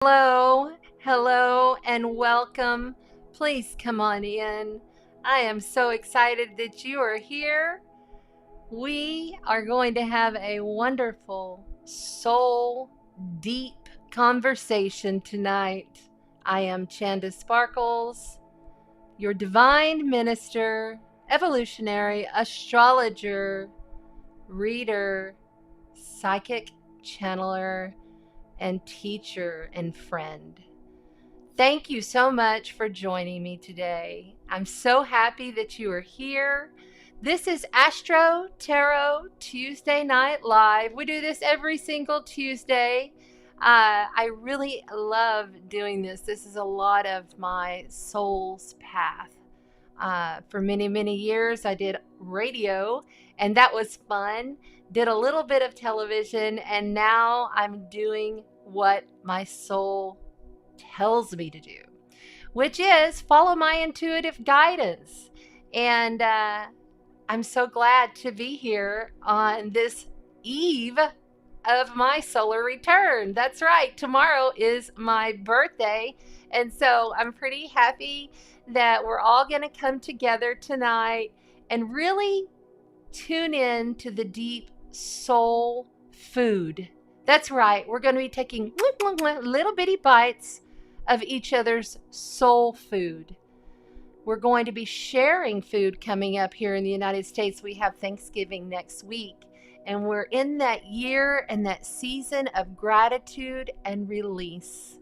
Hello, and welcome. Please come on in. I am so excited that you are here. We are going to have a wonderful, soul deep conversation tonight. I am Chanda Sparkles, your divine minister, evolutionary astrologer, reader, psychic channeler, and teacher and friend. Thank you so much for joining me today. I'm so happy that you are here. This is AstroTarot Tuesday Night Live. We do this every single Tuesday. I really love doing this. This is a lot of my soul's path. For many, many years, I did radio, and that was fun. Did a little bit of television, and now I'm doing what my soul tells me to do, which is follow my intuitive guidance. And I'm so glad to be here on this eve of my solar return. That's right, tomorrow is my birthday, and so I'm pretty happy that we're all going to come together tonight and really tune in to the deep soul food. That's right, we're going to be taking little bitty bites of each other's soul food. We're going to be sharing food coming up here in the United States. We have Thanksgiving next week, and we're in that year and that season of gratitude and release.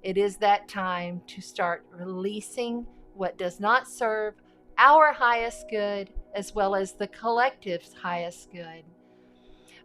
It is that time to start releasing what does not serve our highest good as well as the collective's highest good.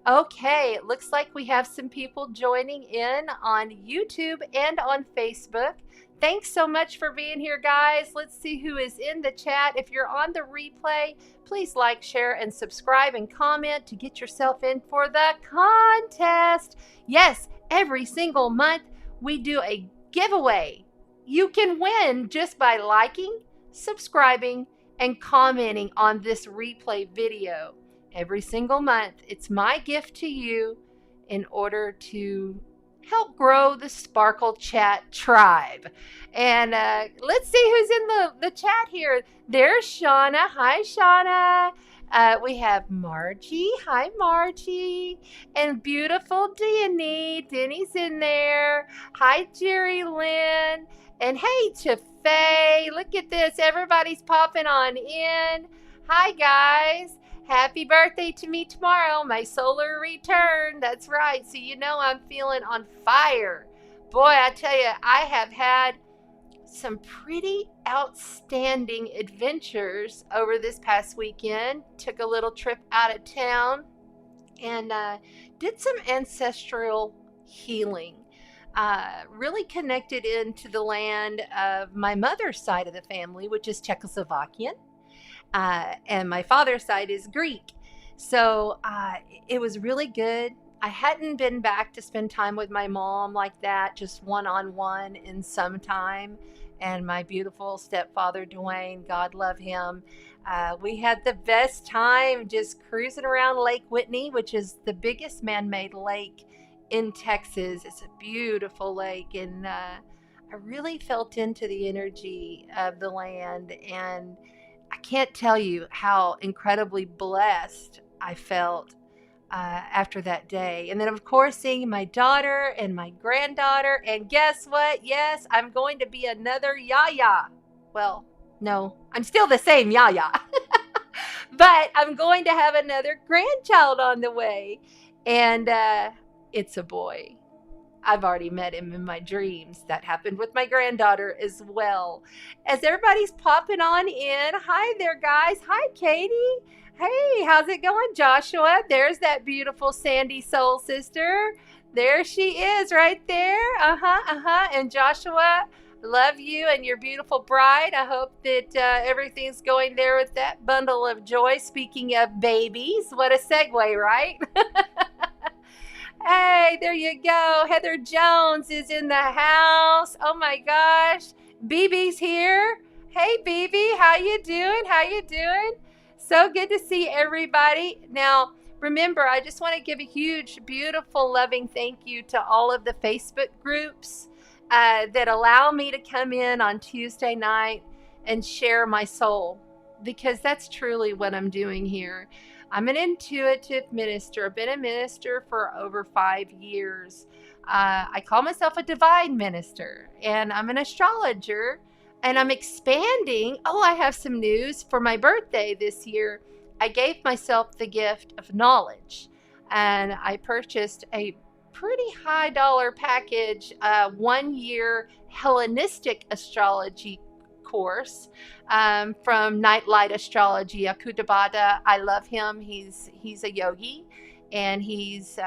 Okay, it looks like we have some people joining in on YouTube and on Facebook. Thanks so much for being here, guys. Let's see who is in the chat. If you're on the replay, please like, share, and subscribe and comment to get yourself in for the contest. Yes, every single month we do a giveaway. You can win just by liking, subscribing, and commenting on this replay video. Every single month, it's my gift to you in order to help grow the Sparkle Chat tribe. And let's see who's in the chat here. There's Shauna. Hi, Shauna. We have Margie. Hi, Margie. And beautiful Denny. Denny's in there. Hi, Jerry Lynn. And hey, to Faye. Look at this. Everybody's popping on in. Hi, guys. Happy birthday to me tomorrow, my solar return. That's right. So you know I'm feeling on fire. Boy, I tell you, I have had some pretty outstanding adventures over this past weekend. Took a little trip out of town and did some ancestral healing. Really connected into the land of my mother's side of the family, which is Czechoslovakian. And my father's side is Greek. So it was really good. I hadn't been back to spend time with my mom like that, just one-on-one in some time. And my beautiful stepfather, Dwayne, God love him. We had the best time just cruising around Lake Whitney, which is the biggest man-made lake in Texas. It's a beautiful lake. And I really felt into the energy of the land, and I can't tell you how incredibly blessed I felt after that day. And then, of course, seeing my daughter and my granddaughter. And guess what? Yes, I'm going to be another Yaya. Well, no, I'm still the same Yaya. But I'm going to have another grandchild on the way. And it's a boy. I've already met him in my dreams. That happened with my granddaughter as well. As everybody's popping on in, hi there, guys. Hi, Katie. Hey, how's it going, Joshua? There's that beautiful Sandy soul sister. There she is right there. And Joshua, love you and your beautiful bride. I hope that everything's going there with that bundle of joy. Speaking of babies, what a segue, right? Hey, there you go. Heather Jones is in the house. Oh my gosh. BB's here. Hey, BB, how you doing? How you doing? So good to see everybody. Now, remember, I just want to give a huge, beautiful, loving thank you to all of the Facebook groups that allow me to come in on Tuesday night and share my soul, because that's truly what I'm doing here. I'm an intuitive minister. I've been a minister for over 5 years. I call myself a divine minister, and I'm an astrologer, and I'm expanding. Oh, I have some news for my birthday this year. I gave myself the gift of knowledge, and I purchased a pretty high dollar package, 1-year Hellenistic astrology course from Nightlight Astrology, Akutabada. I love him. He's a yogi, and he's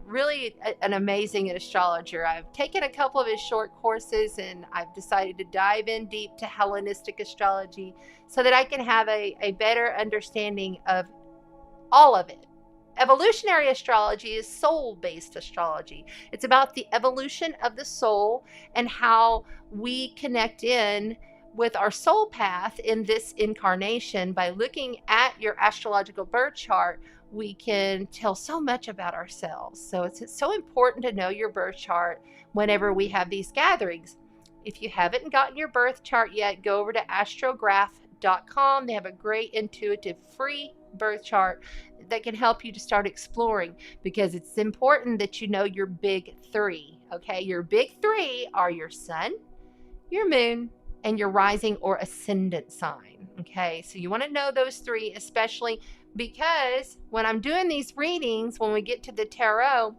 really an amazing astrologer. I've taken a couple of his short courses, and I've decided to dive in deep to Hellenistic astrology so that I can have a better understanding of all of it. Evolutionary astrology is soul-based astrology. It's about the evolution of the soul and how we connect in with our soul path in this incarnation. By looking at your astrological birth chart, we can tell so much about ourselves. So it's so important to know your birth chart whenever we have these gatherings. If you haven't gotten your birth chart yet, go over to astrograph.com. They have a great intuitive free birth chart that can help you to start exploring, because it's important that you know your big three. Okay, your big three are your sun, your moon, and your rising or ascendant sign. Okay, so you want to know those three, especially because when I'm doing these readings, when we get to the tarot,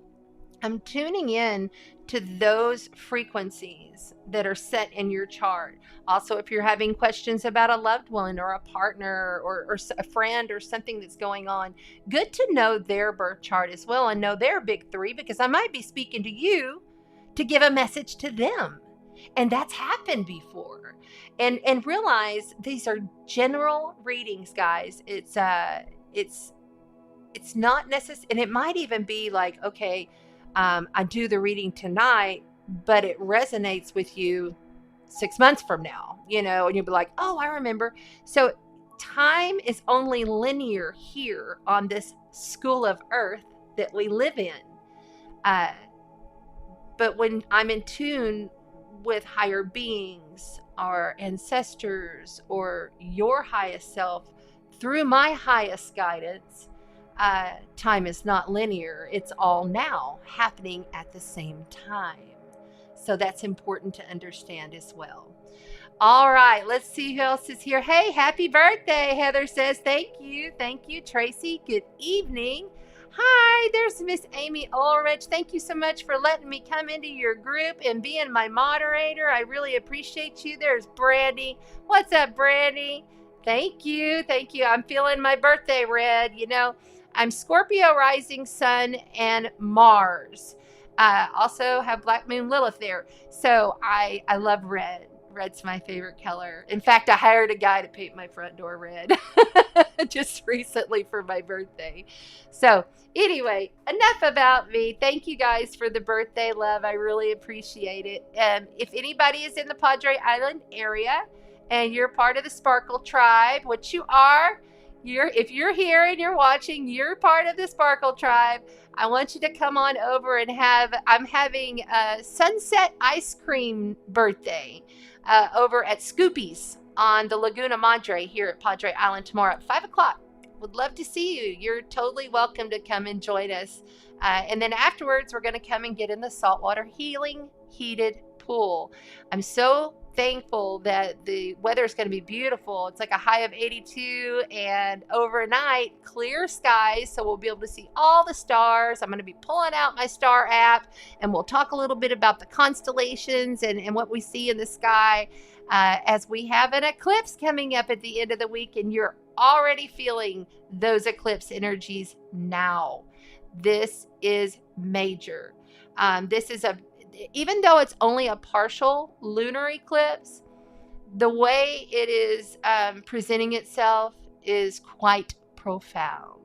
I'm tuning in to those frequencies that are set in your chart. Also, if you're having questions about a loved one or a partner or a friend or something that's going on, good to know their birth chart as well and know their big three, because I might be speaking to you to give a message to them. And that's happened before. And realize these are general readings, guys. It's not necessary, and it might even be like, okay, I do the reading tonight, but it resonates with you 6 months from now, and you'll be like, oh, I remember. So time is only linear here on this school of earth that we live in. But when I'm in tune with higher beings, our ancestors, or your highest self, through my highest guidance, time is not linear. It's all now happening at the same time. So that's important to understand as well. All right, let's see who else is here. Hey, happy birthday, Heather says. Thank you. Thank you, Tracy. Good evening. Hi, there's Miss Amy Ulrich. Thank you so much for letting me come into your group and being my moderator. I really appreciate you. There's Brandy. What's up, Brandy? Thank you. Thank you. I'm feeling my birthday red. I'm Scorpio rising sun and Mars. Also have Black Moon Lilith there. So I love red. Red's my favorite color. In fact, I hired a guy to paint my front door red just recently for my birthday. So anyway, enough about me. Thank you guys for the birthday love. I really appreciate it. If anybody is in the Padre Island area and you're part of the Sparkle tribe, which you are, if you're here and you're watching, you're part of the Sparkle tribe. I want you to come on over and I'm having a sunset ice cream birthday over at Scoopy's on the Laguna Madre here at Padre Island tomorrow at 5 o'clock. Would love to see you. You're totally welcome to come and join us. And then afterwards, we're going to come and get in the saltwater healing heated pool. I'm so thankful that the weather is going to be beautiful. It's like a high of 82 and overnight clear skies, so we'll be able to see all the stars. I'm going to be pulling out my star app, and we'll talk a little bit about the constellations and what we see in the sky as we have an eclipse coming up at the end of the week, and you're already feeling those eclipse energies now. This is major. Even though it's only a partial lunar eclipse, the way it is presenting itself is quite profound.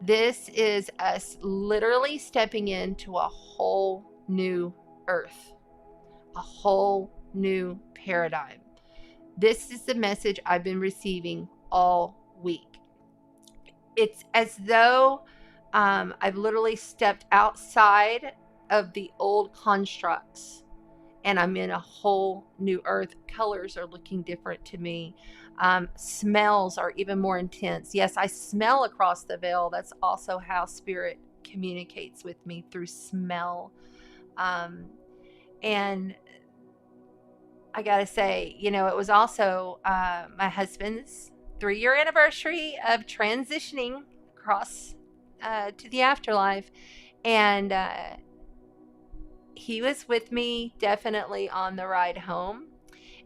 This is us literally stepping into a whole new earth, a whole new paradigm. This is the message I've been receiving all week. It's as though I've literally stepped outside of the old constructs and I'm in a whole new earth. Colors are looking different to me. Smells are even more intense. Yes, I smell across the veil. That's also how spirit communicates with me, through smell. And I gotta say, you know, it was also my husband's 3-year anniversary of transitioning across to the afterlife. And he was with me definitely on the ride home.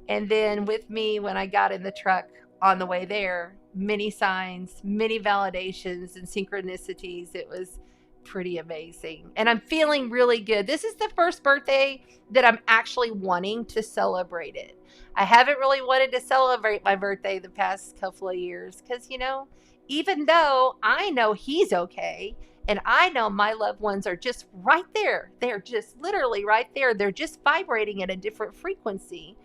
And then with me when I got in the truck on the way there, many signs, many validations and synchronicities. It was pretty amazing. And I'm feeling really good. This is the first birthday that I'm actually wanting to celebrate it. I haven't really wanted to celebrate my birthday the past couple of years because, you know, even though I know he's okay, and I know my loved ones are just right there. They're just literally right there. They're just vibrating at a different frequency.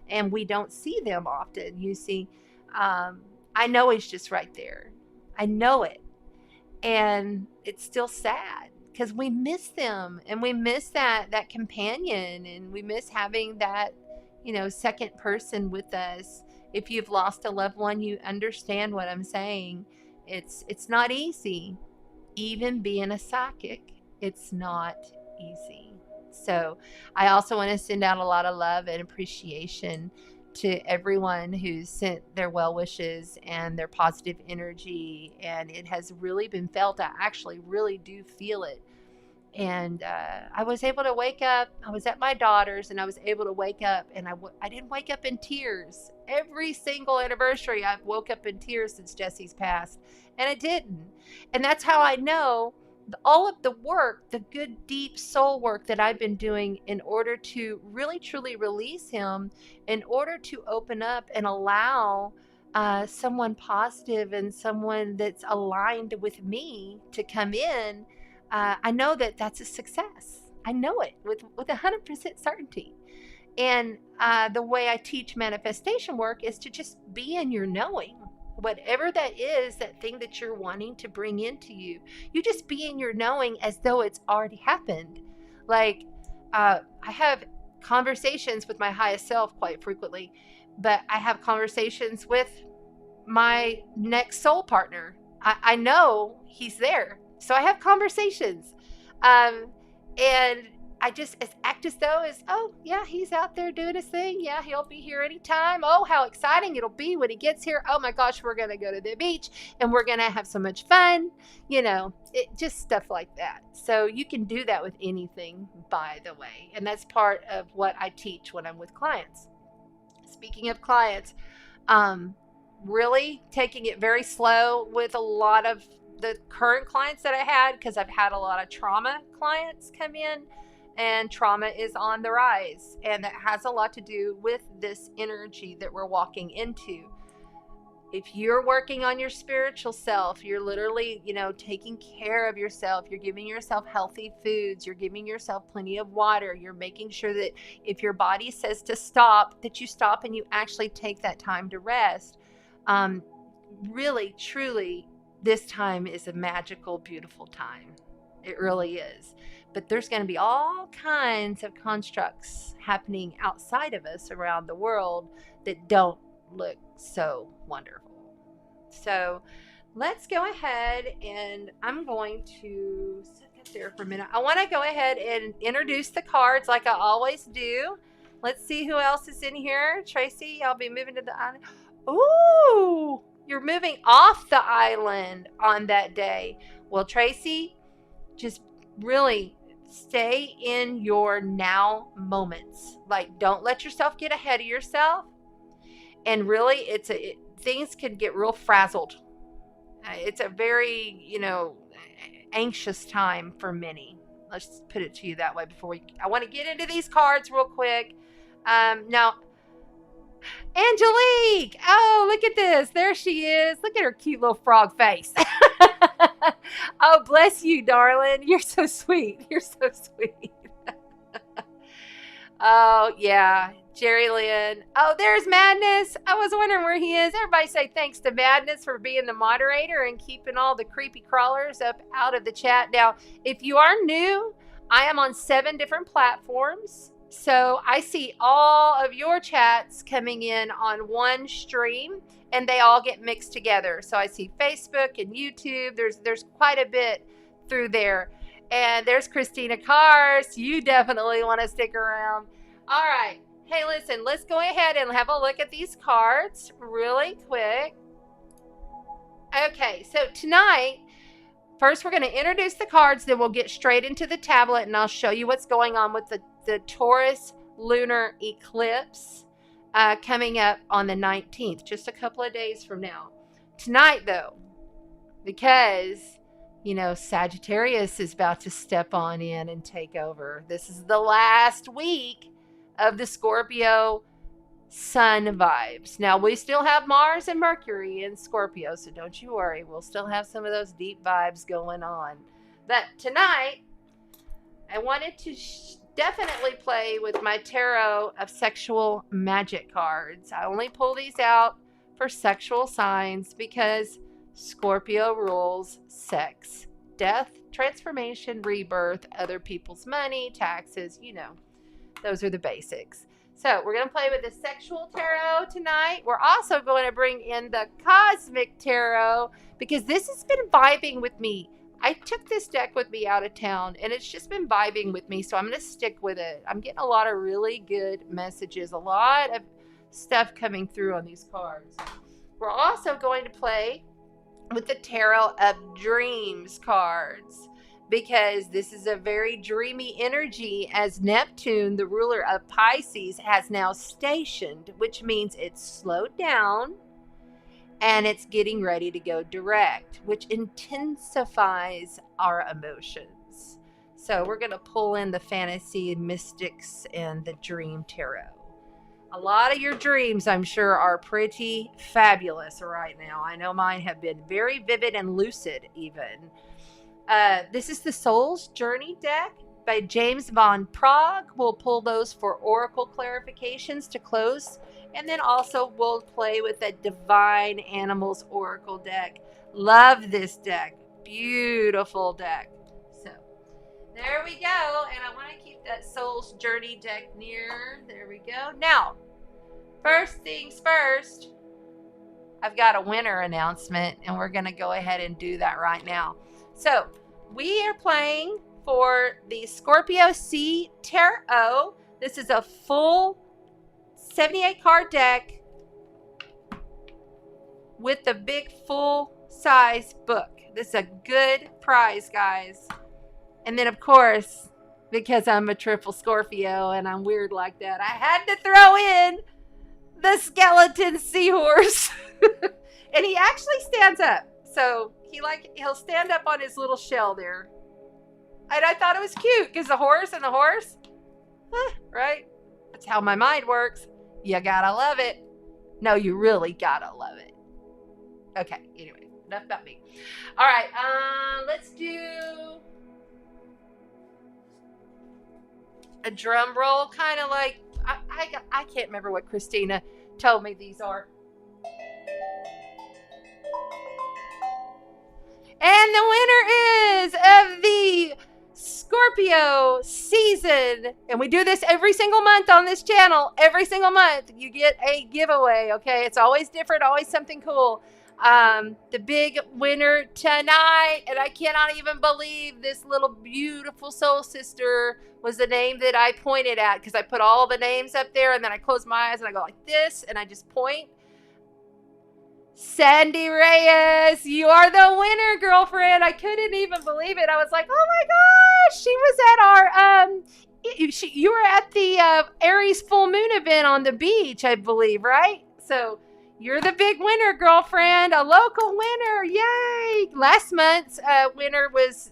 And we don't see them often. You see, I know he's just right there. I know it. And it's still sad because we miss them, and we miss that companion, and we miss having that, you know, second person with us. If you've lost a loved one, you understand what I'm saying. It's not easy. Even being a psychic, it's not easy. So I also want to send out a lot of love and appreciation to everyone who's sent their well wishes and their positive energy. And it has really been felt. I actually really do feel it. And I was able to wake up. I was at my daughter's and I was able to wake up, and I didn't wake up in tears. Every single anniversary I've woke up in tears since Jesse's passed, and it didn't. And that's how I know all of the work, the good, deep soul work that I've been doing in order to really, truly release him, in order to open up and allow someone positive and someone that's aligned with me to come in. I know that that's a success. I know it with 100% certainty. And the way I teach manifestation work is to just be in your knowing. Whatever that is, that thing that you're wanting to bring into you, you just be in your knowing as though it's already happened. Like, I have conversations with my highest self quite frequently, but I have conversations with my next soul partner. I know he's there. So I have conversations. And I just act as though oh, yeah, he's out there doing his thing. Yeah, he'll be here anytime. Oh, how exciting it'll be when he gets here. Oh my gosh, we're going to go to the beach and we're going to have so much fun. You know, just stuff like that. So you can do that with anything, by the way. And that's part of what I teach when I'm with clients. Speaking of clients, really taking it very slow with a lot of the current clients that I had, because I've had a lot of trauma clients come in, and trauma is on the rise, and that has a lot to do with this energy that we're walking into. If you're working on your spiritual self, you're literally, you know, taking care of yourself. You're giving yourself healthy foods. You're giving yourself plenty of water. You're making sure that if your body says to stop, that you stop and you actually take that time to rest. Really, truly, this time is a magical, beautiful time. It really is. But there's going to be all kinds of constructs happening outside of us around the world that don't look so wonderful. So let's go ahead, and I'm going to set that there for a minute. I want to go ahead and introduce the cards like I always do. Let's see who else is in here. Tracy, I'll be moving to the island. Ooh, you're moving off the island on that day. Well, Tracy, just really stay in your now moments. Like, don't let yourself get ahead of yourself. And really, things can get real frazzled. It's a very, you know, anxious time for many. Let's put it to you that way I want to get into these cards real quick. Now, Angelique! Oh, look at this. There she is. Look at her cute little frog face. Oh, bless you, darling. You're so sweet. You're so sweet. Oh, yeah. Jerry Lynn. Oh, there's Madness. I was wondering where he is. Everybody say thanks to Madness for being the moderator and keeping all the creepy crawlers up out of the chat. Now, if you are new, I am on 7 different platforms. So I see all of your chats coming in on one stream, and they all get mixed together. So I see Facebook and YouTube. There's quite a bit through there. And there's Christina Cars. You definitely want to stick around. All right. Hey, listen, let's go ahead and have a look at these cards really quick. Okay, so tonight, first we're going to introduce the cards, then we'll get straight into the tablet, and I'll show you what's going on with the Taurus Lunar Eclipse coming up on the 19th, just a couple of days from now. Tonight, though, because, you know, Sagittarius is about to step on in and take over. This is the last week of the Scorpio sun vibes. Now, we still have Mars and Mercury in Scorpio, so don't you worry. We'll still have some of those deep vibes going on. But tonight, I wanted to definitely play with my tarot of sexual magic cards. I only pull these out for sexual signs because Scorpio rules sex, death, transformation, rebirth, other people's money, taxes, you know. Those are the basics. So we're going to play with the sexual tarot tonight. We're also going to bring in the cosmic tarot because this has been vibing with me. I took this deck with me out of town, and it's just been vibing with me, so I'm going to stick with it. I'm getting a lot of really good messages, a lot of stuff coming through on these cards. We're also going to play with the Tarot of Dreams cards, because this is a very dreamy energy as Neptune, the ruler of Pisces, has now stationed, which means it's slowed down and it's getting ready to go direct, which intensifies our emotions. So we're going to pull in the fantasy mystics and the dream tarot. A lot of your dreams, I'm sure, are pretty fabulous right now. I know mine have been very vivid and lucid even. This is the Soul's Journey deck by James Von Prague. We'll pull those for oracle clarifications to close. And then also we'll play with the Divine Animals Oracle deck. Love this deck. Beautiful deck. So there we go. And I want to keep that Soul's Journey deck near. There we go. Now, first things first, I've got a winner announcement, and we're going to go ahead and do that right now. So we are playing for the Scorpio Sea Tarot. This is a full 78 card deck with the big full size book. This is a good prize, guys. And then, of course, because I'm a triple Scorpio and I'm weird like that, I had to throw in the skeleton seahorse. And he actually stands up. So he'll stand up on his little shell there. And I thought it was cute because the horse, right? That's how my mind works. You gotta love it. No, you really gotta love it. Okay, anyway, enough about me. All right, let's do a drum roll, kind of like, I can't remember what Christina told me these are. And the winner is of the Scorpio season. And we do this every single month on this channel. Every single month you get a giveaway, okay? It's always different, always something cool. The big winner tonight, and I cannot even believe this little beautiful soul sister was the name that I pointed at, because I put all the names up there and then I close my eyes and I go like this and I just point. Sandy Reyes, you are the winner, girlfriend. I couldn't even believe it. I was like, oh my gosh, she was at our, you were at the Aries full moon event on the beach, I believe, right? So you're the big winner, girlfriend, a local winner, yay. Last month's winner was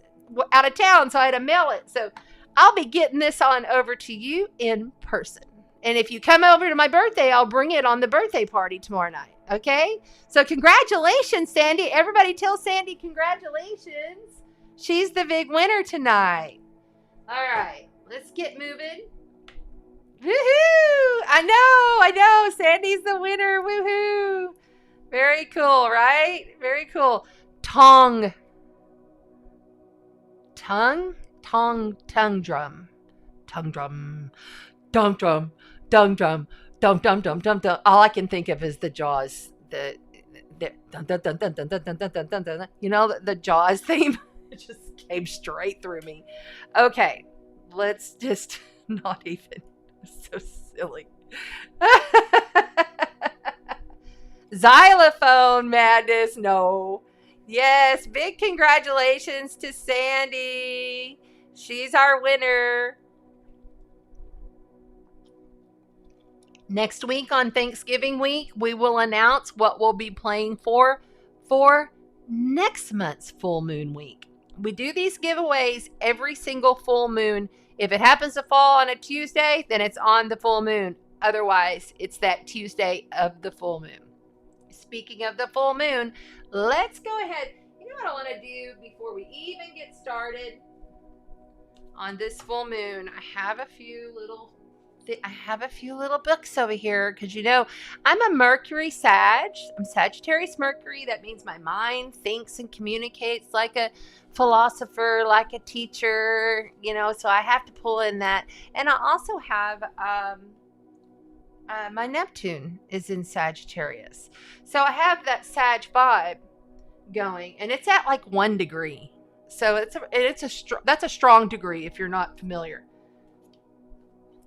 out of town, so I had to mail it. So I'll be getting this on over to you in person. And if you come over to my birthday, I'll bring it on the birthday party tomorrow night. Okay? So congratulations, Sandy. Everybody tell Sandy congratulations. She's the big winner tonight. All right. Let's get moving. Woohoo! I know. Sandy's the winner. Woohoo! Very cool, right? Very cool. Tongue drum. dum dum, dum dum, dum dum dum dum dum. All I can think of is the Jaws, the dun dun dun dun dun dun dun dun dun dun. You know, the Jaws theme. It just came straight through me. Okay, let's just not even. So silly. Xylophone madness. No. Yes, big congratulations to Sandy. She's our winner. Next week on Thanksgiving week, we will announce what we'll be playing for next month's full moon week. We do these giveaways every single full moon. If it happens to fall on a Tuesday, then it's on the full moon. Otherwise, it's that Tuesday of the full moon. Speaking of the full moon, let's go ahead. You know what I want to do before we even get started on this full moon? I have a few little books over here because, you know, I'm a Mercury Sag. I'm Sagittarius Mercury. That means my mind thinks and communicates like a philosopher, like a teacher, you know, so I have to pull in that. And I also have my Neptune is in Sagittarius. So I have that Sag vibe going, and it's at like 1 degree. So that's a strong degree if you're not familiar.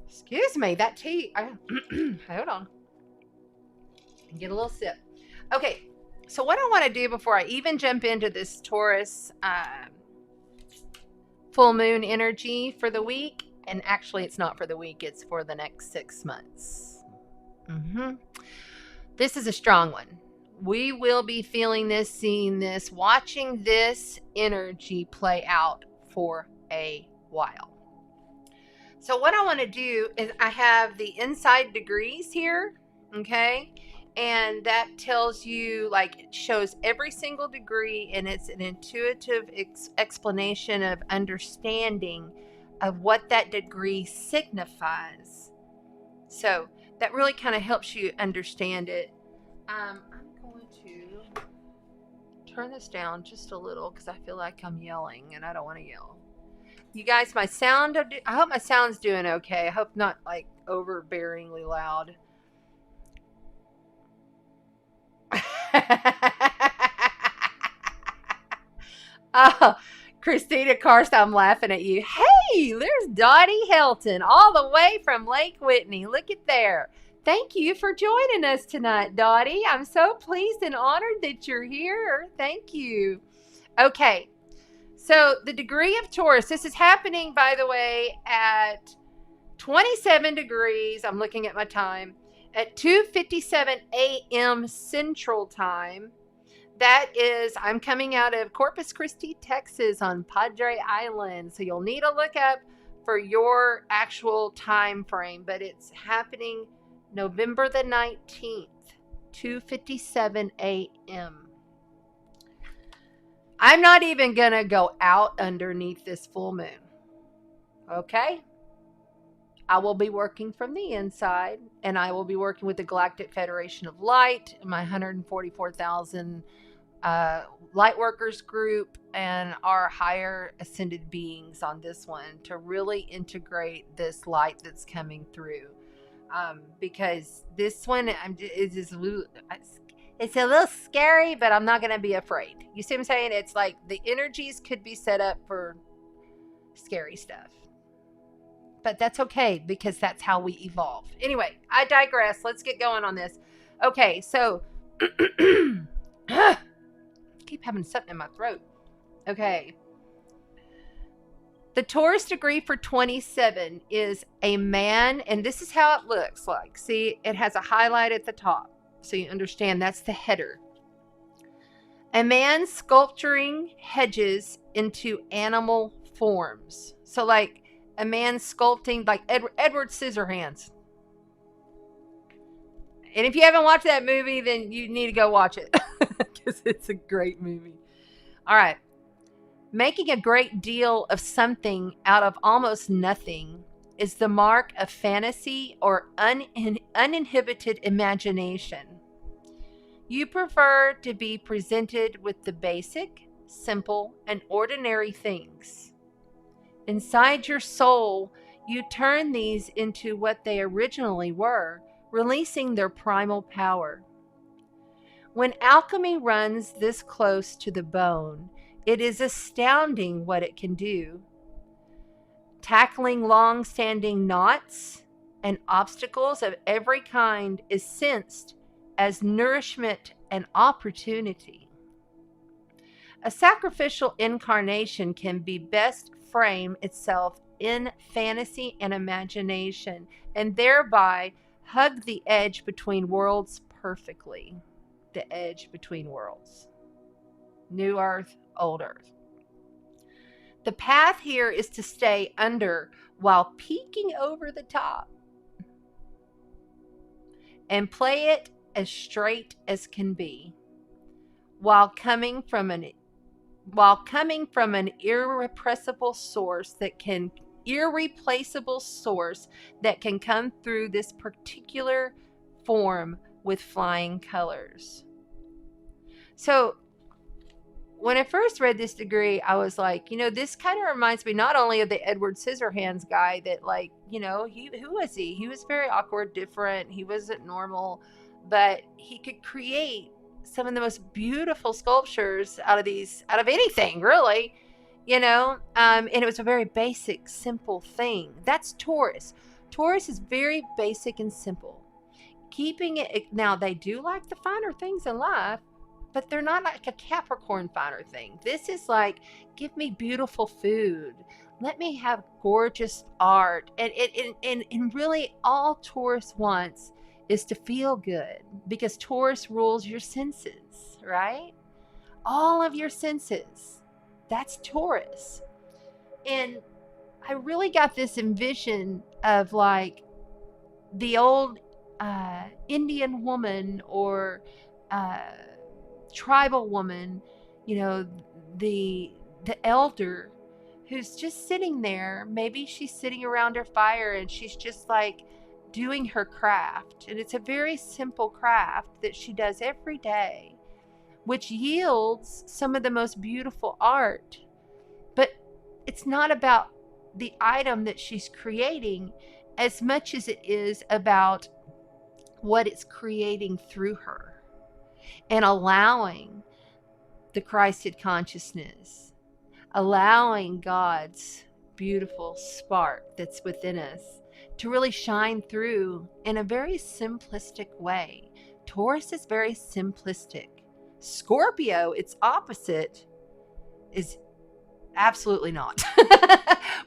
Excuse me, that tea. Hold on. Get a little sip. Okay, so what I want to do before I even jump into this Taurus full moon energy for the week, and actually it's not for the week, it's for the next 6 months. This is a strong one. We will be feeling this, seeing this, watching this energy play out for a while. So what I want to do is I have the inside degrees here, okay? And that tells you, like, it shows every single degree, and it's an intuitive explanation of understanding of what that degree signifies. So that really kind of helps you understand it. I'm going to turn this down just a little because I feel like I'm yelling, and I don't want to yell. You guys, my sound, I hope my sound's doing okay. I hope not like overbearingly loud. Oh, Christina Karst, I'm laughing at you. Hey, there's Dottie Helton all the way from Lake Whitney. Look at there. Thank you for joining us tonight, Dottie. I'm so pleased and honored that you're here. Thank you. Okay. So the degree of Taurus, this is happening, by the way, at 27 degrees. I'm looking at my time. At 2:57 a.m. Central Time. That is, I'm coming out of Corpus Christi, Texas on Padre Island. So you'll need to look up for your actual time frame. But it's happening November the 19th, 2:57 a.m. I'm not even going to go out underneath this full moon. Okay? I will be working from the inside, and I will be working with the Galactic Federation of Light, my 144,000 light workers group, and our higher ascended beings on this one to really integrate this light that's coming through. Because this one it's a little scary, but I'm not going to be afraid. You see what I'm saying? It's like the energies could be set up for scary stuff. But that's okay, because that's how we evolve. Anyway, I digress. Let's get going on this. Okay, so keep having something in my throat. Okay. The Taurus degree for 27 is a man, and this is how it looks like. See, it has a highlight at the top. So you understand that's the header. A man sculpturing hedges into animal forms. So like a man sculpting like Edward Scissorhands. And if you haven't watched that movie, then you need to go watch it because it's a great movie. All right. Making a great deal of something out of almost nothing is the mark of fantasy or uninhibited imagination. You prefer to be presented with the basic, simple, and ordinary things. Inside your soul, you turn these into what they originally were, releasing their primal power. When alchemy runs this close to the bone, it is astounding what it can do. Tackling long-standing knots and obstacles of every kind is sensed as nourishment and opportunity. A sacrificial incarnation can be best frame itself in fantasy and imagination, and thereby hug the edge between worlds perfectly. The edge between worlds. New Earth, Old Earth. The path here is to stay under while peeking over the top and play it as straight as can be, while coming from an irrepressible source that can come through this particular form with flying colors. So when I first read this degree, I was like, this kind of reminds me not only of the Edward Scissorhands guy that, like, who was he? He was very awkward, different. He wasn't normal, but he could create some of the most beautiful sculptures out of anything, really, and it was a very basic, simple thing. That's Taurus. Taurus is very basic and simple. Keeping it, now they do like the finer things in life, but they're not like a Capricorn finer thing. This is like, give me beautiful food. Let me have gorgeous art. And really all Taurus wants is to feel good, because Taurus rules your senses, right? All of your senses. That's Taurus. And I really got this envision of like the old Indian woman or tribal woman, the elder who's just sitting there. Maybe she's sitting around her fire and she's just like doing her craft. And it's a very simple craft that she does every day, which yields some of the most beautiful art. But it's not about the item that she's creating as much as it is about what it's creating through her, and allowing the Christed consciousness, allowing God's beautiful spark that's within us to really shine through in a very simplistic way. Taurus is very simplistic. Scorpio, its opposite, is absolutely not.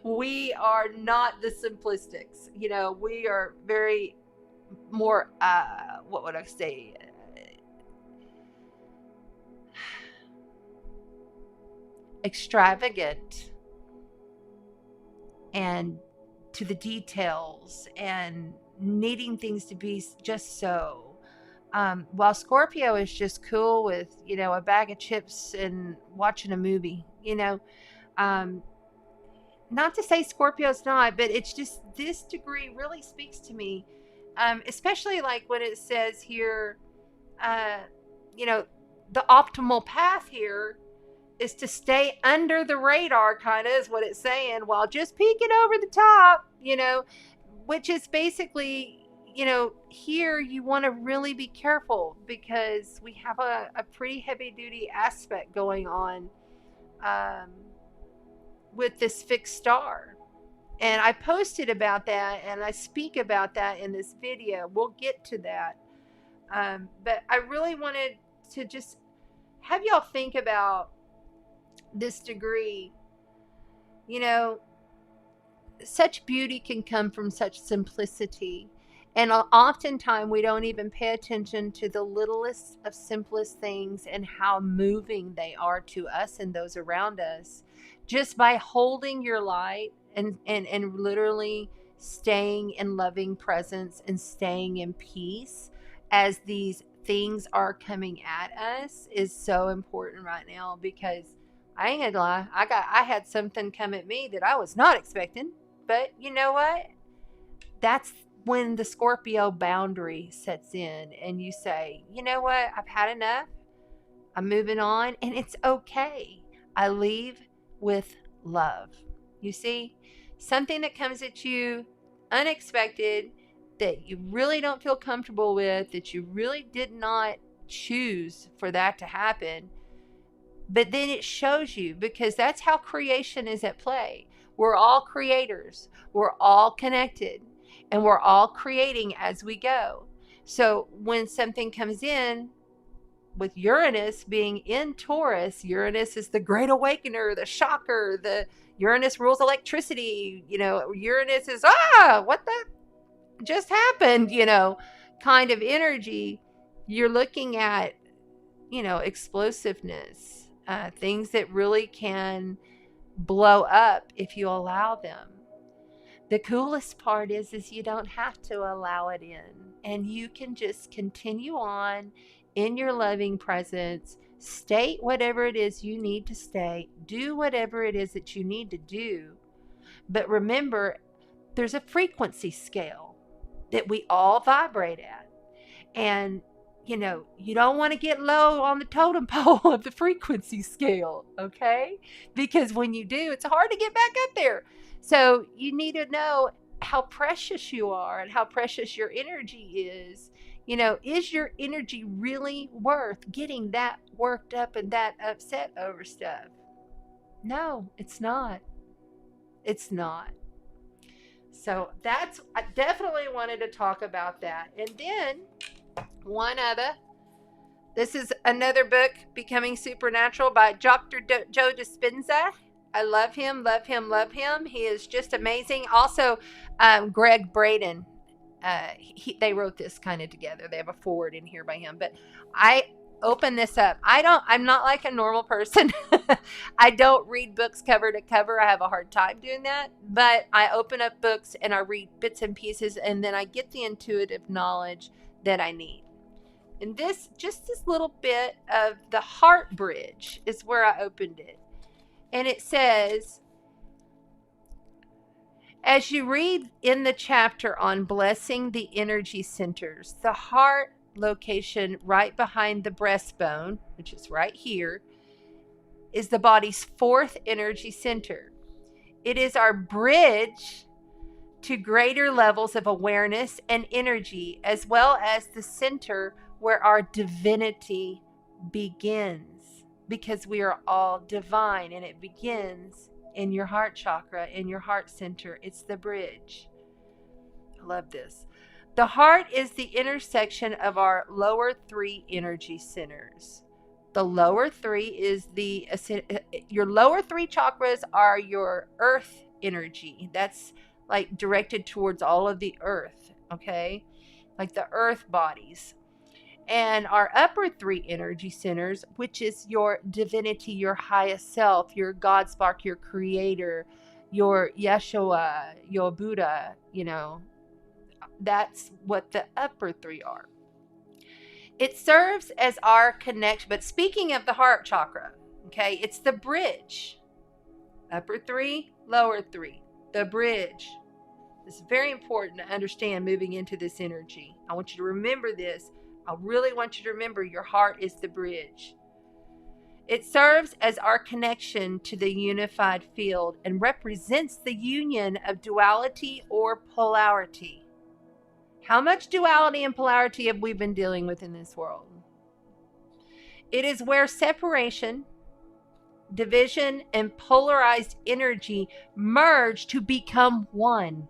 We are not the simplistics. We are very more, what would I say? Extravagant and to the details and needing things to be just so. While Scorpio is just cool with, a bag of chips and watching a movie, not to say Scorpio's not, but it's just, this degree really speaks to me. Especially like when it says here, the optimal path here is to stay under the radar, kind of is what it's saying, while just peeking over the top, which is basically, here you want to really be careful, because we have a pretty heavy duty aspect going on with this fixed star. And I posted about that, and I speak about that in this video. We'll get to that. But I really wanted to just have y'all think about this degree. Such beauty can come from such simplicity. And oftentimes we don't even pay attention to the littlest of simplest things and how moving they are to us and those around us. Just by holding your light and literally staying in loving presence and staying in peace as these things are coming at us is so important right now, because I ain't gonna lie, I had something come at me that I was not expecting. But you know what? That's when the Scorpio boundary sets in and you say, you know what? I've had enough. I'm moving on, and it's okay. I leave with love. You see? something that comes at you unexpected, that you really don't feel comfortable with, that you really did not choose for that to happen. But then it shows you, because that's how creation is at play. We're all creators. We're all connected. And we're all creating as we go. So when something comes in, with Uranus being in Taurus, Uranus is the great awakener, the shocker, the Uranus rules electricity. Uranus is, what the just happened, kind of energy. You're looking at, explosiveness, things that really can blow up if you allow them. The coolest part is you don't have to allow it in, and you can just continue on in your loving presence, state whatever it is you need to state, do whatever it is that you need to do. But remember, there's a frequency scale that we all vibrate at. And, you don't want to get low on the totem pole of the frequency scale, okay? Because when you do, it's hard to get back up there. So you need to know how precious you are and how precious your energy is. Is your energy really worth getting that worked up and that upset over stuff? No, it's not. It's not. So I definitely wanted to talk about that. And then this is another book, Becoming Supernatural, by Dr. Joe Dispenza. I love him, love him, love him. He is just amazing. Also, Greg Braden. They wrote this kind of together. They have a foreword in here by him. But I open this up. I'm not like a normal person. I don't read books cover to cover. I have a hard time doing that. But I open up books and I read bits and pieces, and then I get the intuitive knowledge that I need. And this little bit of the heart bridge is where I opened it. And it says, as you read in the chapter on blessing the energy centers, the heart location right behind the breastbone, which is right here, is the body's fourth energy center. It is our bridge to greater levels of awareness and energy, as well as the center where our divinity begins, because we are all divine, and it begins in your heart chakra, in your heart center. It's the bridge. I love this. The heart is the intersection of our lower three energy centers. The lower three is your lower three chakras are your earth energy. That's like directed towards all of the earth, okay? Like the earth bodies. And our upper three energy centers, which is your divinity, your highest self, your God spark, your creator, your Yeshua, your Buddha, that's what the upper three are. It serves as our connection. But speaking of the heart chakra, okay, it's the bridge. Upper three, lower three, the bridge. It's very important to understand moving into this energy. I want you to remember this. I really want you to remember your heart is the bridge. It serves as our connection to the unified field and represents the union of duality or polarity. How much duality and polarity have we been dealing with in this world? It is where separation, division, and polarized energy merge to become one,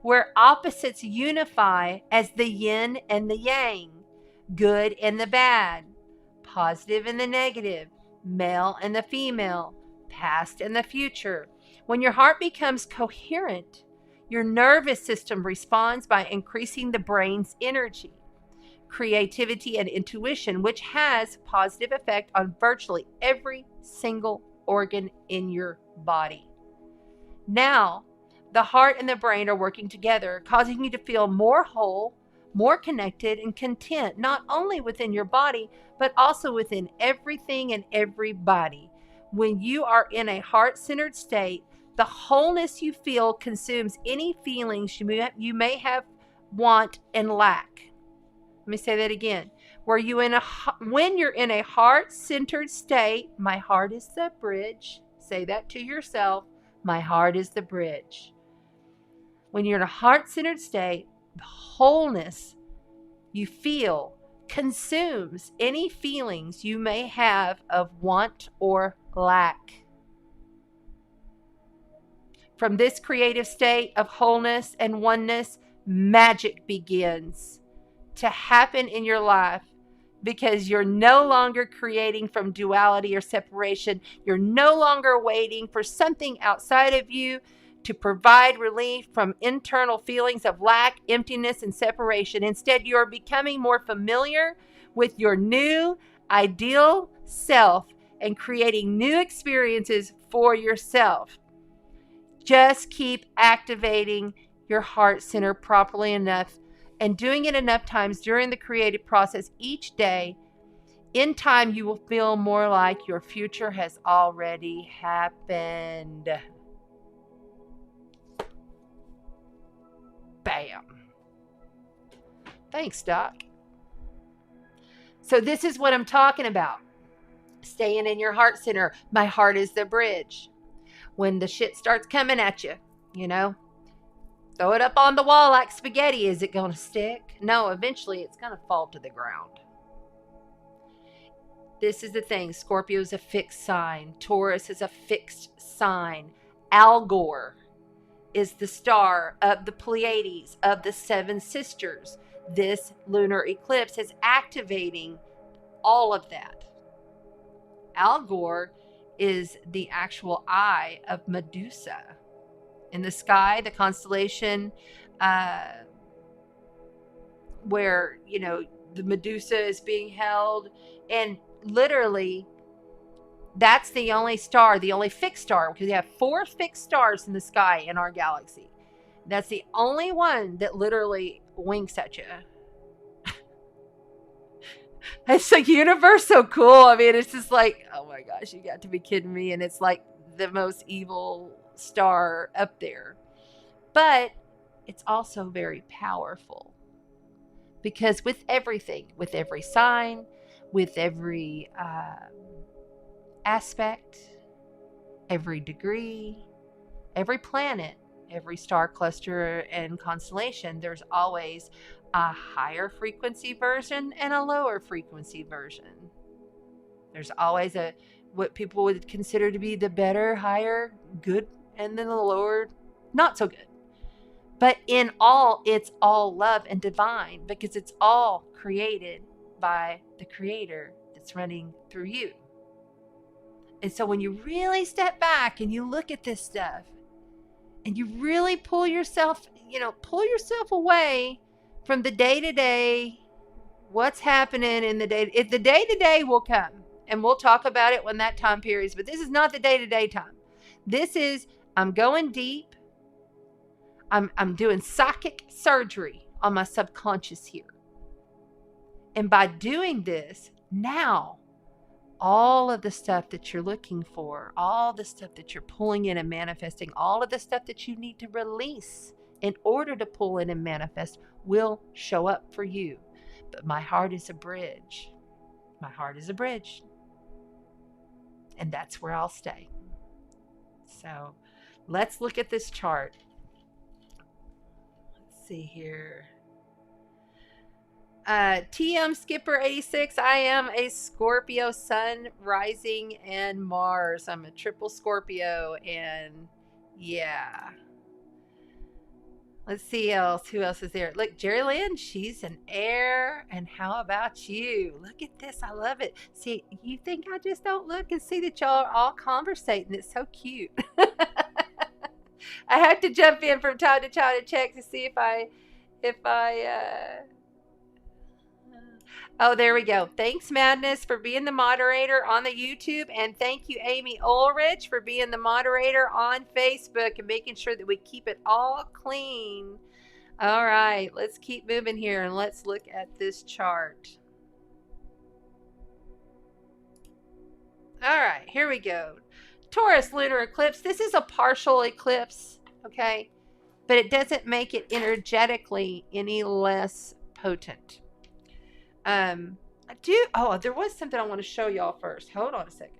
where opposites unify as the yin and the yang, good and the bad, positive and the negative, male and the female, past and the future. When your heart becomes coherent, your nervous system responds by increasing the brain's energy, creativity, and intuition, which has positive effect on virtually every single organ in your body. Now, the heart and the brain are working together, causing you to feel more whole, more connected, and content, not only within your body, but also within everything and everybody. When you are in a heart-centered state, the wholeness you feel consumes any feelings you may have, want, and lack. Let me say that again. When you're in a heart-centered state, my heart is the bridge. Say that to yourself. My heart is the bridge. When you're in a heart-centered state, the wholeness you feel consumes any feelings you may have of want or lack. From this creative state of wholeness and oneness, magic begins to happen in your life, because you're no longer creating from duality or separation. You're no longer waiting for something outside of you to provide relief from internal feelings of lack, emptiness, and separation. Instead, you're becoming more familiar with your new ideal self and creating new experiences for yourself. Just keep activating your heart center properly enough and doing it enough times during the creative process each day. In time, you will feel more like your future has already happened. Bam. Thanks, Doc. So this is what I'm talking about. Staying in your heart center. My heart is the bridge. When the shit starts coming at you, you know, throw it up on the wall like spaghetti. Is it going to stick? No, eventually it's going to fall to the ground. This is the thing. Scorpio is a fixed sign. Taurus is a fixed sign. Algol is the star of the Pleiades, of the seven sisters. This lunar eclipse is activating all of that. Algol is the actual eye of Medusa. In the sky, the constellation where, you know, the Medusa is being held. And literally, that's the only star, the only fixed star, because we have 4 fixed stars in the sky in our galaxy. That's the only one that literally winks at you. It's the universe so cool. I mean, it's just like, oh my gosh, you got to be kidding me. And it's like the most evil star up there. But it's also very powerful, because with everything, with every sign, with every aspect, every degree, every planet, every star cluster and constellation, there's always a higher frequency version and a lower frequency version. There's always what people would consider to be the better, higher, good, and then the lower, not so good. But in all, it's all love and divine, because it's all created by the Creator that's running through you. And so when you really step back and you look at this stuff and you really pull yourself away from the day-to-day, what's happening in the day. The day-to-day will come, and we'll talk about it when that time period is. But this is not the day-to-day time. This is, I'm going deep. I'm doing psychic surgery on my subconscious here. And by doing this, now, all of the stuff that you're looking for, all the stuff that you're pulling in and manifesting, all of the stuff that you need to release in order to pull in and manifest will show up for you. But my heart is a bridge. My heart is a bridge. And that's where I'll stay. So let's look at this chart. Let's see here. TM Skipper 86. I am a Scorpio Sun, Rising, and Mars. I'm a triple Scorpio, and yeah. Let's see else. Who else is there? Look, Jerry Lynn, she's an air. And how about you? Look at this. I love it. See, you think I just don't look and see that y'all are all conversating. It's so cute. I have to jump in from time to time to check to see if I oh, there we go. Thanks, Madness, for being the moderator on the YouTube. And thank you, Amy Ulrich, for being the moderator on Facebook and making sure that we keep it all clean. All right, let's keep moving here and let's look at this chart. All right, here we go. Taurus Lunar Eclipse. This is a partial eclipse, okay? But it doesn't make it energetically any less potent. There was something I want to show y'all first. Hold on a second.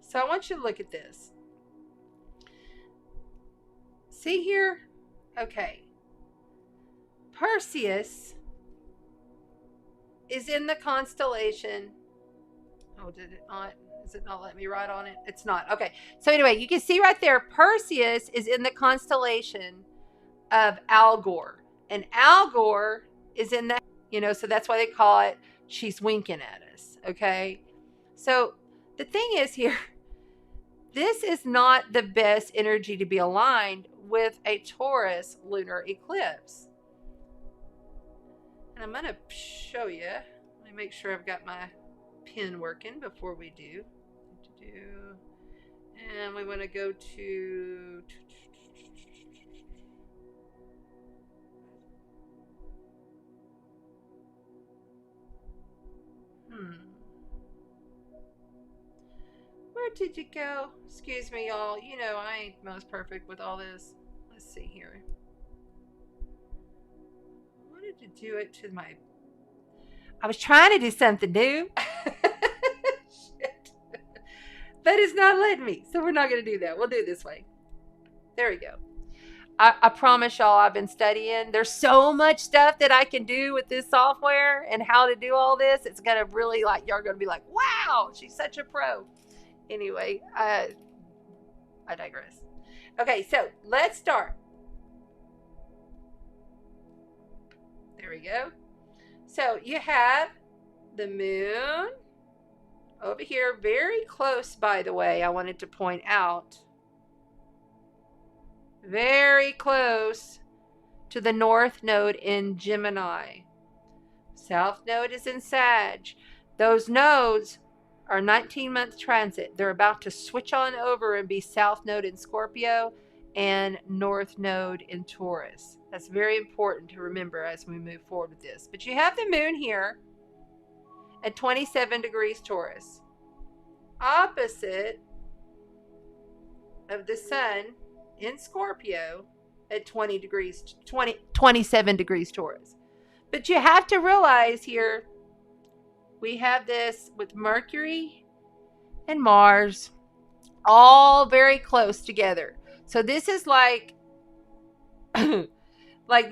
So I want you to look at this. See here? Okay. Perseus is in the constellation. Oh, did it not? Is it not letting me write on it? It's not. Okay. So anyway, you can see right there, Perseus is in the constellation of Algol. And Algol is in that, so that's why they call it, she's winking at us. Okay. So the thing is here, this is not the best energy to be aligned with a Taurus lunar eclipse. And I'm going to show you. Let me make sure I've got my pen working before we do. And we want to go to where did you go? Excuse me, y'all. I ain't most perfect with all this. Let's see here. I wanted to do it to my... I was trying to do something new. Shit. But it's not letting me. So we're not going to do that. We'll do it this way. There we go. I promise y'all, I've been studying. There's so much stuff that I can do with this software and how to do all this. It's going to really y'all are going to be like, wow, she's such a pro. Anyway, I digress. Okay, so let's start. There we go. So you have the moon over here, very close, by the way, I wanted to point out. Very close to the North Node in Gemini. South Node is in Sag. Those nodes are 19-month transit. They're about to switch on over and be South Node in Scorpio and North Node in Taurus. That's very important to remember as we move forward with this. But you have the moon here at 27 degrees Taurus, opposite of the sun in Scorpio at 27 degrees Taurus. But you have to realize here, we have this with Mercury and Mars all very close together. So this is like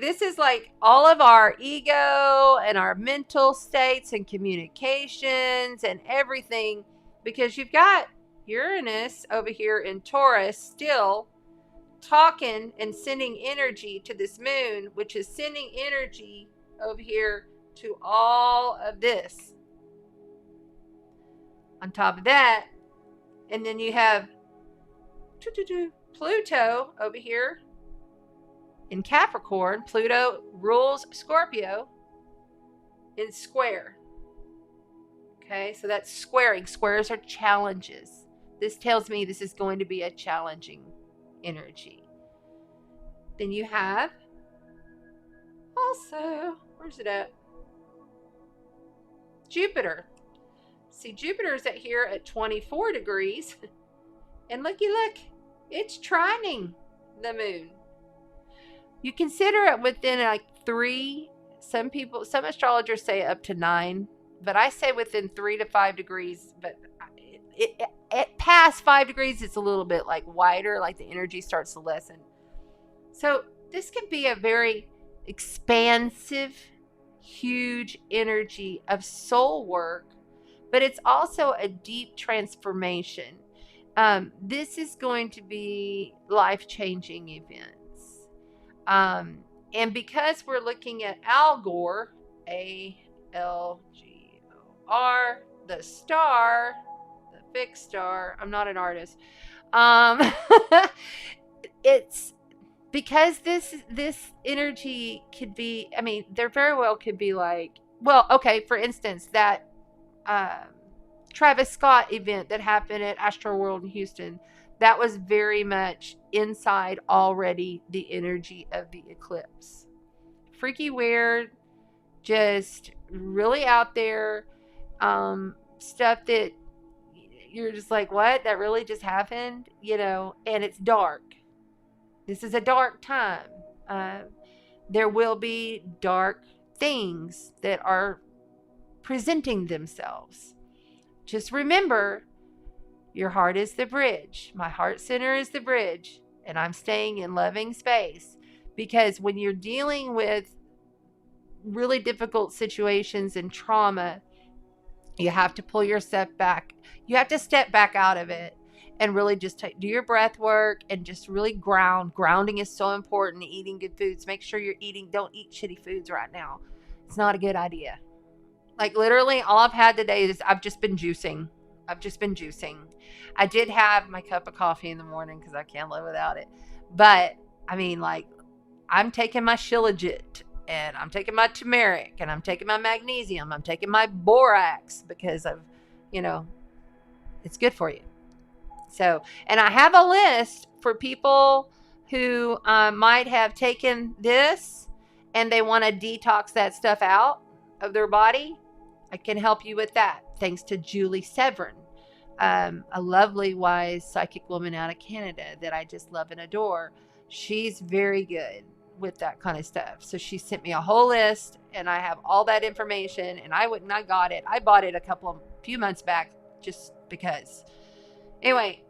this is like all of our ego and our mental states and communications and everything, because you've got Uranus over here in Taurus still talking and sending energy to this moon, which is sending energy over here to all of this. On top of that, and then you have Pluto over here in Capricorn. Pluto rules Scorpio in square. Okay, so that's squaring. Squares are challenges. This tells me this is going to be a challenging energy. Then you have also, where's it at? Jupiter. See, Jupiter's at here at 24 degrees. And look, it's trining the moon. You consider it within like 3. Some astrologers say up to 9, but I say within 3 to 5 degrees. But it past 5 degrees, it's a little bit like wider, like the energy starts to lessen. So this can be a very expansive, huge energy of soul work, but it's also a deep transformation. This is going to be life-changing events. And because we're looking at Algol, A-L-G-O-R, the star, the fixed star, I'm not an artist. It's because this energy could be, I mean, there very well could be like, well, okay, for instance, that Travis Scott event that happened at Astroworld in Houston, that was very much inside already the energy of the eclipse. Freaky weird, just really out there, stuff that you're just like, what? That really just happened? And it's dark. This is a dark time. There will be dark things that are presenting themselves. Just remember, your heart is the bridge. My heart center is the bridge. and I'm staying in loving space, because when you're dealing with really difficult situations and trauma, you have to pull yourself back. You have to step back out of it and really just do your breath work and just really ground. Grounding is so important. Eating good foods. Make sure you're eating. Don't eat shitty foods right now. It's not a good idea. Like literally all I've had today is I've just been juicing. I did have my cup of coffee in the morning because I can't live without it. But I mean, like, I'm taking my Shilajit, and I'm taking my turmeric, and I'm taking my magnesium. I'm taking my borax because of, it's good for you. So, and I have a list for people who might have taken this and they want to detox that stuff out of their body. I can help you with that. Thanks to Julie Severin, a lovely, wise psychic woman out of Canada that I just love and adore. She's very good with that kind of stuff. So she sent me a whole list, and I have all that information, and I got it. I bought it few months back just because. Anyway,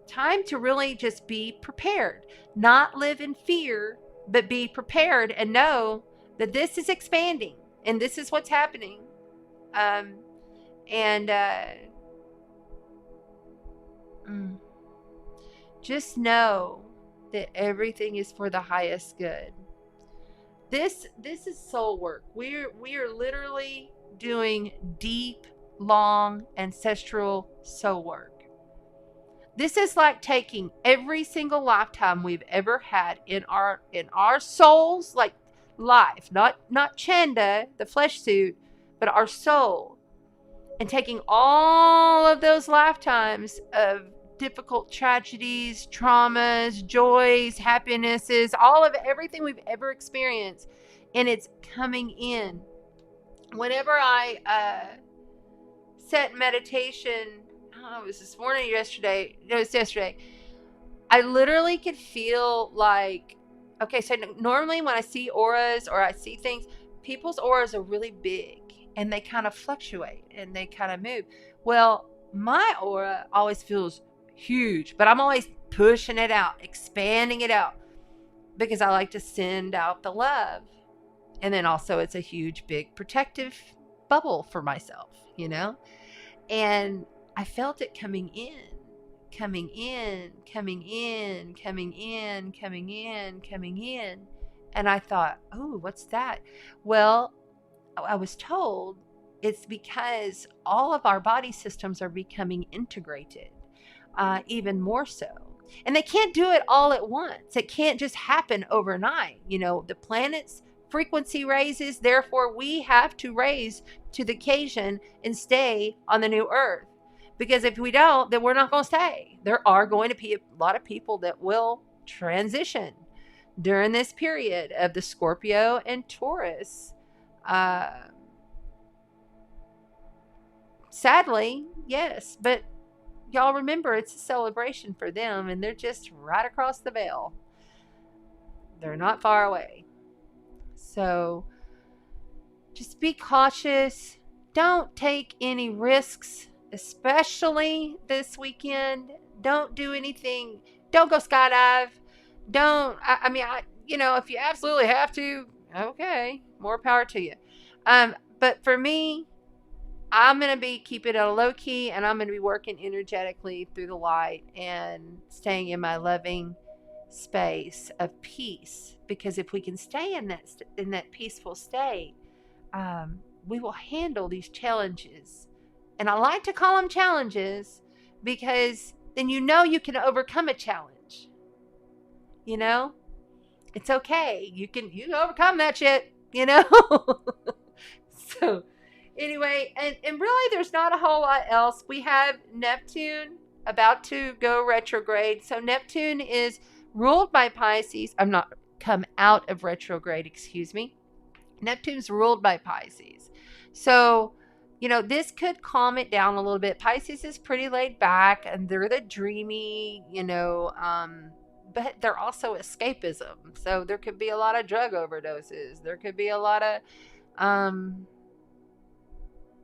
time to really just be prepared. Not live in fear, but be prepared and know that this is expanding and this is what's happening. Just know that everything is for the highest good. This is soul work. We are literally doing deep, long, ancestral soul work. This is like taking every single lifetime we've ever had in our souls, like life, not Chanda, the flesh suit, but our soul, and taking all of those lifetimes of difficult tragedies, traumas, joys, happinesses, all of everything we've ever experienced, and it's coming in. Whenever I set meditation, it was this morning, yesterday. No, it was yesterday. I literally could feel like, okay, so normally when I see auras or I see things, people's auras are really big and they kind of fluctuate and they kind of move. Well, my aura always feels huge, but I'm always pushing it out, expanding it out, because I like to send out the love. And then also it's a huge, big protective bubble for myself, and I felt it coming in. And I thought, oh, what's that? Well, I was told it's because all of our body systems are becoming integrated, even more so. And they can't do it all at once. It can't just happen overnight. The planet's frequency raises, therefore we have to raise to the occasion and stay on the new earth. Because if we don't, then we're not going to stay. There are going to be a lot of people that will transition during this period of the Scorpio and Taurus. Sadly, yes. But y'all remember, it's a celebration for them, and they're just right across the veil. They're not far away. So just be cautious. Don't take any risks. Especially this weekend. Don't do anything. Don't go skydive. If you absolutely have to, okay, more power to you. But for me, I'm going to be keeping it a low key, and I'm going to be working energetically through the light and staying in my loving space of peace. Because if we can stay in that peaceful state, we will handle these challenges. And I like to call them challenges because then you can overcome a challenge. It's okay. You can overcome that shit, So anyway, and really there's not a whole lot else. We have Neptune about to go retrograde. So Neptune is ruled by Pisces. I'm not come out of retrograde, excuse me. Neptune's ruled by Pisces. So this could calm it down a little bit. Pisces is pretty laid back, and they're the dreamy, but they're also escapism. So there could be a lot of drug overdoses. There could be a lot of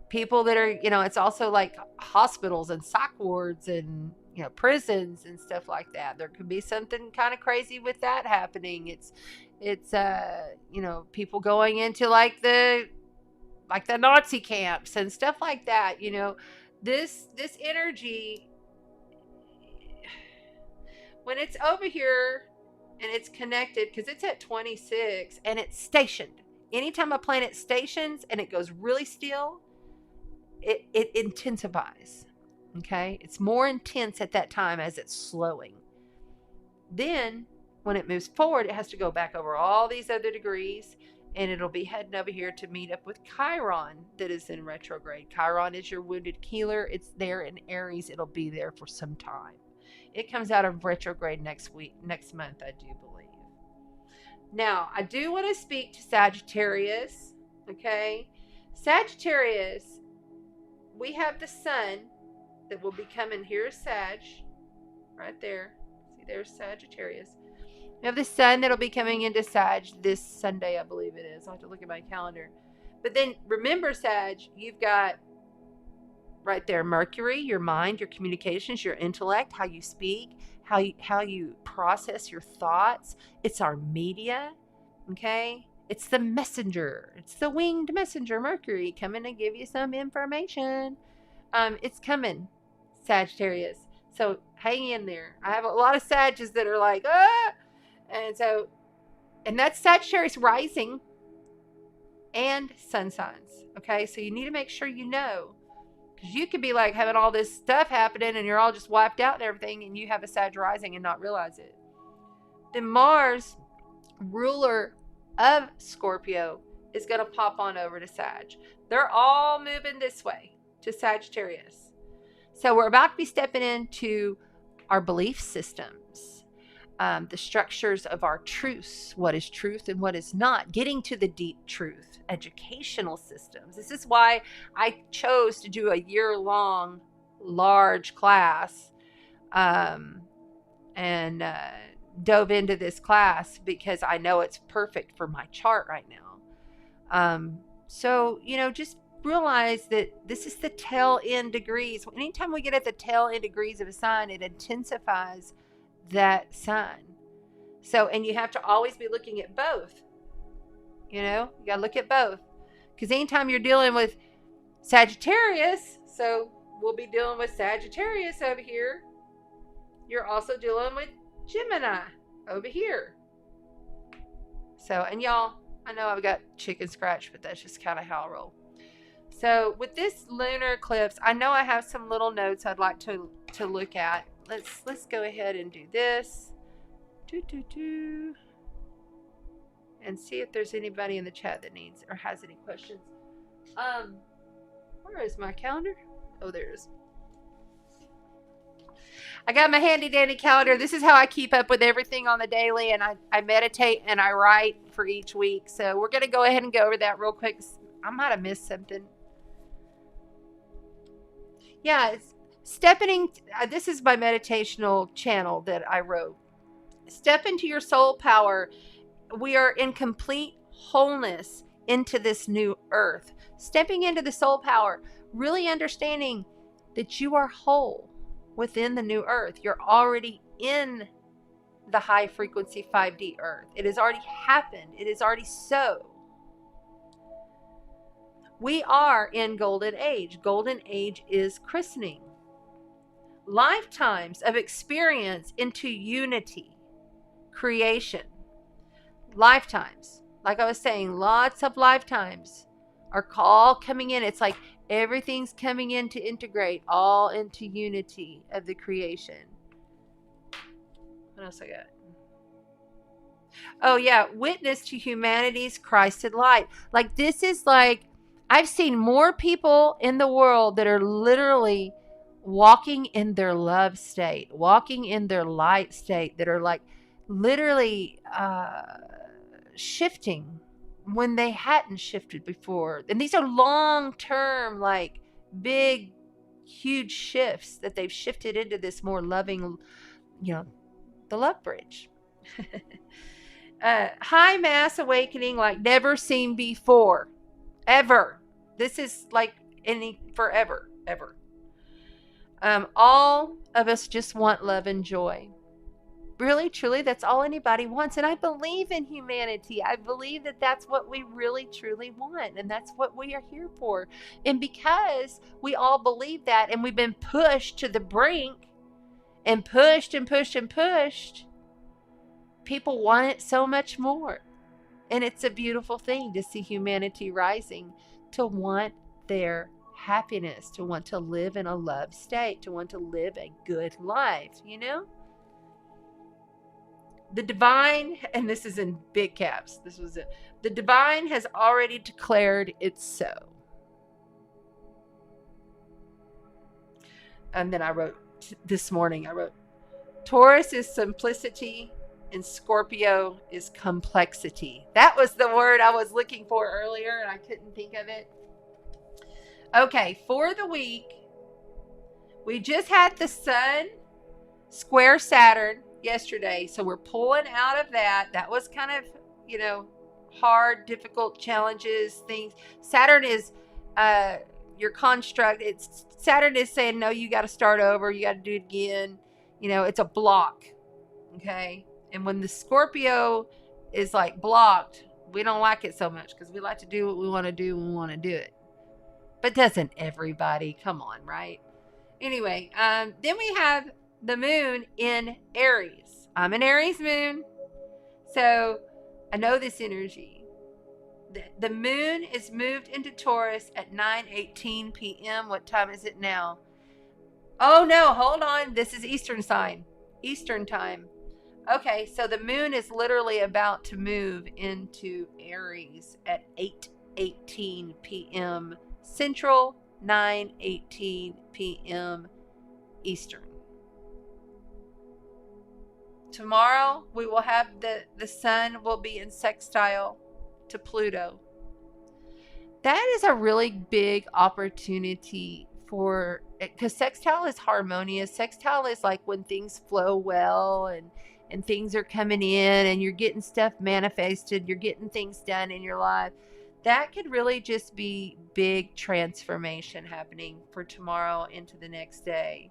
people that are, it's also like hospitals and psych wards and, prisons and stuff like that. There could be something kind of crazy with that happening. It's people going into like the Nazi camps and stuff like that. This energy, when it's over here and it's connected, because it's at 26 and it's stationed. Anytime a planet stations and it goes really still, it intensifies. Okay? It's more intense at that time as it's slowing. Then, when it moves forward, it has to go back over all these other degrees, and it'll be heading over here to meet up with Chiron that is in retrograde. Chiron is your wounded healer. It's there in Aries. It'll be there for some time. It comes out of retrograde next month, I do believe. Now, I do want to speak to Sagittarius, okay? Sagittarius, we have the sun that will be coming. Here's Sag, right there. See, there's Sagittarius. We have the sun that'll be coming into Sag this Sunday, I believe it is. I'll have to look at my calendar. But then, remember, Sag, you've got right there Mercury, your mind, your communications, your intellect, how you speak, how you process your thoughts. It's our media, okay? It's the messenger. It's the winged messenger, Mercury, coming to give you some information. It's coming, Sagittarius. So hang in there. I have a lot of Sages that are like, ah! And that's Sagittarius rising and sun signs, okay? So you need to make sure you know. Because you could be like having all this stuff happening and you're all just wiped out and everything, and you have a Sag rising and not realize it. Then Mars, ruler of Scorpio, is going to pop on over to Sag. They're all moving this way to Sagittarius. So we're about to be stepping into our belief systems, the structures of our truths, what is truth and what is not, getting to the deep truth, educational systems. This is why I chose to do a year-long large class and dove into this class because I know it's perfect for my chart right now. So, just realize that this is the tail end degrees. Anytime we get at the tail end degrees of a sign, it intensifies that sign. So, and you have to always be looking at both. You got to look at both. Because anytime you're dealing with Sagittarius, so we'll be dealing with Sagittarius over here, you're also dealing with Gemini over here. So, and y'all, I know I've got chicken scratch, but that's just kind of how I roll. So with this lunar eclipse, I know I have some little notes I'd like to look at. Let's go ahead and do this. And see if there's anybody in the chat that needs or has any questions. Where is my calendar? Oh, there it is. I got my handy dandy calendar. This is how I keep up with everything on the daily, and I meditate and I write for each week. So we're going to go ahead and go over that real quick. I might have missed something. Yeah, this is my meditational channel that I wrote. Step into your soul power. We are in complete wholeness into this new earth. Stepping into the soul power, really understanding that you are whole within the new earth. You're already in the high frequency 5D earth. It has already happened. It is already so. We are in golden age. Golden age is christening. Lifetimes of experience into unity, creation. Lifetimes. Like I was saying, lots of lifetimes are all coming in. It's like everything's coming in to integrate all into unity of the creation. What else I got? Oh yeah, witness to humanity's Christed light. Like this is like, I've seen more people in the world that are literally walking in their love state, walking in their light state, that are like literally shifting when they hadn't shifted before. And these are long-term, like big, huge shifts that they've shifted into this more loving, the love bridge. High mass awakening like never seen before. Ever. This is like forever, ever. All of us just want love and joy. Really, truly, that's all anybody wants. And I believe in humanity. I believe that that's what we really, truly want. And that's what we are here for. And because we all believe that, and we've been pushed to the brink and pushed and pushed and pushed, people want it so much more. And it's a beautiful thing to see humanity rising to want their happiness, to want to live in a love state, to want to live a good life, you know? The divine, and this is in big caps, this was it. The divine has already declared it so. And then I wrote this morning, Taurus is simplicity and Scorpio is complexity. That was the word I was looking for earlier and I couldn't think of it. Okay, for the week, we just had the Sun square Saturn yesterday, so we're pulling out of that. That was kind of, hard, difficult challenges, things. Saturn is your construct. Saturn is saying, no, you got to start over. You got to do it again. It's a block. Okay. And when the Scorpio is like blocked, we don't like it so much because we like to do what we want to do when we want to do it. But doesn't everybody? Come on, right? Anyway, then we have the moon in Aries. I'm an Aries moon, so I know this energy. The moon is moved into Taurus at 9:18 p.m. What time is it now? Oh no, hold on. This is Eastern time. Okay, so the moon is literally about to move into Aries at 8:18 p.m. Central, 9:18 p.m. Eastern. Tomorrow we will have the sun will be in sextile to Pluto. That is a really big opportunity for, because sextile is harmonious. Sextile is like when things flow well and things are coming in and you're getting stuff manifested, you're getting things done in your life. That could really just be big transformation happening for tomorrow into the next day.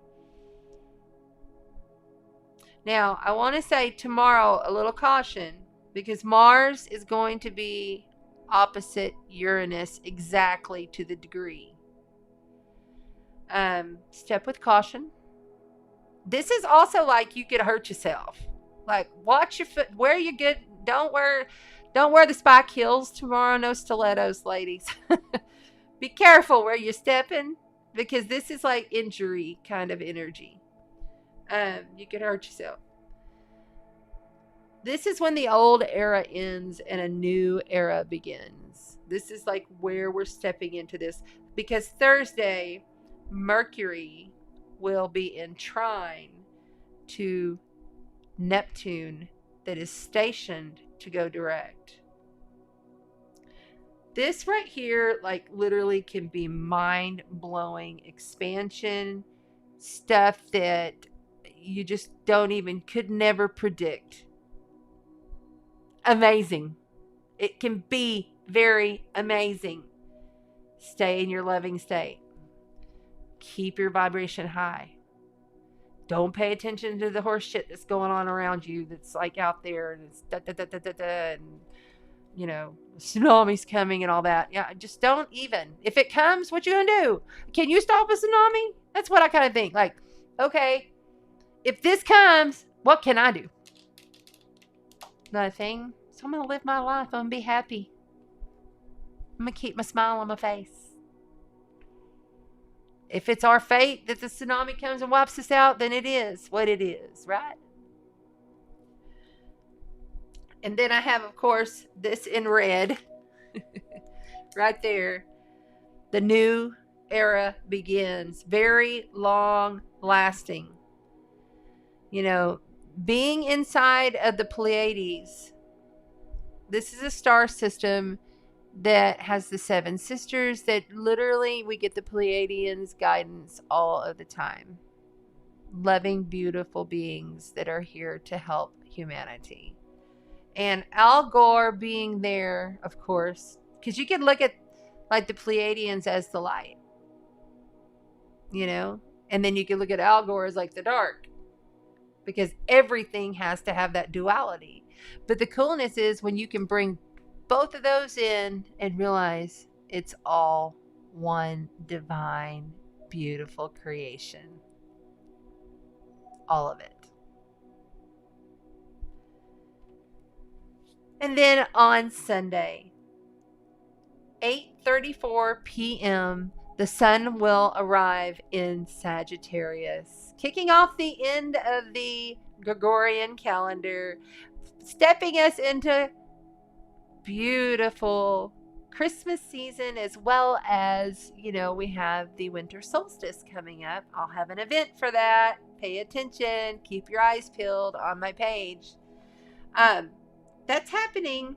Now, I want to say tomorrow, a little caution, because Mars is going to be opposite Uranus exactly to the degree. Step with caution. This is also like you could hurt yourself. Like, watch your foot. Wear your good. Don't wear the spike heels tomorrow. No stilettos, ladies. Be careful where you're stepping, because this is like injury kind of energy. You could hurt yourself. This is when the old era ends and a new era begins. This is like where we're stepping into this, because Thursday, Mercury will be in trine to Neptune that is stationed to go direct. This right here, like, literally can be mind-blowing expansion, stuff that you just could never predict. Amazing. It can be very amazing. Stay in your loving state. Keep your vibration high. Don't pay attention to the horse shit that's going on around you that's like out there and it's and tsunami's coming and all that. Yeah, just don't even. If it comes, what you gonna do? Can you stop a tsunami? That's what I kind of think. Like, okay, if this comes, what can I do? Nothing. So I'm gonna live my life. I'm gonna be happy. I'm gonna keep my smile on my face. If it's our fate that the tsunami comes and wipes us out, then it is what it is, right? And then I have, of course, this in red. Right there. The new era begins. Very long lasting. Being inside of the Pleiades. This is a star system that has the 7 sisters that literally we get the Pleiadians guidance all of the time. Loving, beautiful beings that are here to help humanity. And Algol being there, of course, because you could look at like the Pleiadians as the light. And then you can look at Algol as like the dark, because everything has to have that duality. But the coolness is when you can bring both of those in and realize it's all one divine, beautiful creation. All of it. And then on Sunday, 8:34 p.m., the sun will arrive in Sagittarius, kicking off the end of the Gregorian calendar, stepping us into beautiful Christmas season, as well as, we have the winter solstice coming up. I'll have an event for that. Pay attention. Keep your eyes peeled on my page. That's happening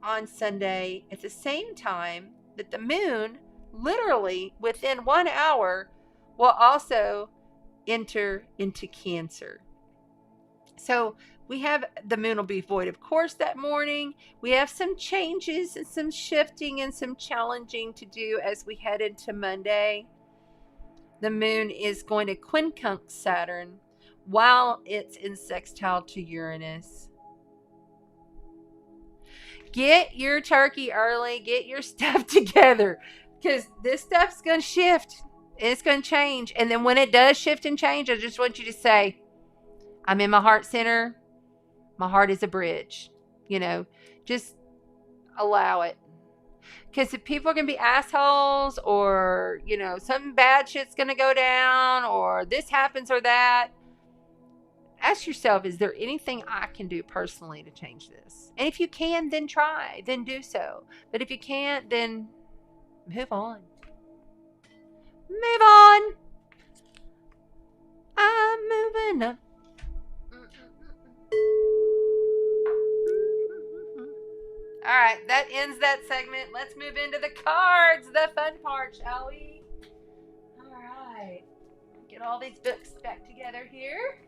on Sunday at the same time that the moon, literally within 1 hour, will also enter into Cancer. So we have the moon will be void of course that morning. We have some changes and some shifting and some challenging to do as we head into Monday. The moon is going to quincunx Saturn while it's in sextile to Uranus. Get your turkey early. Get your stuff together, because this stuff's going to shift. It's going to change. And then when it does shift and change, I just want you to say, I'm in my heart center. My heart is a bridge. Just allow it. Because if people are going to be assholes, or, some bad shit's going to go down, or this happens or that, ask yourself, is there anything I can do personally to change this? And if you can, then try, then do so. But if you can't, then move on. Move on. I'm moving up. All right, that ends that segment. Let's move into the cards, the fun part, shall we? All right. Get all these books back together here.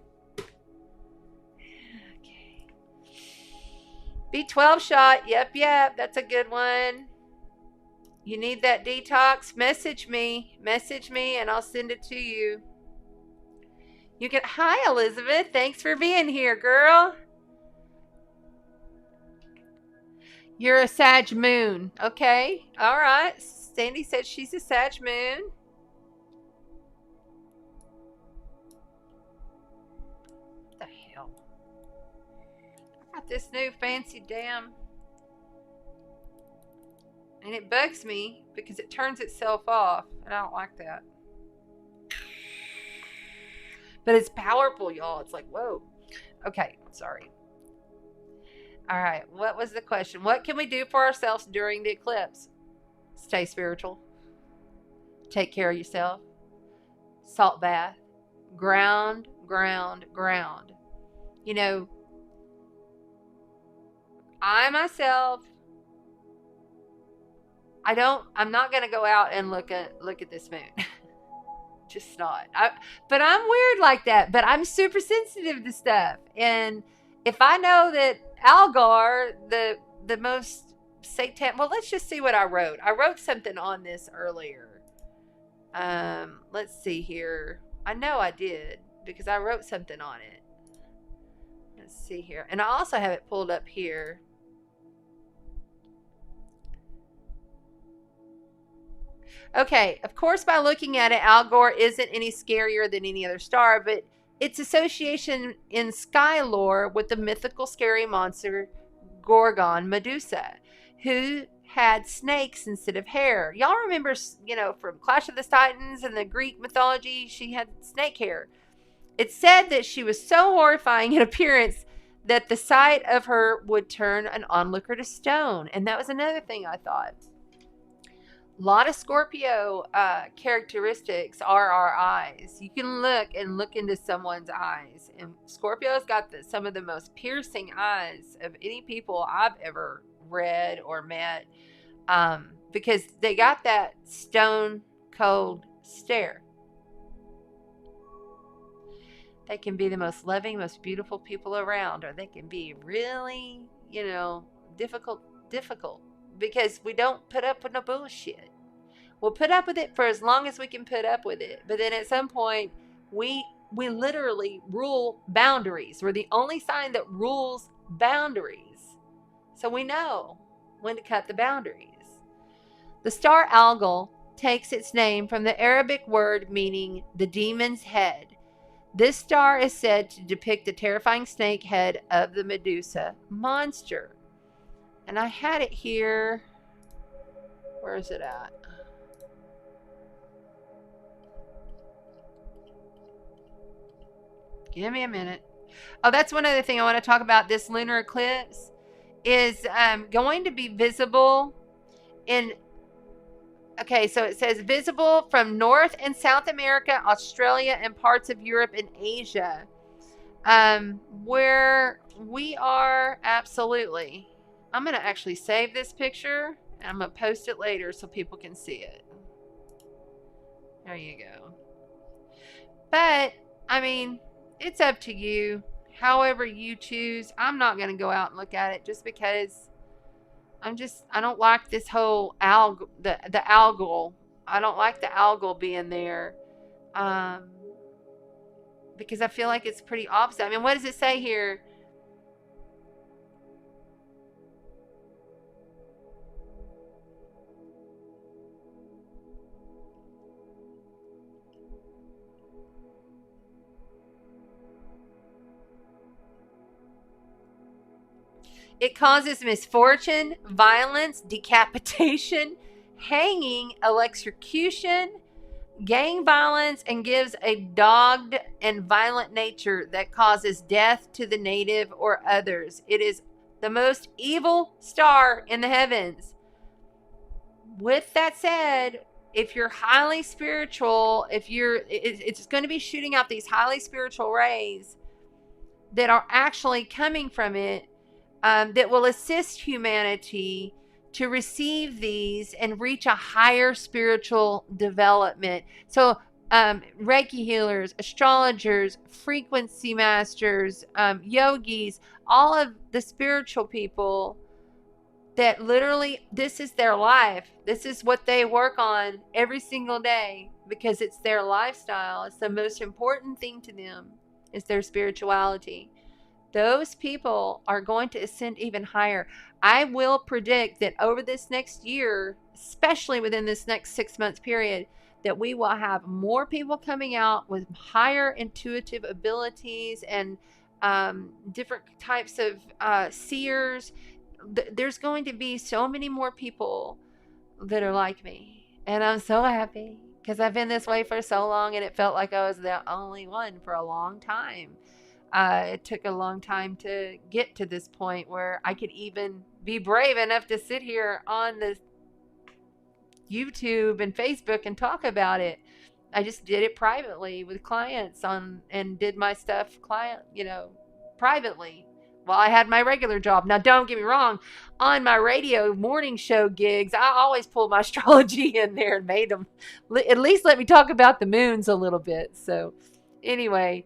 B12 shot. Yep. That's a good one. You need that detox? Message me, and I'll send it to you. Hi, Elizabeth. Thanks for being here, girl. You're a Sag moon. Okay. All right. Sandy said she's a Sag moon. What the hell? I got this new fancy damn... And it bugs me because it turns itself off. And I don't like that. But it's powerful, y'all. It's like, whoa. Okay. Sorry. All right. What was the question? What can we do for ourselves during the eclipse? Stay spiritual. Take care of yourself. Salt bath. Ground. I myself, I'm not going to go out and look at this moon. Just not. But I'm weird like that. But I'm super sensitive to stuff. And if I know that Algol, the most satanic... Well, let's just see what I wrote. I wrote something on this earlier. Let's see here. I know I did, because I wrote something on it. Let's see here. And I also have it pulled up here. Okay, of course, by looking at it, Algol isn't any scarier than any other star, but its association in sky lore with the mythical scary monster Gorgon Medusa, who had snakes instead of hair. Y'all remember, from Clash of the Titans and the Greek mythology, she had snake hair. It's said that she was so horrifying in appearance that the sight of her would turn an onlooker to stone. And that was another thing I thought. A lot of Scorpio characteristics are our eyes. You can look into someone's eyes. And Scorpio's got some of the most piercing eyes of any people I've ever read or met. Because they got that stone cold stare. They can be the most loving, most beautiful people around. Or they can be really, difficult. Because we don't put up with no bullshit. We'll put up with it for as long as we can put up with it. But then at some point, we literally rule boundaries. We're the only sign that rules boundaries. So we know when to cut the boundaries. The star Algol takes its name from the Arabic word meaning the demon's head. This star is said to depict the terrifying snake head of the Medusa monster. And I had it here. Where is it at? Give me a minute. Oh, that's one other thing I want to talk about. This lunar eclipse is going to be visible in... Okay, so it says visible from North and South America, Australia, and parts of Europe and Asia. Where we are, absolutely. I'm going to actually save this picture, and I'm going to post it later so people can see it. There you go. But, I mean, it's up to you. However you choose. I'm not going to go out and look at it just because I don't like this whole the Algol. I don't like the Algol being there. Because I feel like it's pretty opposite. I mean, what does it say here? It causes misfortune, violence, decapitation, hanging, electrocution, gang violence, and gives a dogged and violent nature that causes death to the native or others. It is the most evil star in the heavens. With that said, if you're highly spiritual, it's going to be shooting out these highly spiritual rays that are actually coming from it, that will assist humanity to receive these and reach a higher spiritual development. So Reiki healers, astrologers, frequency masters, yogis, all of the spiritual people that literally this is their life. This is what they work on every single day because it's their lifestyle. It's the most important thing to them is their spirituality. Those people are going to ascend even higher. I will predict that over this next year, especially within this next 6 months period, that we will have more people coming out with higher intuitive abilities and different types of seers. There's going to be so many more people that are like me. And I'm so happy because I've been this way for so long and it felt like I was the only one for a long time. It took a long time to get to this point where I could even be brave enough to sit here on this YouTube and Facebook and talk about it. I just did it privately with clients and did my stuff privately while I had my regular job. Now, don't get me wrong. On my radio morning show gigs, I always pulled my astrology in there and made them at least let me talk about the moons a little bit. So anyway,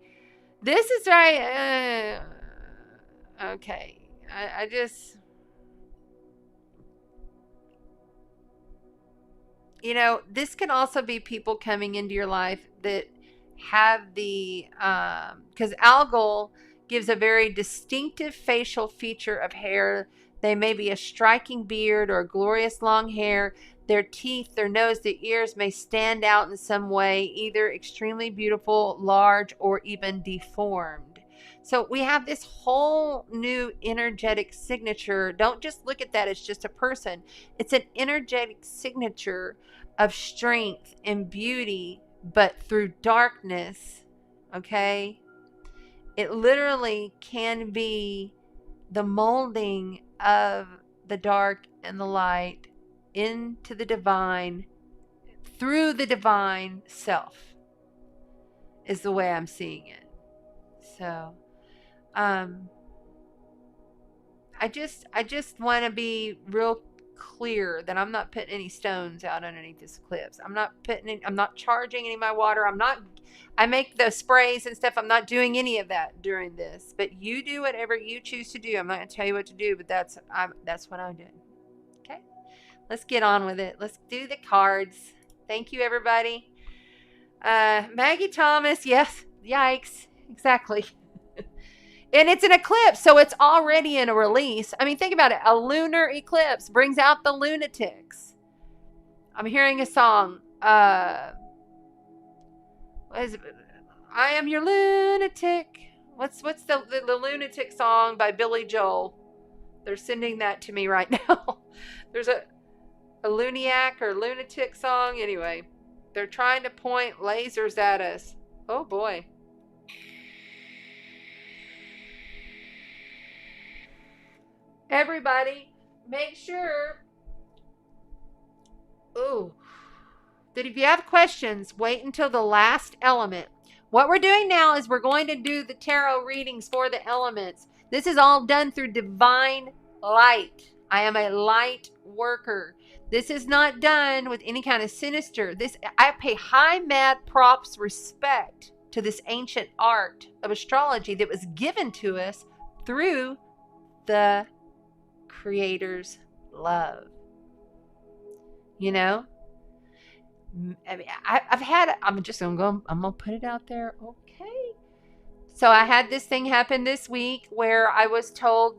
this is right. Okay. I just, this can also be people coming into your life that have the, because Algol gives a very distinctive facial feature of hair. They may be a striking beard or glorious long hair. Their teeth, their nose, their ears may stand out in some way, either extremely beautiful, large, or even deformed. So we have this whole new energetic signature. Don't just look at that as just a person. It's an energetic signature of strength and beauty, but through darkness, okay? It literally can be the molding of the dark and the light into the divine, through the divine self, is the way I'm seeing it. So, I just want to be real clear that I'm not putting any stones out underneath this eclipse. I'm not charging any of my water. I make the sprays and stuff. I'm not doing any of that during this, but you do whatever you choose to do. I'm not going to tell you what to do, but that's what I'm doing. Okay. Let's get on with it. Let's do the cards. Thank you, everybody. Maggie Thomas, yes, yikes, exactly. And it's an eclipse, so it's already in a release. I mean, think about it. A lunar eclipse brings out the lunatics. I'm hearing a song. What is it? I am your lunatic. What's the lunatic song by Billy Joel? They're sending that to me right now. There's a luniac or lunatic song. Anyway, they're trying to point lasers at us. Oh boy. Everybody, make sure that if you have questions, wait until the last element. What we're doing now is we're going to do the tarot readings for the elements. This is all done through divine light. I am a light worker. This is not done with any kind of sinister. I pay high mad props respect to this ancient art of astrology that was given to us through the Creator's love. You know? I mean, I'm gonna put it out there. Okay. So I had this thing happen this week where I was told,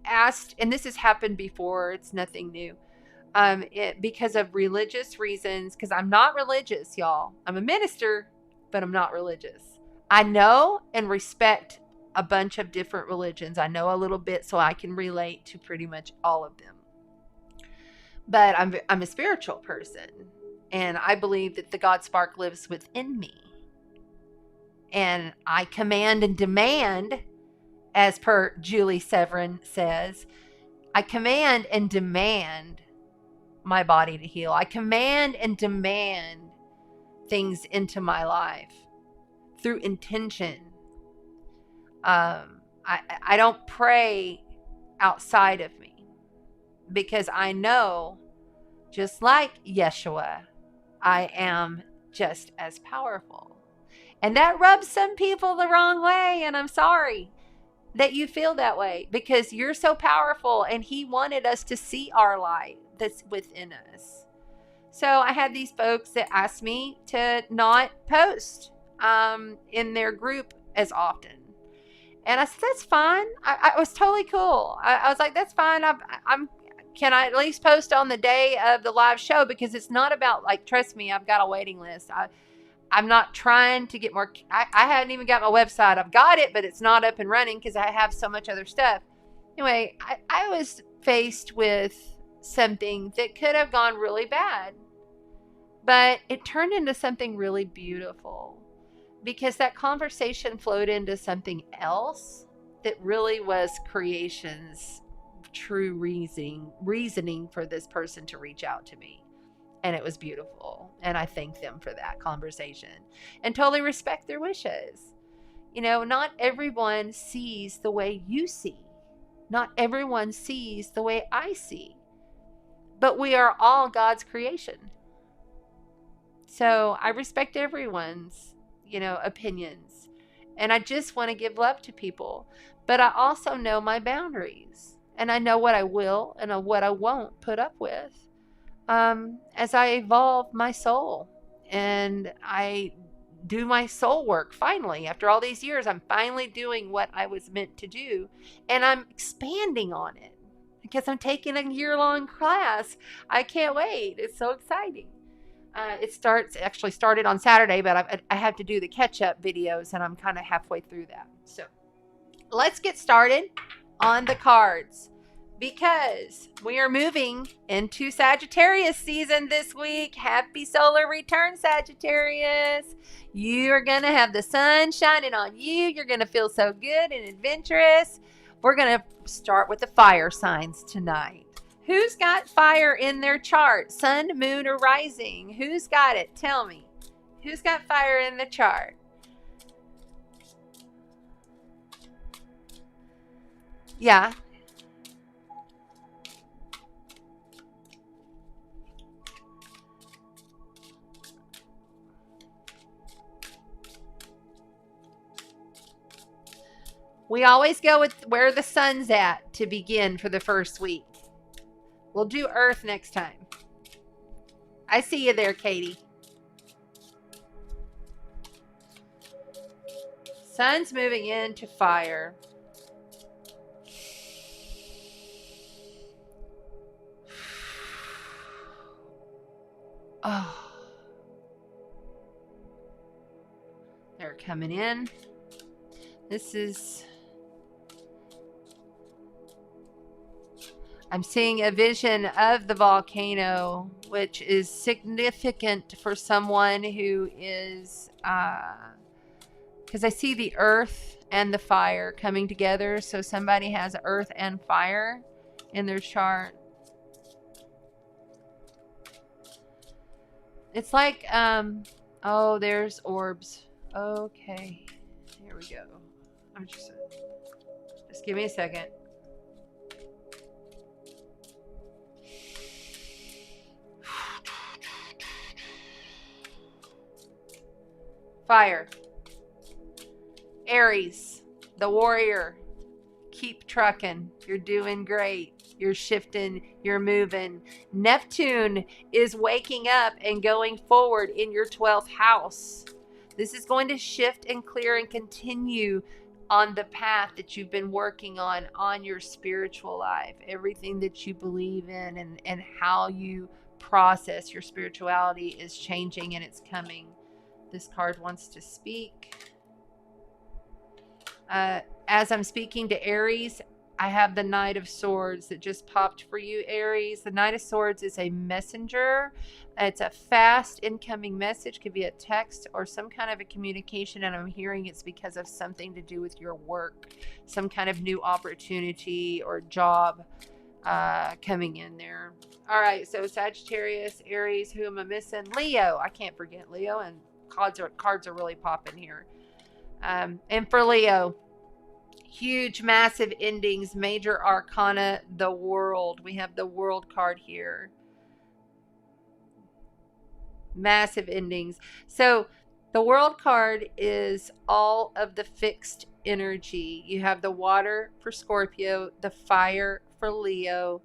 asked, and this has happened before, it's nothing new. Because of religious reasons, because I'm not religious, y'all. I'm a minister, but I'm not religious. I know and respect a bunch of different religions. I know a little bit, so I can relate to pretty much all of them. But I'm a spiritual person, and I believe that the God spark lives within me. And I command and demand, as per Julie Severin says, I command and demand my body to heal. I command and demand things into my life through intention. I don't pray outside of me. Because I know, just like Yeshua, I am just as powerful. And that rubs some people the wrong way. And I'm sorry that you feel that way. Because you're so powerful. And He wanted us to see our light that's within us. So I had these folks that asked me to not post in their group as often. And I said, that's fine. I was totally cool. I was like, that's fine. Can I at least post on the day of the live show? Because it's not about, like, trust me, I've got a waiting list. I'm not trying to get more. I haven't even got my website. I've got it, but it's not up and running because I have so much other stuff. Anyway, I was faced with something that could have gone really bad. But it turned into something really beautiful. Because that conversation flowed into something else that really was creation's true reasoning for this person to reach out to me. And it was beautiful. And I thank them for that conversation and totally respect their wishes. You know, not everyone sees the way you see. Not everyone sees the way I see. But we are all God's creation. So I respect everyone's, opinions. And I just want to give love to people. But I also know my boundaries. And I know what I will and what I won't put up with as I evolve my soul. And I do my soul work finally. After all these years, I'm finally doing what I was meant to do. And I'm expanding on it because I'm taking a year-long class. I can't wait. It's so exciting. It started on Saturday, but I have to do the catch-up videos, and I'm kind of halfway through that. So let's get started on the cards, because we are moving into Sagittarius season this week. Happy solar return, Sagittarius. You are going to have the sun shining on you. You're going to feel so good and adventurous. We're going to start with the fire signs tonight. Who's got fire in their chart? Sun, moon, or rising? Who's got it? Tell me. Who's got fire in the chart? Yeah. We always go with where the sun's at to begin for the first week. We'll do Earth next time. I see you there, Katie. Sun's moving into fire. Oh. They're coming in. This is... I'm seeing a vision of the volcano, which is significant for someone who is... because I see the earth and the fire coming together. So somebody has earth and fire in their chart. It's like, oh, there's orbs. Okay, here we go. I'm just give me a second. Fire. Aries, the warrior. Keep trucking. You're doing great. You're shifting. You're moving. Neptune is waking up and going forward in your 12th house. This is going to shift and clear and continue on the path that you've been working on your spiritual life. Everything that you believe in and how you process your spirituality is changing and it's coming. This card wants to speak. As I'm speaking to Aries, I have the Knight of Swords that just popped for you, Aries. The Knight of Swords is a messenger. It's a fast incoming message. Could be a text or some kind of a communication, and I'm hearing it's because of something to do with your work, some kind of new opportunity or job coming in there. All right, so Sagittarius, Aries, who am I missing? Leo. I can't forget Leo, and cards are really popping here. And for Leo, huge, massive endings, major arcana, the World. We have the World card here. Massive endings. So the World card is all of the fixed energy. You have the water for Scorpio, the fire for Leo,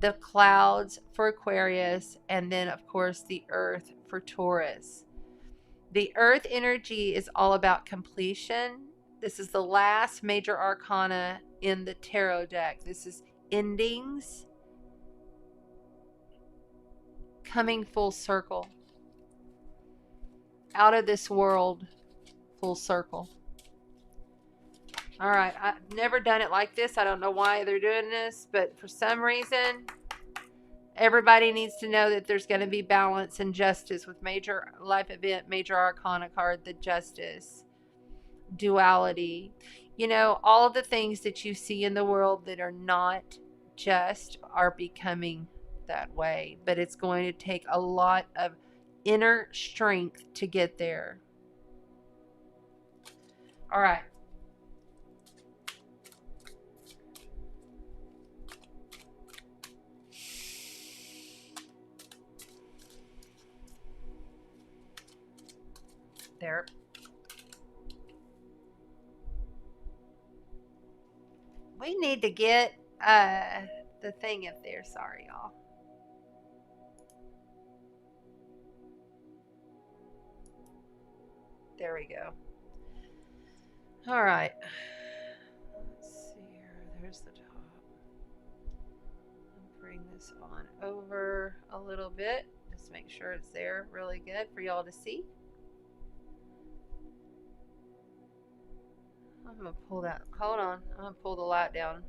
the clouds for Aquarius, and then, of course, the earth for Taurus. The earth energy is all about completion. This is the last major arcana in the tarot deck. This is endings coming full circle. Out of this world, full circle. All right, I've never done it like this. I don't know why they're doing this, but for some reason, everybody needs to know that there's going to be balance and justice with major life event, major arcana card, the Justice. Duality. You know, all of the things that you see in the world that are not just are becoming that way, but it's going to take a lot of inner strength to get there. All right. There. We need to get the thing up there. Sorry, y'all. There we go. All right. Let's see here. There's the top. I'll bring this on over a little bit. Just make sure it's there really good for y'all to see. I'm going to pull that. Hold on. I'm going to pull the light down.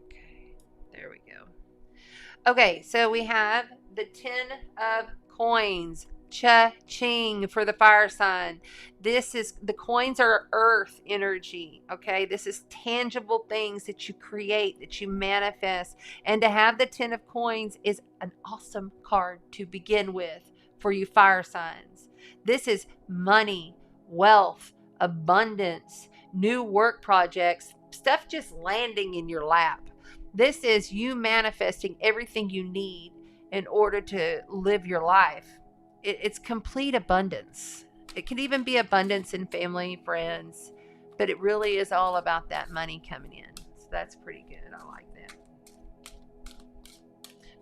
Okay. There we go. Okay. So we have the 10 of coins. Cha-ching for the fire sign. This is, the coins are earth energy, okay? This is tangible things that you create, that you manifest. And to have the 10 of coins is an awesome card to begin with for you fire signs. This is money, wealth, abundance, new work projects, stuff just landing in your lap. This is you manifesting everything you need in order to live your life. It's complete abundance. It can even be abundance in family, friends, But it really is all about that money coming in. So that's pretty good. I like that.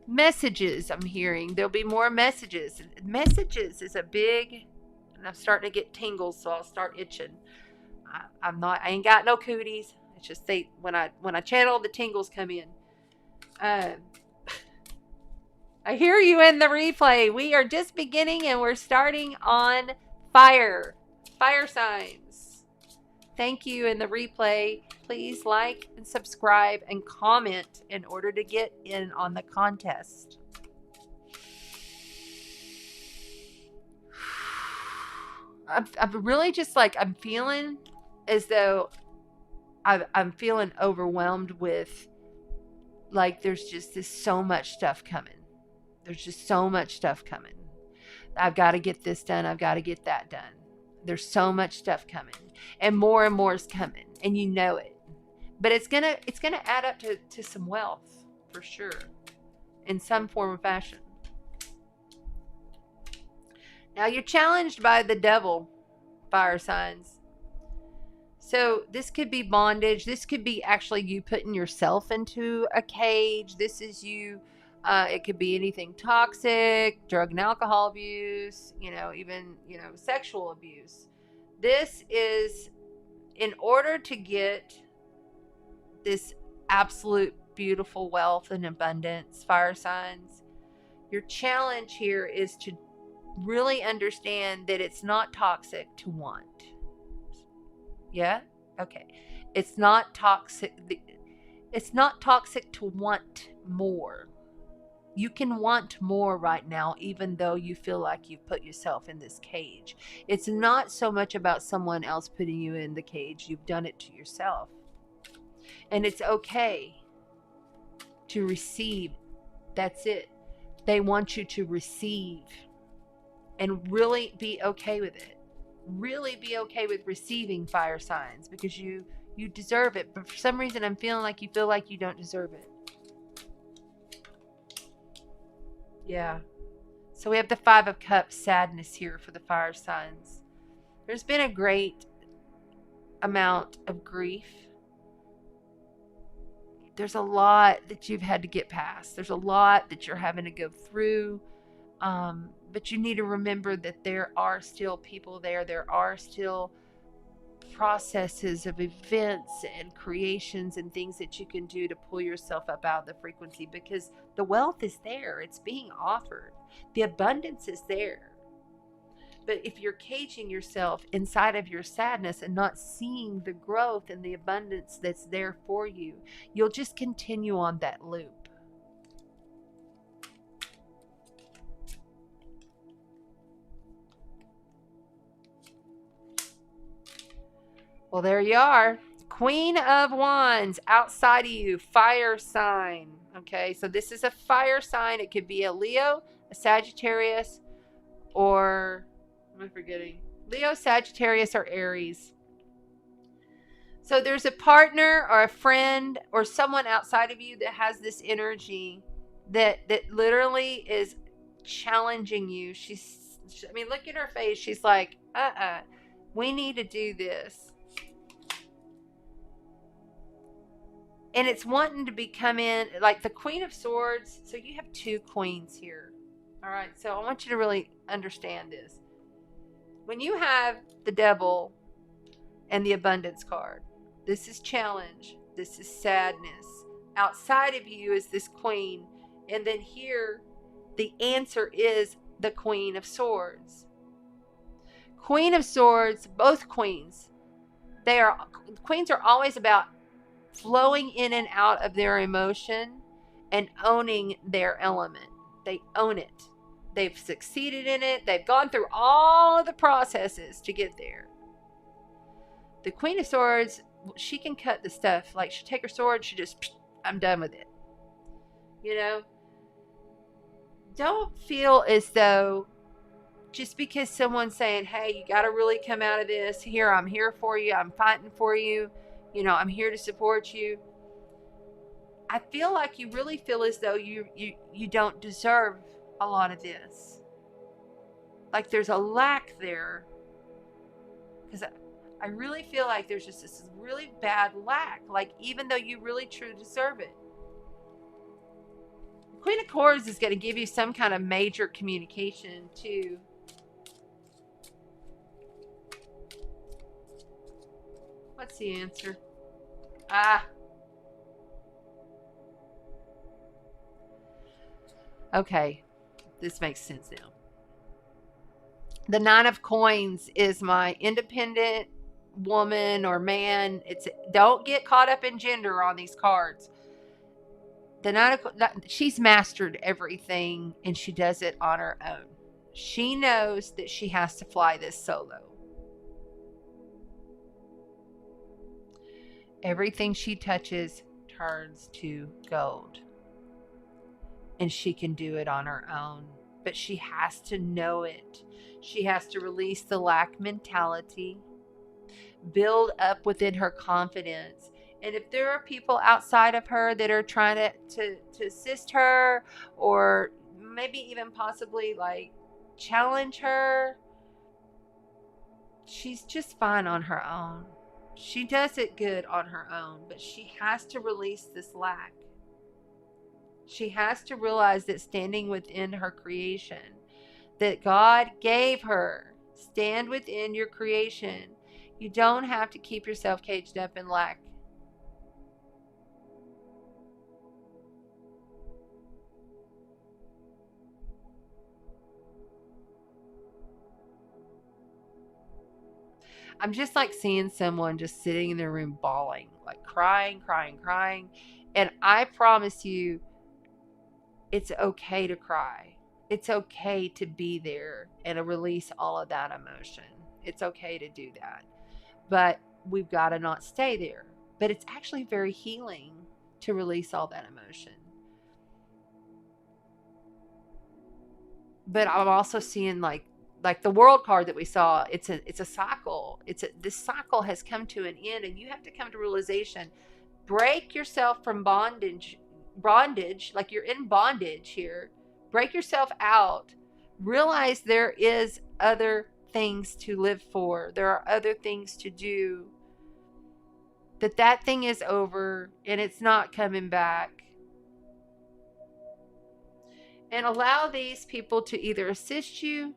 Messages I'm hearing. There'll be more messages. Messages is a big, and I'm starting to get tingles, so I'll start itching. I ain't got no cooties. It's just when I channel, the tingles come in. I hear you in the replay. We are just beginning and we're starting on fire signs. Thank you in the replay. Please like and subscribe and comment in order to get in on the contest. I'm really just like, I'm feeling as though I'm feeling overwhelmed with, like, there's just so much stuff coming. There's just so much stuff coming. I've got to get this done. I've got to get that done. There's so much stuff coming, and more is coming, and you know it. But it's gonna add up to some wealth for sure, in some form or fashion. Now you're challenged by the devil, fire signs. So this could be bondage. This could be actually you putting yourself into a cage. This is you. It could be anything toxic, drug and alcohol abuse, even, sexual abuse. This is in order to get this absolute beautiful wealth and abundance, fire signs. Your challenge here is to really understand that it's not toxic to want. Yeah? Okay. It's not toxic. It's not toxic to want more. You can want more right now, even though you feel like you've put yourself in this cage. It's not so much about someone else putting you in the cage. You've done it to yourself. And it's okay to receive. That's it. They want you to receive and really be okay with it. Really be okay with receiving, fire signs, because you deserve it. But for some reason, I'm feeling like you feel like you don't deserve it. Yeah. So we have the 5 of Cups, sadness here for the fire signs. There's been a great amount of grief. There's a lot that you've had to get past. There's a lot that you're having to go through. But you need to remember that there are still people there. There are still processes of events and creations and things that you can do to pull yourself up out of the frequency, because the wealth is there. It's being offered. The abundance is there. But if you're caging yourself inside of your sadness and not seeing the growth and the abundance that's there for you, you'll just continue on that loop. Well, there you are. Queen of Wands outside of you, fire sign. Okay, so this is a fire sign. It could be a Leo, a Sagittarius, or, what am I forgetting? Leo, Sagittarius, or Aries. So there's a partner or a friend or someone outside of you that has this energy that literally is challenging you. Look at her face. She's like, we need to do this. And it's wanting to become in, like the Queen of Swords. So you have 2 queens here. All right. So I want you to really understand this. When you have the Devil and the Abundance card, this is challenge. This is sadness. Outside of you is this Queen. And then here, the answer is the Queen of Swords. Queen of Swords, both queens. Queens are always about flowing in and out of their emotion and owning their element. They own it. They've succeeded in it. They've gone through all of the processes to get there. The Queen of Swords, she can cut the stuff. Like, she'll take her sword, she just, I'm done with it. Don't feel as though just because someone's saying, hey, you got to really come out of this. Here, I'm here for you. I'm fighting for you. I'm here to support you. I feel like you really feel as though you don't deserve a lot of this. Like there's a lack there. Because I really feel like there's just this really bad lack, like even though you really truly deserve it. The Queen of Swords is going to give you some kind of major communication too. What's the answer? Okay, this makes sense now. The Nine of Coins is my independent woman or man. Don't get caught up in gender on these cards. She's mastered everything and she does it on her own. She knows that she has to fly this solo. Everything she touches turns to gold. And she can do it on her own. But she has to know it. She has to release the lack mentality. Build up within her confidence. And if there are people outside of her that are trying to assist her, or maybe even possibly like challenge her, she's just fine on her own. She does it good on her own, but she has to release this lack. She has to realize that standing within her creation, that God gave her, stand within your creation. You don't have to keep yourself caged up in lack. I'm just like seeing someone just sitting in their room bawling, like crying. And I promise you, it's okay to cry. It's okay to be there and to release all of that emotion. It's okay to do that. But we've got to not stay there. But it's actually very healing to release all that emotion. But I'm also seeing like the World card that we saw. It's a cycle. This cycle has come to an end, and you have to come to realization. Break yourself from bondage, like you're in bondage here. Break yourself out. Realize there is other things to live for. There are other things to do. That thing is over and it's not coming back. And allow these people to either assist you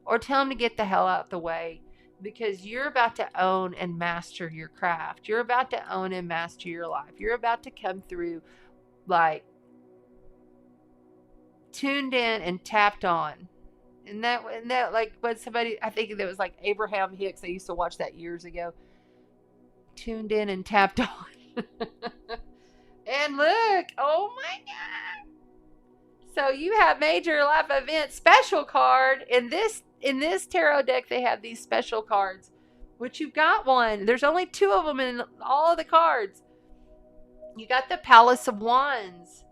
or tell them to get the hell out the way, because you're about to own and master your craft. You're about to own and master your life. You're about to come through like tuned in and tapped on. And that like what somebody, I think that was like Abraham Hicks. I used to watch that years ago. Tuned in and tapped on. And look, oh my God. So you have major life event special card. In this tarot deck, they have these special cards, which you've got one. There's only 2 of them in all of the cards. You got the Palace of Wands.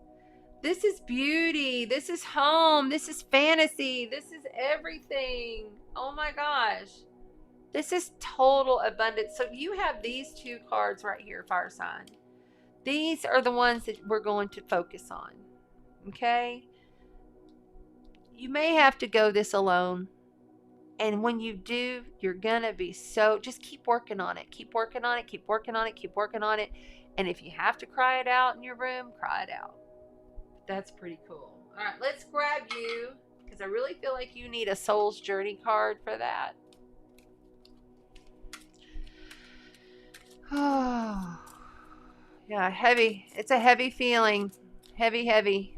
This is beauty. This is home. This is fantasy. This is everything. Oh my gosh. This is total abundance. So you have these 2 cards right here, fire sign. These are the ones that we're going to focus on. Okay? You may have to go this alone. And when you do, you're going to be so... Just keep working on it. Keep working on it. Keep working on it. Keep working on it. And if you have to cry it out in your room, cry it out. That's pretty cool. All right, let's grab you, because I really feel like you need a Soul's Journey card for that. Oh, yeah, heavy. It's a heavy feeling. Heavy, heavy.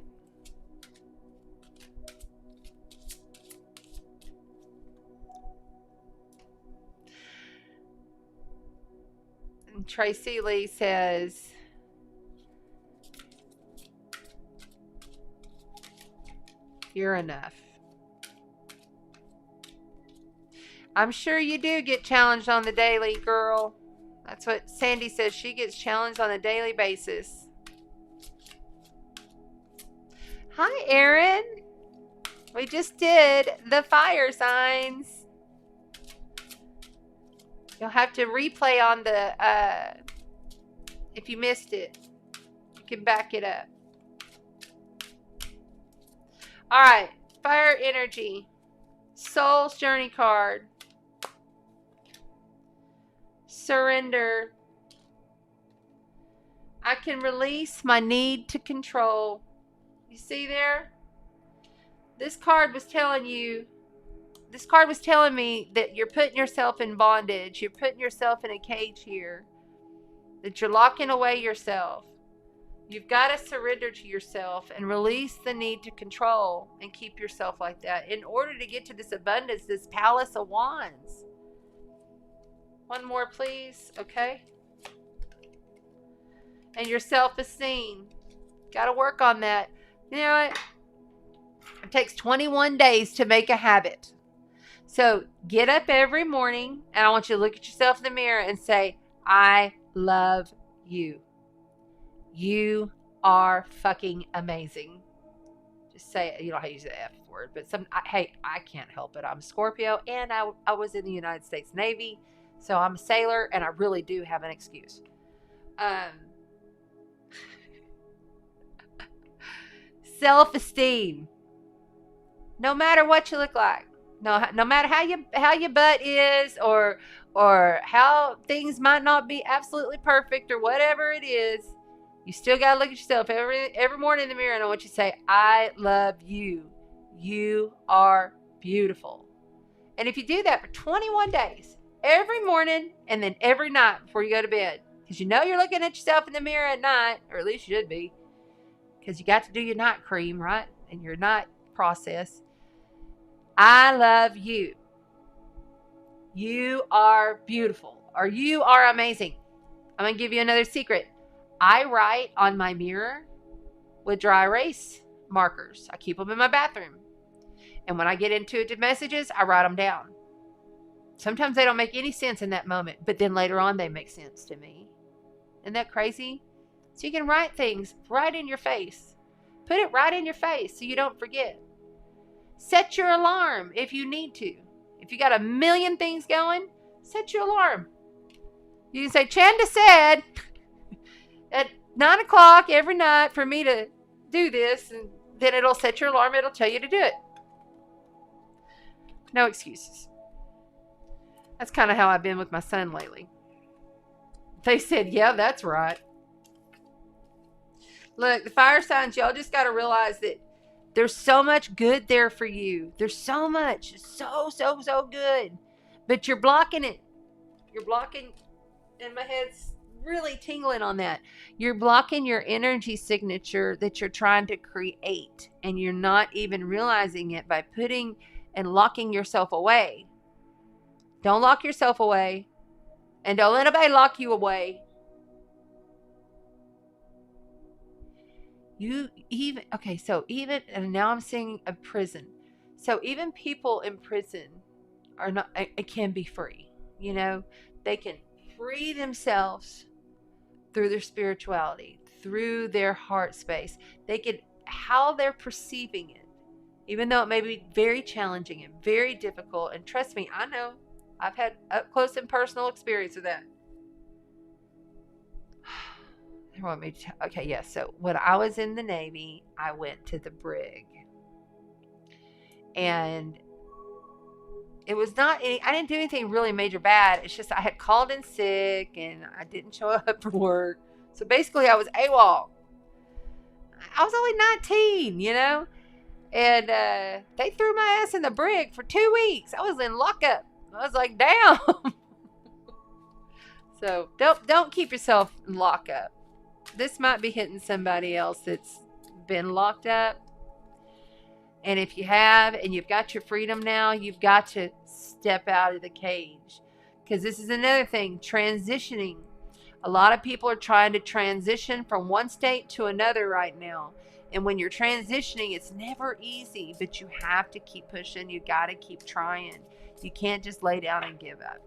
And Tracy Lee says, you're enough. I'm sure you do get challenged on the daily, girl. That's what Sandy says. She gets challenged on a daily basis. Hi, Erin. We just did the fire signs. You'll have to replay on the, if you missed it. You can back it up. All right, fire energy, Soul's Journey card. surrender. I can release my need to control. You see there? This card was telling me that you're putting yourself in bondage. You're putting yourself in a cage here. That you're locking away yourself. You've got to surrender to yourself and release the need to control and keep yourself like that in order to get to this abundance, this Palace of Wands. One more, please. Okay. And your self-esteem. Got to work on that. You know what? It takes 21 days to make a habit. So get up every morning and I want you to look at yourself in the mirror and say, I love you. You are fucking amazing. Just say it. You don't have to use the F word, but hey, I can't help it. I'm Scorpio and I was in the United States Navy. So I'm a sailor and I really do have an excuse. Self-esteem. No matter what you look like. No matter how your butt is or how things might not be absolutely perfect or whatever it is, you still got to look at yourself every morning in the mirror and I want you to say, I love you. You are beautiful. And if you do that for 21 days, every morning and then every night before you go to bed, because you know you're looking at yourself in the mirror at night, or at least you should be, because you got to do your night cream, right? And your night process. I love you. You are beautiful, or you are amazing. I'm going to give you another secret. I write on my mirror with dry erase markers. I keep them in my bathroom. And when I get into messages, I write them down. Sometimes they don't make any sense in that moment, but then later on they make sense to me. Isn't that crazy? So you can write things right in your face. Put it right in your face so you don't forget. Set your alarm if you need to. If you got a million things going, set your alarm. You can say, Chanda said at 9 o'clock every night for me to do this, and then it'll set your alarm. It'll tell you to do it. No excuses. That's kind of how I've been with my son lately. They said, yeah, that's right. Look, the fire signs, y'all just got to realize that there's so much good there for you. There's so much. So good. But you're blocking it. You're blocking, and my head's really tingling on that. You're blocking your energy signature that you're trying to create. And you're not even realizing it by putting and locking yourself away. Don't lock yourself away. And don't let anybody lock you away. And now I'm seeing a prison. So even people in prison are not, it can be free. You know, they can free themselves through their spirituality, through their heart space. They can, how they're perceiving it, even though it may be very challenging and very difficult. And trust me, I know, I've had up close and personal experience with that. Okay, yes. So when I was in the Navy, I went to the brig. And it was not I didn't do anything really major bad. It's just I had called in sick and I didn't show up for work. So basically I was AWOL. I was only 19, you know? And they threw my ass in the brig for 2 weeks. I was in lockup. I was like, damn. So don't keep yourself in lockup. This might be hitting somebody else that's been locked up. And if you have, and you've got your freedom now, you've got to step out of the cage. Because this is another thing, transitioning. A lot of people are trying to transition from one state to another right now. And when you're transitioning, it's never easy, but you have to keep pushing. You got to keep trying. You can't just lay down and give up.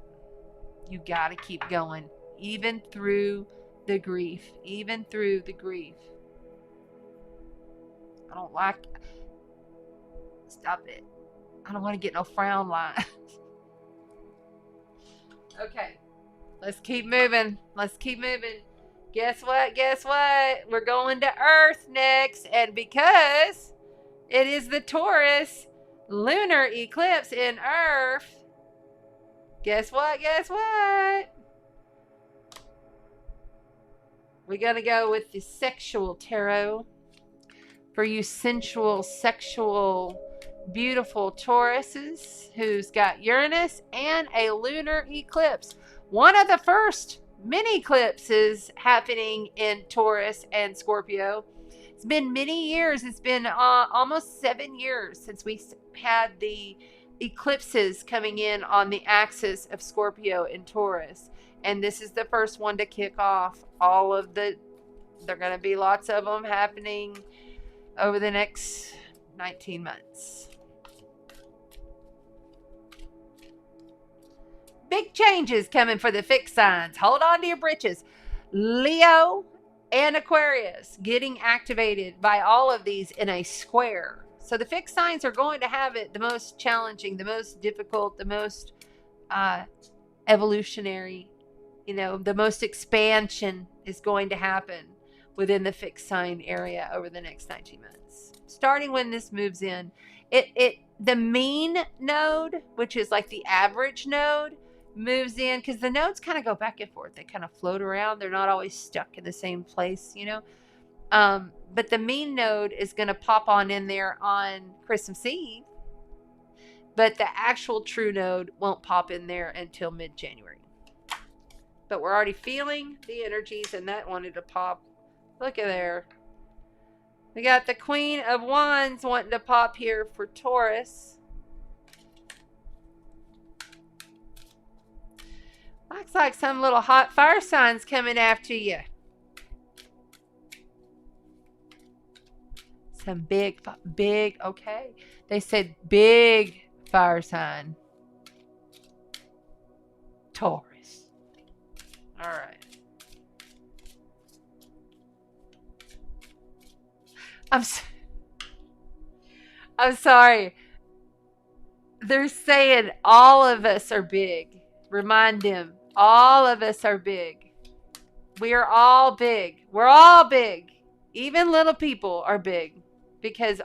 You got to keep going, even through the grief. Even through the grief. I don't like... Stop it. I don't want to get no frown lines. Okay. Let's keep moving. Guess what? We're going to Earth next. And because it is the Taurus Lunar Eclipse in Earth, guess what? We're going to go with the sexual tarot for you sensual, sexual, beautiful Tauruses who's got Uranus and a lunar eclipse. One of the first mini eclipses happening in Taurus and Scorpio. It's been many years. It's been almost 7 years since we had the eclipses coming in on the axis of Scorpio and Taurus. And this is the first one to kick off all of the, there are going to be lots of them happening over the next 19 months. Big changes coming for the fixed signs. Hold on to your britches. Leo and Aquarius getting activated by all of these in a square. So the fixed signs are going to have it the most challenging, the most difficult, the most evolutionary, the most expansion is going to happen within the fixed sign area over the next 19 months. Starting when this moves in, the mean node, which is like the average node, moves in because the nodes kind of go back and forth. They kind of float around. They're not always stuck in the same place, But the mean node is going to pop on in there on Christmas Eve. But the actual true node won't pop in there until mid-January. But we're already feeling the energies, and that wanted to pop. Look at there. We got the Queen of Wands wanting to pop here for Taurus. Looks like some little hot fire signs coming after you. Some big, okay. They said big fire sign. Taurus. All right. I'm sorry. They're saying all of us are big. Remind them, all of us are big. We are all big. We're all big. Even little people are big because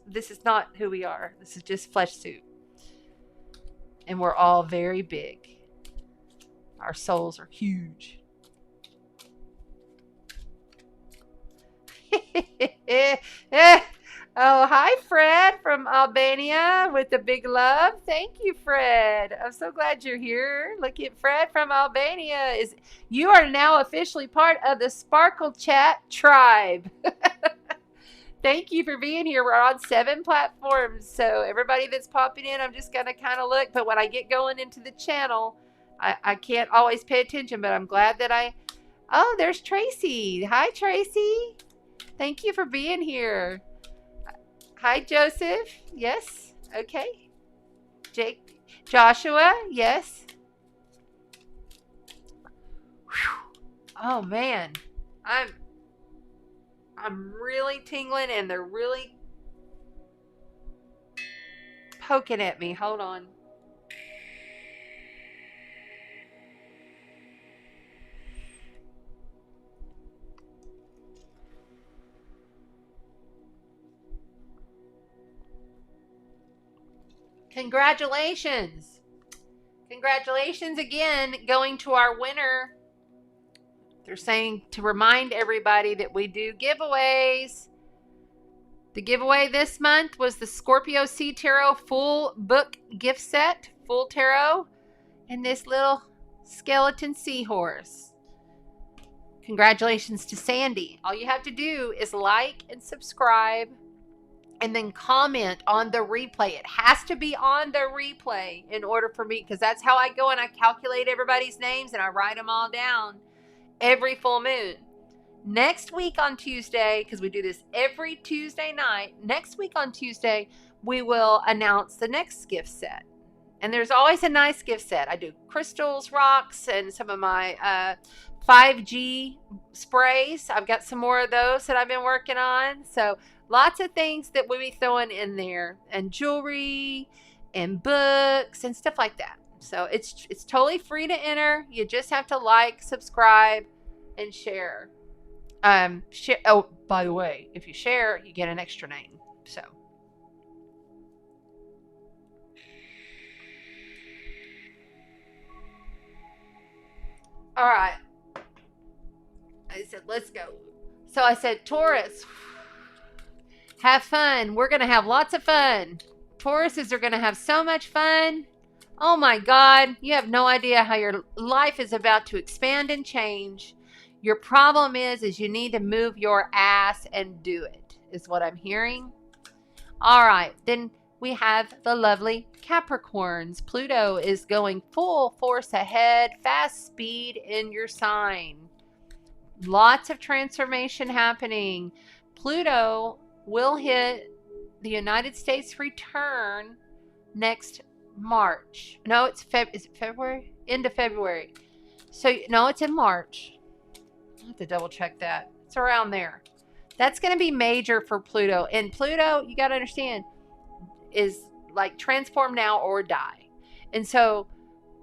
this is not who we are. This is just flesh suit. And we're all very big. Our souls are huge. Oh, hi, Fred from Albania with the big love. Thank you, Fred. I'm so glad you're here. Look at Fred from Albania. You are now officially part of the Sparkle Chat tribe. Thank you for being here. We're on 7 platforms. So everybody that's popping in, I'm just going to kind of look. But when I get going into the channel, I can't always pay attention. But I'm glad that oh, there's Tracy. Hi, Tracy. Thank you for being here. Hi, Joseph. Yes. Okay. Jake. Joshua. Yes. Whew. Oh, man. I'm really tingling and they're really poking at me. Hold on. Congratulations. Congratulations again going to our winner. They're saying to remind everybody that we do giveaways. The giveaway this month was the Scorpio Sea Tarot full book gift set, full tarot, and this little skeleton seahorse. Congratulations to Sandy. All you have to do is like and subscribe and then comment on the replay. It has to be on the replay in order for me, because that's how I go and I calculate everybody's names and I write them all down every full moon. Next week on Tuesday, because we do this every Tuesday night, next week on Tuesday, we will announce the next gift set. And there's always a nice gift set. I do crystals, rocks, and some of my 5G sprays. I've got some more of those that I've been working on. So lots of things that we'll be throwing in there, and jewelry and books and stuff like that. So it's totally free to enter. You just have to like, subscribe, and share. Oh, by the way, if you share, you get an extra name. So all right. I said, let's go. So I said, Taurus, have fun. We're going to have lots of fun. Tauruses are going to have so much fun. Oh my God, you have no idea how your life is about to expand and change. Your problem is you need to move your ass and do it, is what I'm hearing. All right, then we have the lovely Capricorns. Pluto is going full force ahead, fast speed in your sign. Lots of transformation happening. Pluto will hit the United States return next March. No, is it February? End of February. So, no, it's in March. I have to double check that. It's around there. That's going to be major for Pluto. And Pluto, you got to understand, is like transform now or die. And so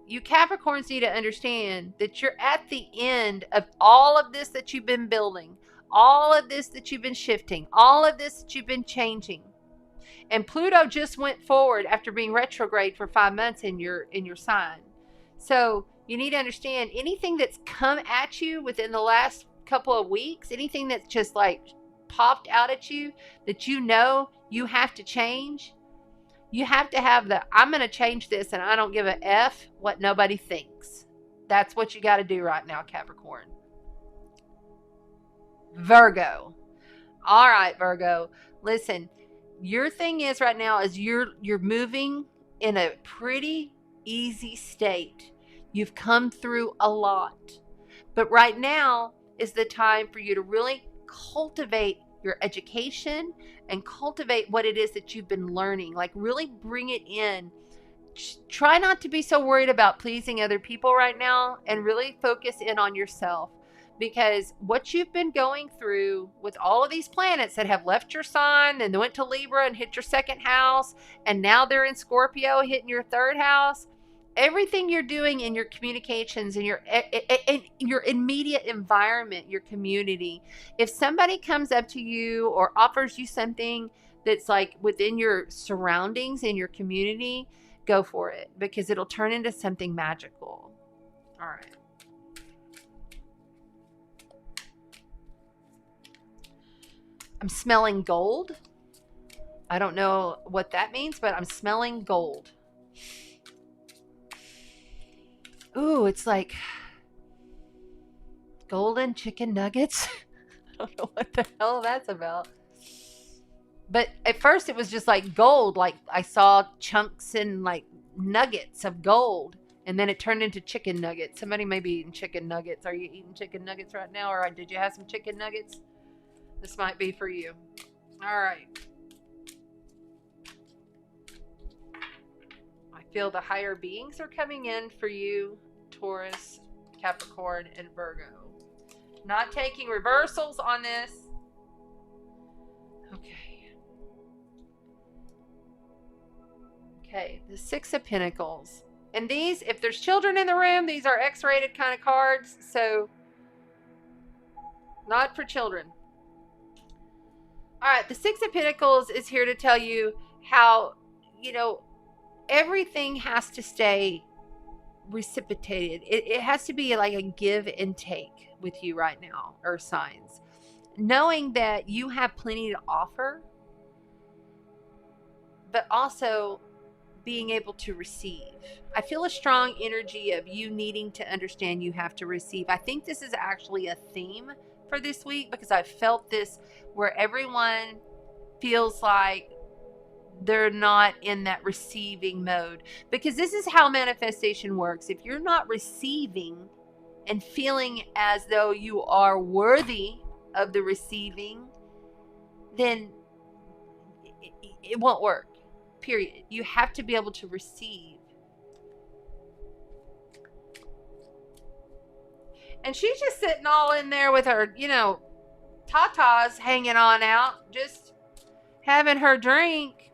you Capricorns need to understand that you're at the end of all of this that you've been building, all of this that you've been shifting, all of this that you've been changing. And Pluto just went forward after being retrograde for 5 months in your sign. So you need to understand anything that's come at you within the last couple of weeks, anything that's just like popped out at you that you know you have to change. You have to have I'm going to change this and I don't give a F what nobody thinks. That's what you got to do right now, Capricorn. Virgo. All right, Virgo. Listen, your thing is right now is you're moving in a pretty easy state. You've come through a lot. But right now is the time for you to really cultivate your education and cultivate what it is that you've been learning. Like really bring it in. Try not to be so worried about pleasing other people right now and really focus in on yourself. Because what you've been going through with all of these planets that have left your sign and went to Libra and hit your second house, and now they're in Scorpio hitting your third house, everything you're doing in your communications and your immediate environment, your community, if somebody comes up to you or offers you something that's like within your surroundings in your community, go for it because it'll turn into something magical. All right. I'm smelling gold. I don't know what that means, but I'm smelling gold. Ooh, it's like golden chicken nuggets. I don't know what the hell that's about. But at first it was just like gold. Like I saw chunks and like nuggets of gold. And then it turned into chicken nuggets. Somebody may be eating chicken nuggets. Are you eating chicken nuggets right now? Or did you have some chicken nuggets? This might be for you. All right. I feel the higher beings are coming in for you, Taurus, Capricorn, and Virgo. Not taking reversals on this. Okay. Okay, the Six of Pentacles. And these, if there's children in the room, these are X-rated kind of cards. So, not for children. All right, the Six of Pentacles is here to tell you how, everything has to stay reciprocated. It has to be like a give and take with you right now, Earth signs. Knowing that you have plenty to offer, but also being able to receive. I feel a strong energy of you needing to understand you have to receive. I think this is actually a theme for this week because I felt this where everyone feels like they're not in that receiving mode, because this is how manifestation works. If you're not receiving and feeling as though you are worthy of the receiving, then it won't work, period. You have to be able to receive. And she's just sitting all in there with her, tatas hanging on out, just having her drink,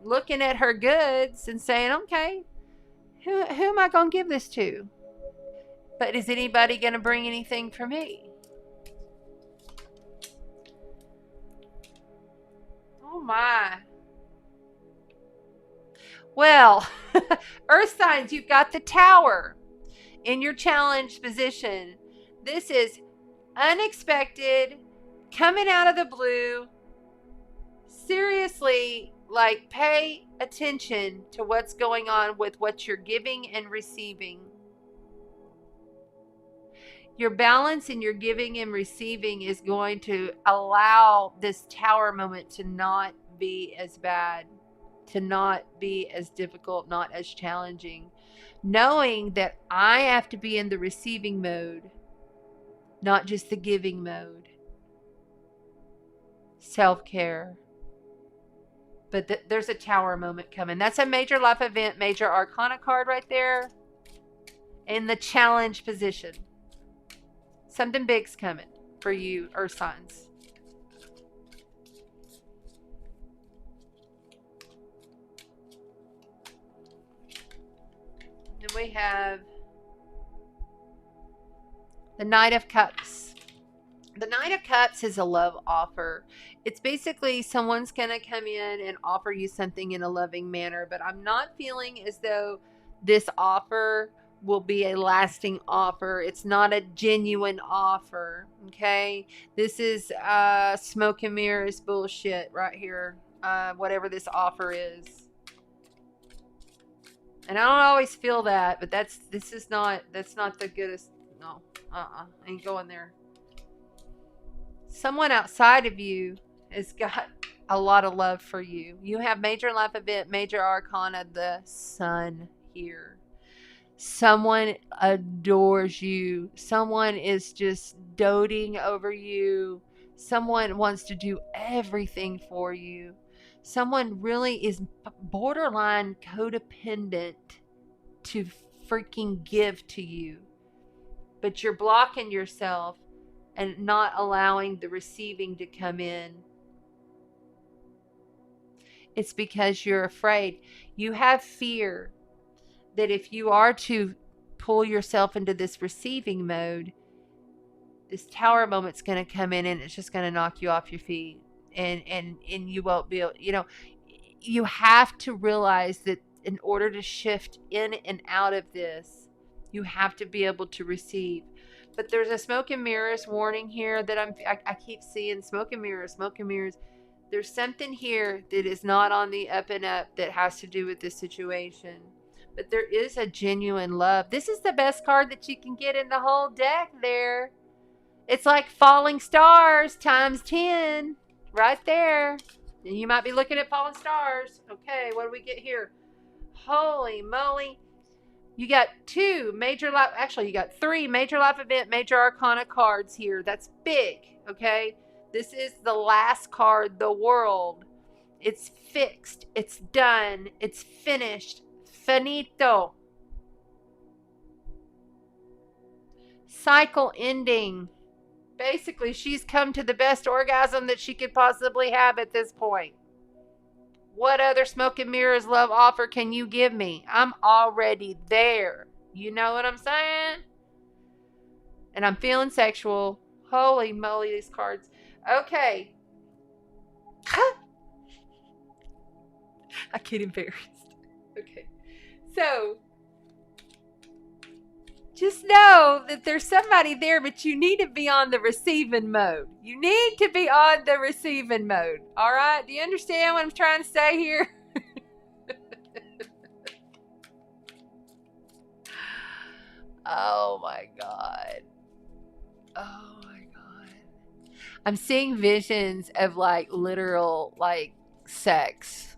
looking at her goods and saying, okay, who am I going to give this to? But is anybody going to bring anything for me? Oh my. Well, Earth signs, you've got the Tower in your challenged position. This is unexpected, coming out of the blue. Seriously, like, pay attention to what's going on with what you're giving and receiving. Your balance in your giving and receiving is going to allow this tower moment to not be as bad, to not be as difficult, not as challenging. Knowing that I have to be in the receiving mode, not just the giving mode. Self-care. But there's a tower moment coming. That's a major life event, major arcana card right there. In the challenge position. Something big's coming for you, Earth signs. Then we have the Knight of Cups. The Knight of Cups is a love offer. It's basically someone's going to come in and offer you something in a loving manner, but I'm not feeling as though this offer will be a lasting offer. It's not a genuine offer, okay? This is smoke and mirrors bullshit right here, whatever this offer is. And I don't always feel that, but that's not the goodest. No, ain't going there. Someone outside of you has got a lot of love for you. You have major life event, major arcana, the Sun here. Someone adores you. Someone is just doting over you. Someone wants to do everything for you. Someone really is borderline codependent to freaking give to you. But you're blocking yourself and not allowing the receiving to come in. It's because you're afraid. You have fear that if you are to pull yourself into this receiving mode, this tower moment's going to come in and it's just going to knock you off your feet. And you won't be able, you have to realize that in order to shift in and out of this, you have to be able to receive. But there's a smoke and mirrors warning here that I keep seeing. Smoke and mirrors, smoke and mirrors. There's something here that is not on the up and up that has to do with this situation. But there is a genuine love. This is the best card that you can get in the whole deck there. It's like falling stars times 10 right there. And you might be looking at falling stars. Okay, what do we get here? Holy moly. You got you got 3 major life event, major arcana cards here. That's big, okay? This is the last card, the World. It's fixed. It's done. It's finished. Finito. Cycle ending. Basically, she's come to the best orgasm that she could possibly have at this point. What other smoke and mirrors love offer can you give me? I'm already there. You know what I'm saying? And I'm feeling sexual. Holy moly, these cards. Okay. I get embarrassed. Okay. So, just know that there's somebody there, but you need to be on the receiving mode. You need to be on the receiving mode. All right? Do you understand what I'm trying to say here? Oh my God. Oh my God. I'm seeing visions of literal sex.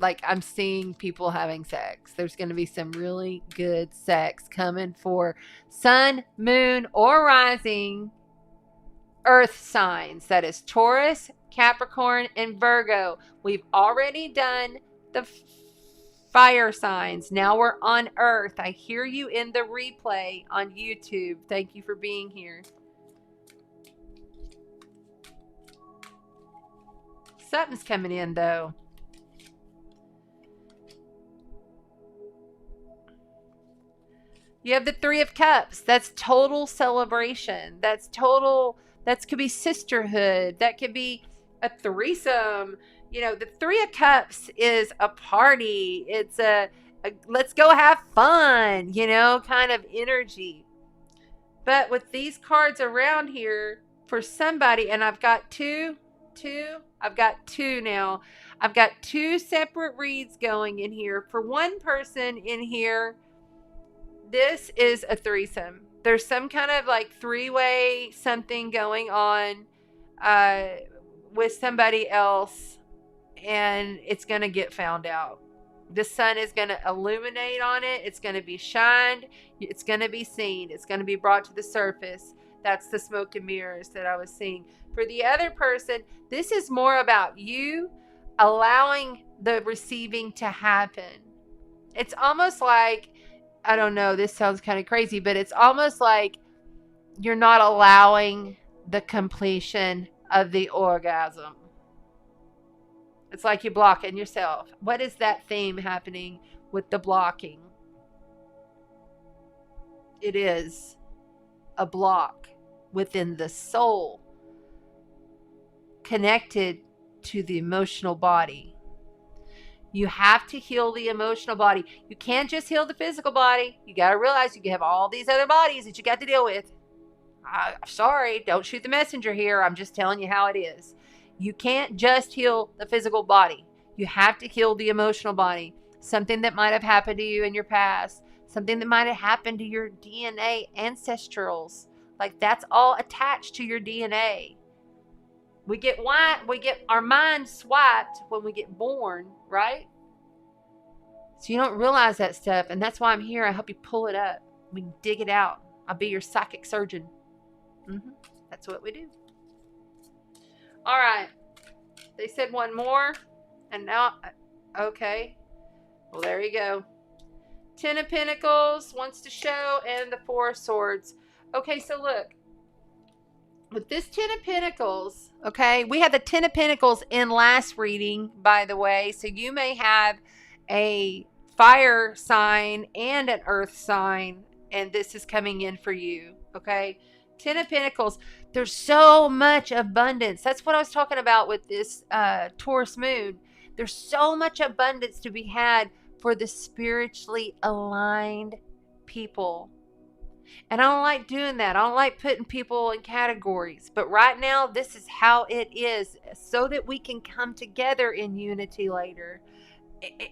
I'm seeing people having sex. There's going to be some really good sex coming for sun, moon, or rising earth signs. That is Taurus, Capricorn, and Virgo. We've already done the fire signs. Now we're on earth. I hear you in the replay on YouTube. Thank you for being here. Something's coming in, though. You have the 3 of Cups. That's total celebration. That could be sisterhood. That could be a threesome. The 3 of Cups is a party. It's a let's go have fun, kind of energy. But with these cards around here, for somebody, and I've got I've got two now. I've got two separate reads going in here. For one person in here, this is a threesome. There's some kind of like three-way something going on with somebody else, and it's going to get found out. The sun is going to illuminate on it. It's going to be shined. It's going to be seen. It's going to be brought to the surface. That's the smoke and mirrors that I was seeing. For the other person, this is more about you allowing the receiving to happen. It's almost like, I don't know, this sounds kind of crazy, but it's almost like you're not allowing the completion of the orgasm. It's like you're blocking yourself. What is that theme happening with the blocking? It is a block within the soul connected to the emotional body. You have to heal the emotional body. You can't just heal the physical body. You got to realize you have all these other bodies that you got to deal with. Sorry, don't shoot the messenger here. I'm just telling you how it is. You can't just heal the physical body. You have to heal the emotional body. Something that might have happened to you in your past. Something that might have happened to your DNA ancestrals. Like that's all attached to your DNA. We get our mind swiped when we get born, right? So you don't realize that stuff, and that's why I'm here. I help you pull it up. We can dig it out. I'll be your psychic surgeon. That's what we do. All right. They said one more, and now, okay. Well, there you go. Ten of Pentacles wants to show, and the Four of Swords. Okay, so look. With this Ten of Pentacles, okay, we had the Ten of Pentacles in last reading, by the way. So you may have a fire sign and an earth sign, and this is coming in for you, okay? Ten of Pentacles, there's so much abundance. That's what I was talking about with this Taurus moon. There's so much abundance to be had for the spiritually aligned people. And I don't like doing that. I don't like putting people in categories. But right now, this is how it is so that we can come together in unity later.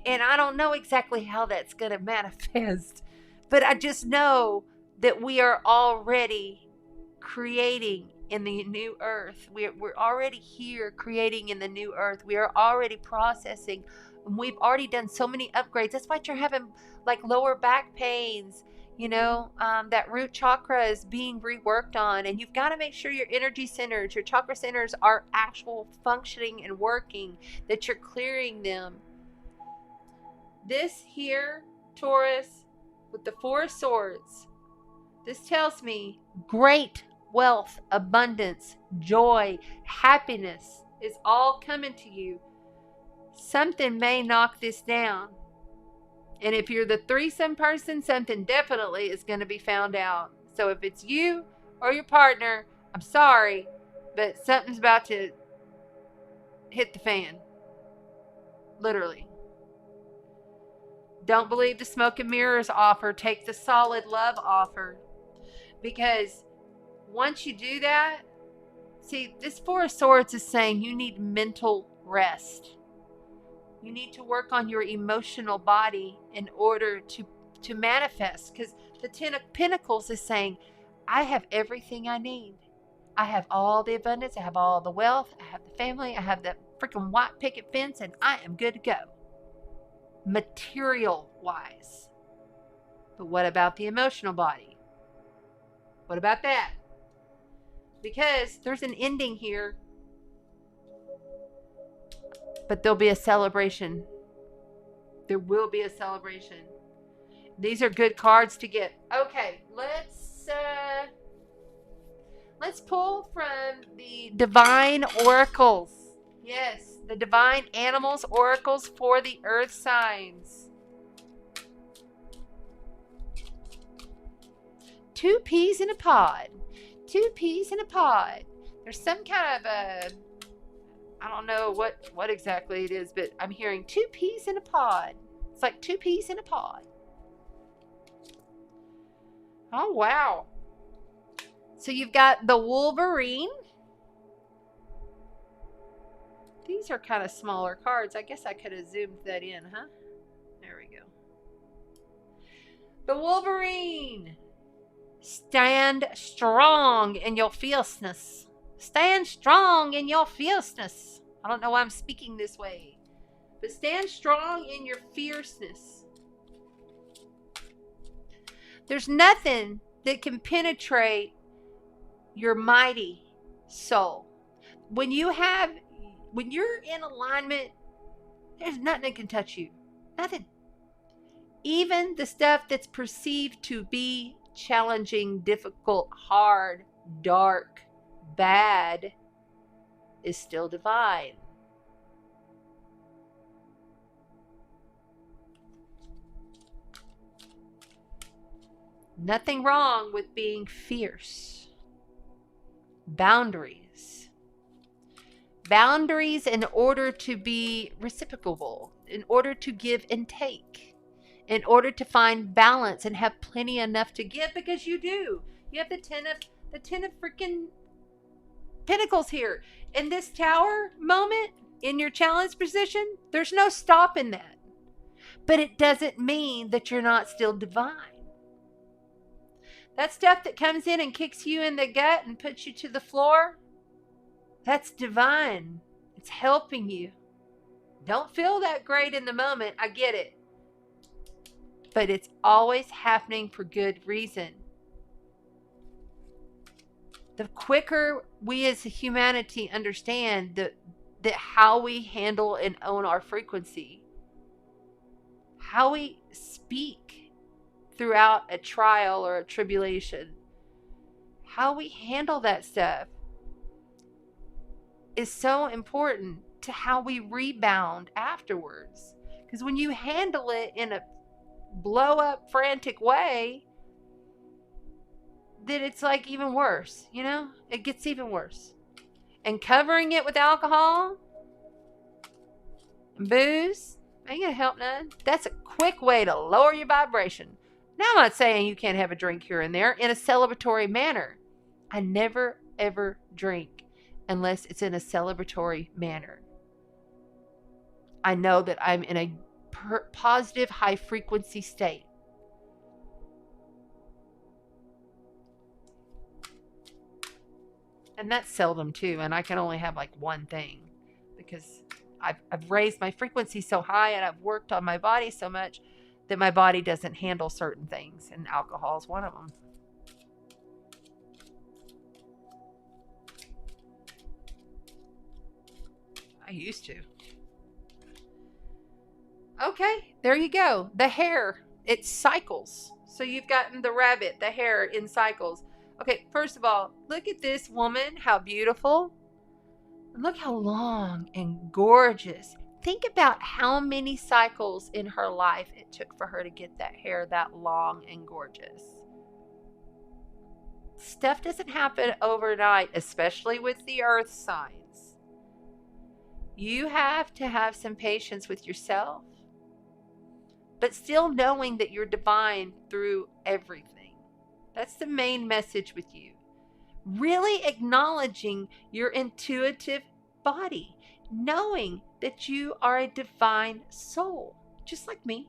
And I don't know exactly how that's going to manifest. But I just know that we are already creating in the new earth. We're already here creating in the new earth. We are already processing. And we've already done so many upgrades. That's why you're having like lower back pains. You know, that root chakra is being reworked on, and you've got to make sure your energy centers, your chakra centers are actual functioning and working, that you're clearing them. This here, Taurus, with the Four of Swords, this tells me great wealth, abundance, joy, happiness is all coming to you. Something may knock this down. And if you're the threesome person, something definitely is going to be found out. So if it's you or your partner, I'm sorry, but something's about to hit the fan. Literally. Don't believe the smoke and mirrors offer. Take the solid love offer. Because once you do that, see, this Four of Swords is saying you need mental rest. You need to work on your emotional body in order to manifest. Because the Ten of Pentacles is saying, I have everything I need. I have all the abundance. I have all the wealth. I have the family. I have the freaking white picket fence. And I am good to go. Material-wise. But what about the emotional body? What about that? Because there's an ending here. But there'll be a celebration. There will be a celebration. These are good cards to get. Okay, let's pull from the Divine Oracles. Yes, the Divine Animals Oracles for the Earth signs. 2 peas in a pod. 2 peas in a pod. There's some kind of a... I don't know what exactly it is, but I'm hearing 2 peas in a pod. It's like 2 peas in a pod. Oh, wow. So you've got the Wolverine. These are kind of smaller cards. I guess I could have zoomed that in, huh? There we go. The Wolverine. Stand strong in your fierceness. Stand strong in your fierceness. I don't know why I'm speaking this way. But stand strong in your fierceness. There's nothing that can penetrate your mighty soul. When you're in alignment, there's nothing that can touch you. Nothing. Even the stuff that's perceived to be challenging, difficult, hard, dark, bad is still divine. Nothing wrong with being fierce. Boundaries. Boundaries in order to be reciprocal, in order to give and take, in order to find balance and have plenty enough to give, because you do. You have the ten of freaking Pentacles here. In this Tower moment, in your challenge position, there's no stopping that. But it doesn't mean that you're not still divine. That stuff that comes in and kicks you in the gut and puts you to the floor, that's divine. It's helping you. Don't feel that great in the moment. I get it. But it's always happening for good reason. The quicker we as humanity understand that how we handle and own our frequency, how we speak throughout a trial or a tribulation, how we handle that stuff is so important to how we rebound afterwards. Because when you handle it in a blow up frantic way, then it's like even worse, you know? It gets even worse. And covering it with alcohol and booze ain't gonna help none. That's a quick way to lower your vibration. Now, I'm not saying you can't have a drink here and there in a celebratory manner. I never ever drink unless it's in a celebratory manner. I know that I'm in a positive high frequency state. And that's seldom too. And I can only have like one thing because I've raised my frequency so high and I've worked on my body so much that my body doesn't handle certain things. And alcohol is one of them. I used to. Okay, there you go. The hare, it cycles. So you've gotten the rabbit, the hare in cycles. Okay, first of all, look at this woman, how beautiful. Look how long and gorgeous. Think about how many cycles in her life it took for her to get that hair that long and gorgeous. Stuff doesn't happen overnight, especially with the earth signs. You have to have some patience with yourself, but still knowing that you're divine through everything. That's the main message with you. Really acknowledging your intuitive body, knowing that you are a divine soul, just like me,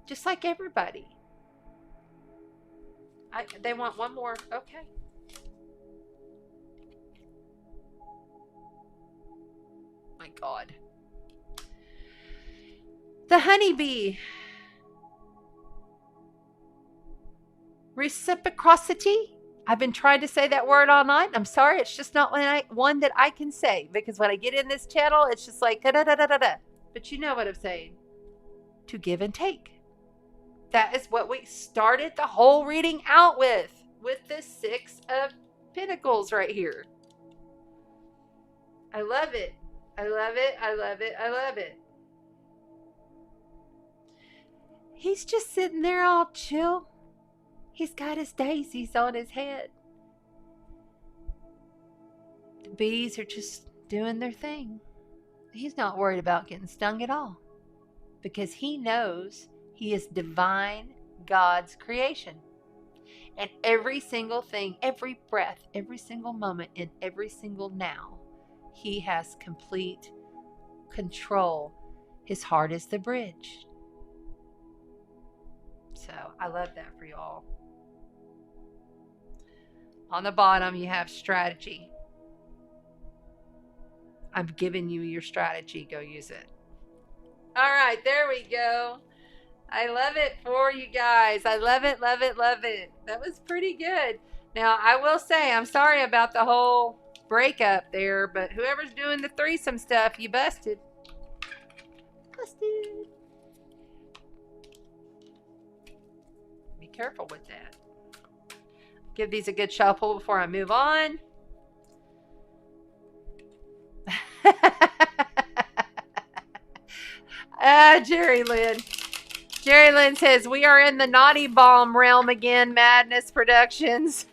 just like everybody. They want one more. Okay. My God. The honeybee. Reciprocity. I've been trying to say that word all night. I'm sorry, it's just not one that I can say, because when I get in this channel, it's just like da da da da da. But you know what I'm saying. To give and take. That is what we started the whole reading out with the Six of Pentacles right here. I love it. I love it. I love it. I love it. He's just sitting there all chill. He's got his daisies on his head. The bees are just doing their thing. He's not worried about getting stung at all, because he knows he is divine, God's creation. And every single thing, every breath, every single moment, in every single now, he has complete control. His heart is the bridge. So I love that for y'all. On the bottom, you have strategy. I'm giving you your strategy. Go use it. All right, there we go. I love it for you guys. I love it, love it, love it. That was pretty good. Now, I will say, I'm sorry about the whole breakup there, but whoever's doing the threesome stuff, you busted. Busted. Be careful with that. Give these a good shuffle before I move on. Jerry Lynn. Jerry Lynn says, we are in the naughty bomb realm again, Madness Productions.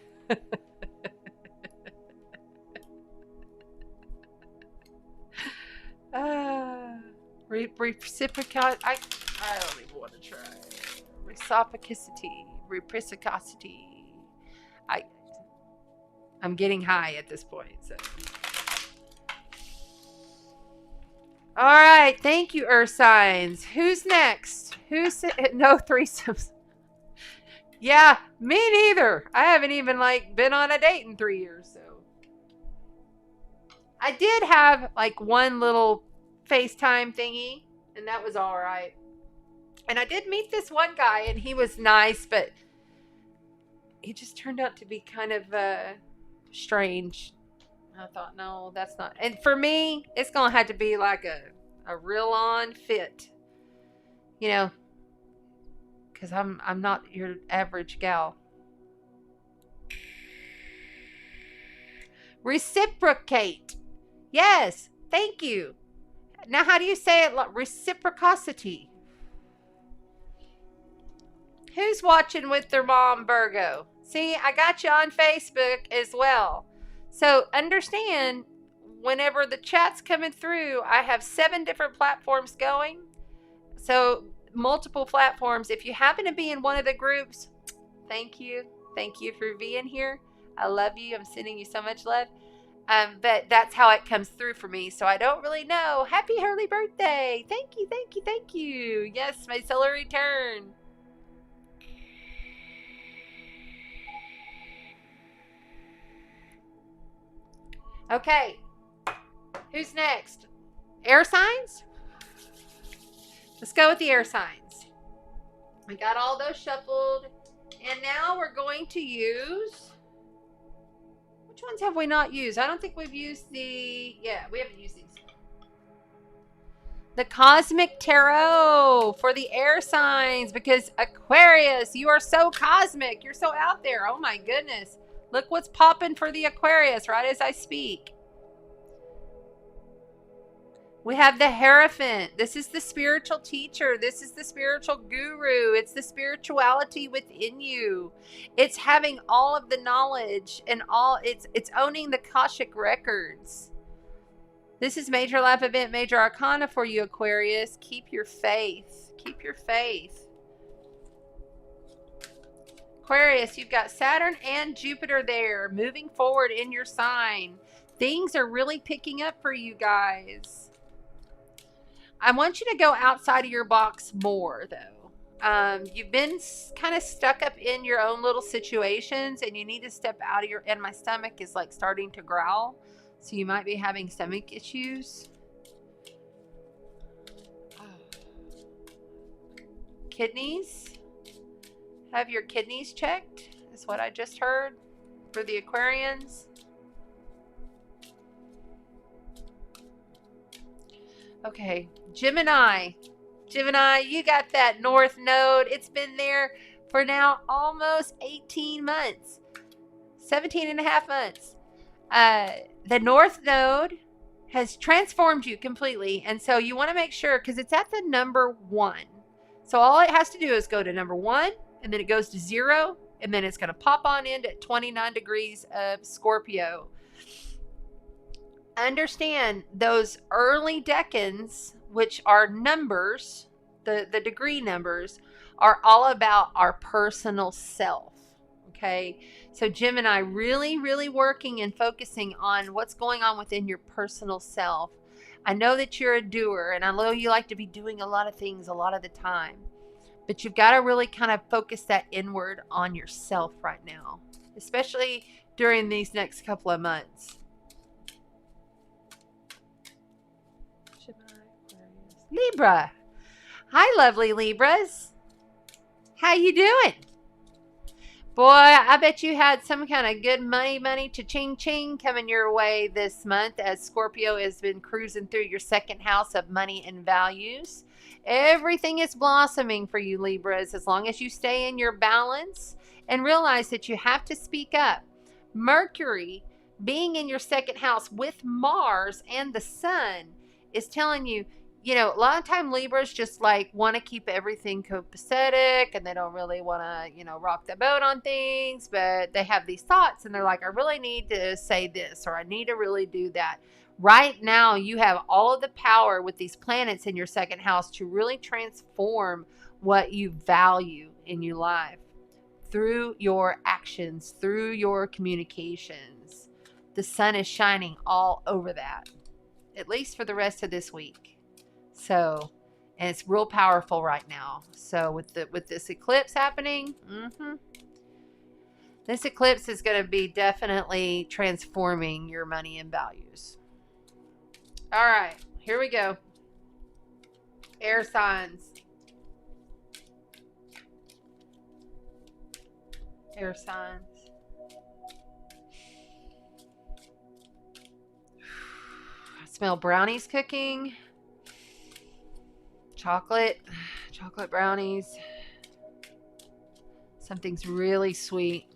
Reciprocity. I don't even want to try. Reciprocity. I'm getting high at this point, so. All right, thank you, Earth signs. Who's next? No threesomes? Yeah, me neither. I haven't even been on a date in 3 years, so. I did have one little FaceTime thingy, and that was all right. And I did meet this one guy, and he was nice, but he just turned out to be kind of strange. I thought, no, that's not. And for me, it's going to have to be like a real on fit. You know, because I'm not your average gal. Reciprocate. Yes, thank you. Now, how do you say it? Reciprocity. Who's watching with their mom, Virgo? See, I got you on Facebook as well. So understand, whenever the chat's coming through, I have 7 different platforms going. So multiple platforms. If you happen to be in one of the groups, thank you. Thank you for being here. I love you. I'm sending you so much love. But that's how it comes through for me. So I don't really know. Happy early birthday. Thank you, thank you, thank you. Yes, my solar return. Okay. Who's next? Air signs? Let's go with the air signs. We got all those shuffled. And now we're going to use... Which ones have we not used? I don't think we've used the... Yeah, we haven't used these. The Cosmic Tarot for the air signs. Because Aquarius, you are so cosmic. You're so out there. Oh my goodness. Look what's popping for the Aquarius right as I speak. We have the Hierophant. This is the spiritual teacher. This is the spiritual guru. It's the spirituality within you. It's having all of the knowledge and it's owning the Akashic records. This is major life event, major arcana for you, Aquarius. Keep your faith. Keep your faith. Aquarius, you've got Saturn and Jupiter there, moving forward in your sign. Things are really picking up for you guys. I want you to go outside of your box more, though. You've been kind of stuck up in your own little situations, and you need to step out of your... And my stomach is starting to growl, so you might be having stomach issues. Kidneys. Have your kidneys checked, is what I just heard for the Aquarians. Okay, Gemini. Gemini, you got that North Node. It's been there for now almost 18 months. 17 and a half months. The North Node has transformed you completely. And so you want to make sure, because it's at the number 1. So all it has to do is go to number 1, and then it goes to 0, and then it's going to pop on into 29 degrees of Scorpio. Understand those early decans, which are numbers, the degree numbers, are all about our personal self. Okay, so Gemini, really, really working and focusing on what's going on within your personal self. I know that you're a doer, and I know you like to be doing a lot of things a lot of the time, but you've got to really kind of focus that inward on yourself right now, especially during these next couple of months. Libra. Hi, lovely Libras. How you doing? Boy, I bet you had some kind of good money, cha-ching coming your way this month, as Scorpio has been cruising through your second house of money and values. Everything is blossoming for you, Libras, as long as you stay in your balance and realize that you have to speak up. Mercury being in your second house with Mars and the Sun is telling you, you know, a lot of time Libras just like want to keep everything copacetic, and they don't really want to, you know, rock the boat on things, but they have these thoughts and they're like, I really need to say this, or I need to really do that. Right now, you have all of the power with these planets in your second house to really transform what you value in your life through your actions, through your communications. The sun is shining all over that, at least for the rest of this week. So, and it's real powerful right now. So with this eclipse happening, this eclipse is going to be definitely transforming your money and values. All right, here we go. Air signs. Air signs. I smell brownies cooking. Chocolate brownies. Something's really sweet.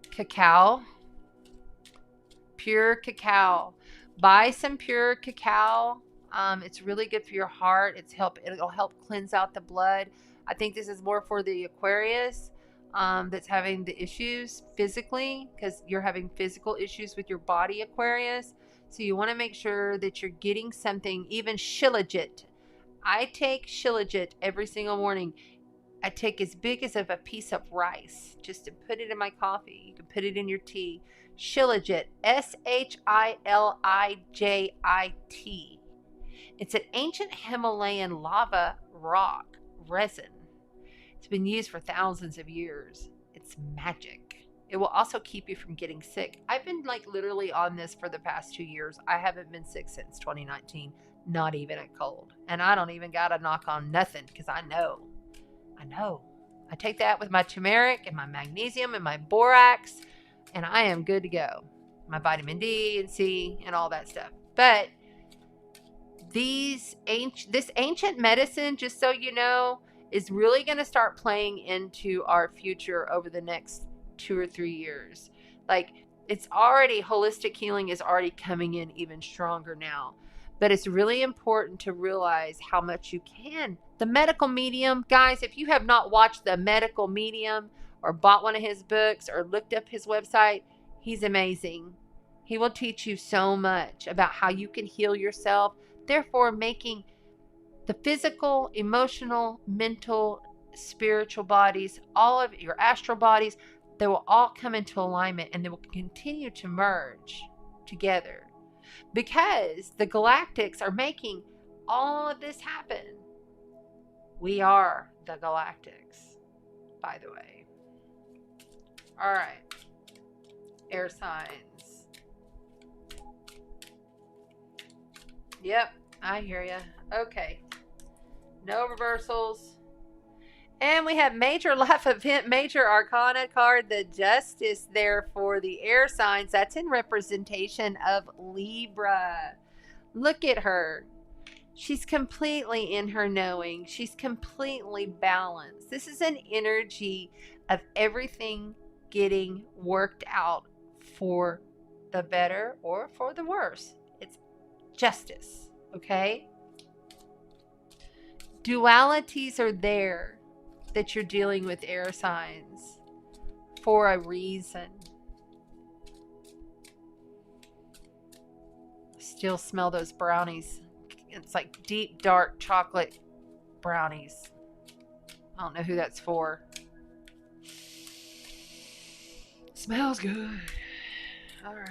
Cacao. Pure cacao. Buy some pure cacao. It's really good for your heart. It'll help cleanse out the blood. I think this is more for the Aquarius that's having the issues physically, because you're having physical issues with your body, Aquarius. So you want to make sure that you're getting something, even shilajit. I take shilajit every single morning. I take as big as of a piece of rice just to put it in my coffee. You can put it in your tea. Shilajit, Shilijit. It's an ancient Himalayan lava rock resin. It's been used for thousands of years. It's magic. It will also keep you from getting sick. I've been like literally on this for the past 2 years. I haven't been sick since 2019. Not even a cold. And I don't even got to knock on nothing, because I know. I take that with my turmeric and my magnesium and my borax, and I am good to go. My vitamin D and C and all that stuff. But this ancient medicine, just so you know, is really going to start playing into our future over the next 2 or 3 years. Like, it's already, holistic healing is already coming in even stronger now. But it's really important to realize how much you can. The Medical Medium, guys, if you have not watched The Medical Medium or bought one of his books or looked up his website, he's amazing. He will teach you so much about how you can heal yourself, therefore making the physical, emotional, mental, spiritual bodies, all of your astral bodies, they will all come into alignment, and they will continue to merge together. Because the galactics are making all of this happen. We are the galactics, by the way. All right. Air signs. Yep, I hear ya. Okay. No reversals. And we have major life event, major arcana card, the Justice there for the air signs. That's in representation of Libra. Look at her. She's completely in her knowing. She's completely balanced. This is an energy of everything getting worked out for the better or for the worse. It's justice, okay? Dualities are there that you're dealing with, air signs, for a reason. Still smell those brownies. It's like deep, dark chocolate brownies. I don't know who that's for. Smells good. All right.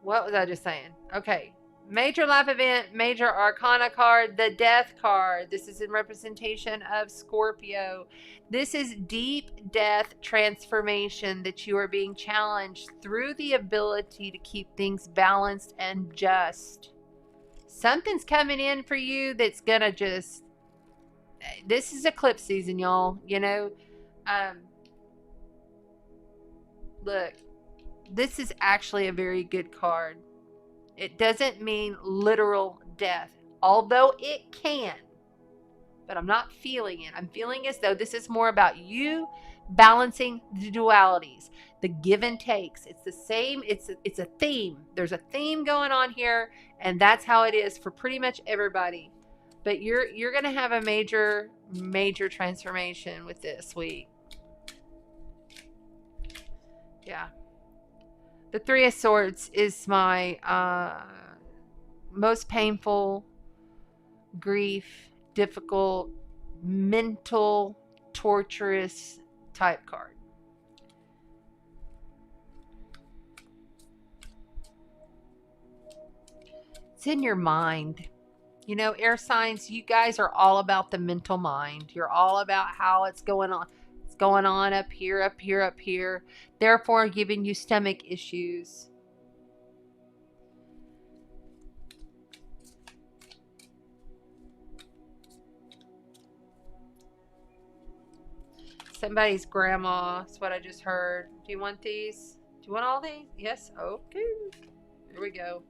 What was I just saying? Okay. Major life event, major arcana card, the death card. This is in representation of Scorpio. This is deep death transformation that you are being challenged through the ability to keep things balanced and just. Something's coming in for you that's going to just... This is eclipse season, y'all. You know, look, this is actually a very good card. It doesn't mean literal death, although it can, but I'm not feeling it. I'm feeling as though this is more about you balancing the dualities, the give and takes. It's the same. It's a theme. There's a theme going on here, and that's how it is for pretty much everybody. But you're going to have a major transformation with this week. Yeah. The Three of Swords is my most painful, grief, difficult, mental, torturous type card. It's in your mind. You know, air signs, you guys are all about the mental mind. You're all about how it's going on. It's going on up here, up here, up here. Therefore, giving you stomach issues. Somebody's grandma. That's what I just heard. Do you want these? Do you want all these? Yes? Okay. Here we go.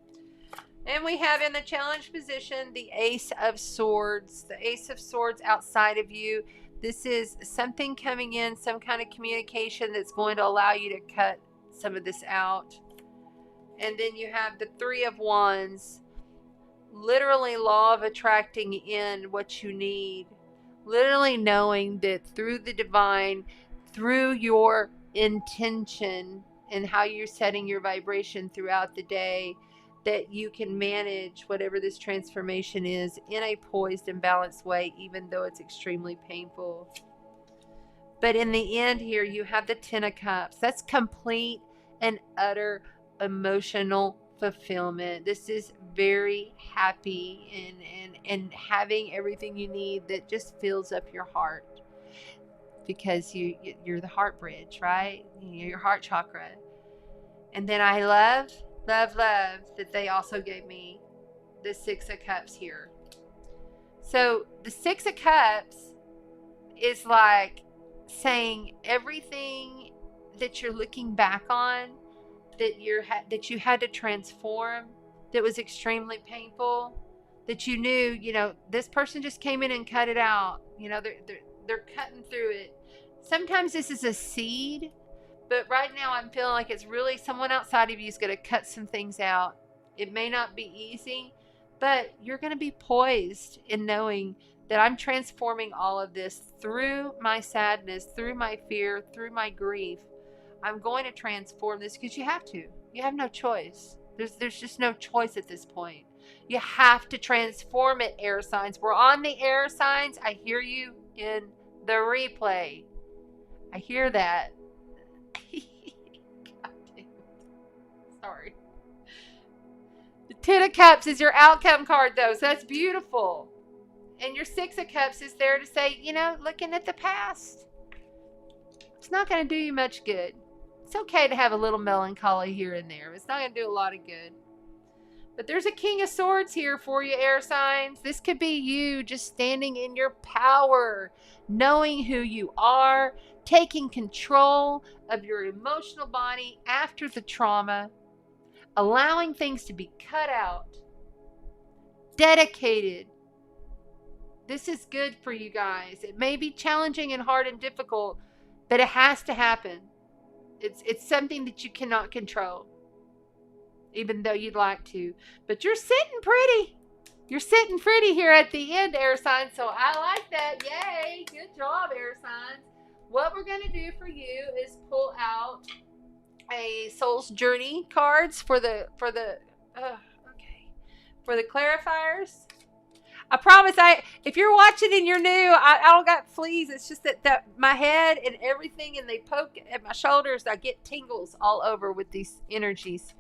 And we have in the challenge position the Ace of Swords. The Ace of Swords outside of you. This is something coming in, some kind of communication that's going to allow you to cut some of this out. And then you have the Three of Wands. Literally law of attracting in what you need. Literally knowing that through the divine, through your intention and how you're setting your vibration throughout the day, that you can manage whatever this transformation is in a poised and balanced way, even though it's extremely painful. But in the end here, you have the Ten of Cups. That's complete and utter emotional fulfillment. This is very happy and having everything you need that just fills up your heart, because you're the heart bridge, right? You're your heart chakra. And then I love that they also gave me the Six of Cups here. So the Six of Cups is like saying everything that you're looking back on that you had to transform, that was extremely painful, that you knew, you know, this person just came in and cut it out. You know, they're cutting through it. Sometimes this is a seed, but right now I'm feeling like it's really someone outside of you is going to cut some things out. It may not be easy, but you're going to be poised in knowing that I'm transforming all of this through my sadness, through my fear, through my grief. I'm going to transform this because you have to. You have no choice. There's just no choice at this point. You have to transform it, air signs. We're on the air signs. I hear you in the replay. I hear that. God damn it. Sorry. The Ten of Cups is your outcome card, though, so that's beautiful. And your Six of Cups is there to say, you know, looking at the past, it's not going to do you much good. It's okay to have a little melancholy here and there. It's not going to do a lot of good. But there's a King of Swords here for you, air signs. This could be you just standing in your power, knowing who you are, taking control of your emotional body after the trauma, allowing things to be cut out, dedicated. This is good for you guys. It may be challenging and hard and difficult, but it has to happen. It's something that you cannot control, even though you'd like to. But you're sitting pretty. You're sitting pretty here at the end, air signs. So I like that. Yay. Good job, air signs. What we're going to do for you is pull out a Soul's Journey cards for the clarifiers. I promise. If you're watching and you're new, I don't got fleas. It's just that my head and everything, and they poke at my shoulders. I get tingles all over with these energies.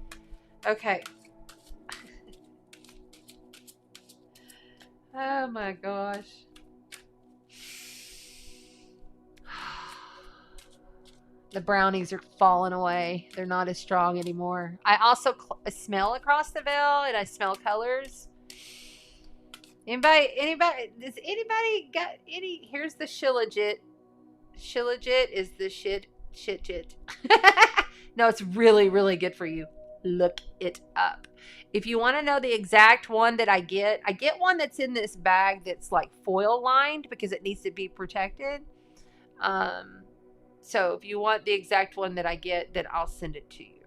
Okay. Oh my gosh. The brownies are falling away. They're not as strong anymore. I also smell across the veil, and I smell colors. Anybody, does anybody got any? Here's the shilajit. Shilajit is the shit. No, it's really, really good for you. Look it up. If you want to know the exact one that I get one that's in this bag that's like foil lined because it needs to be protected. So if you want the exact one that I get, then I'll send it to you.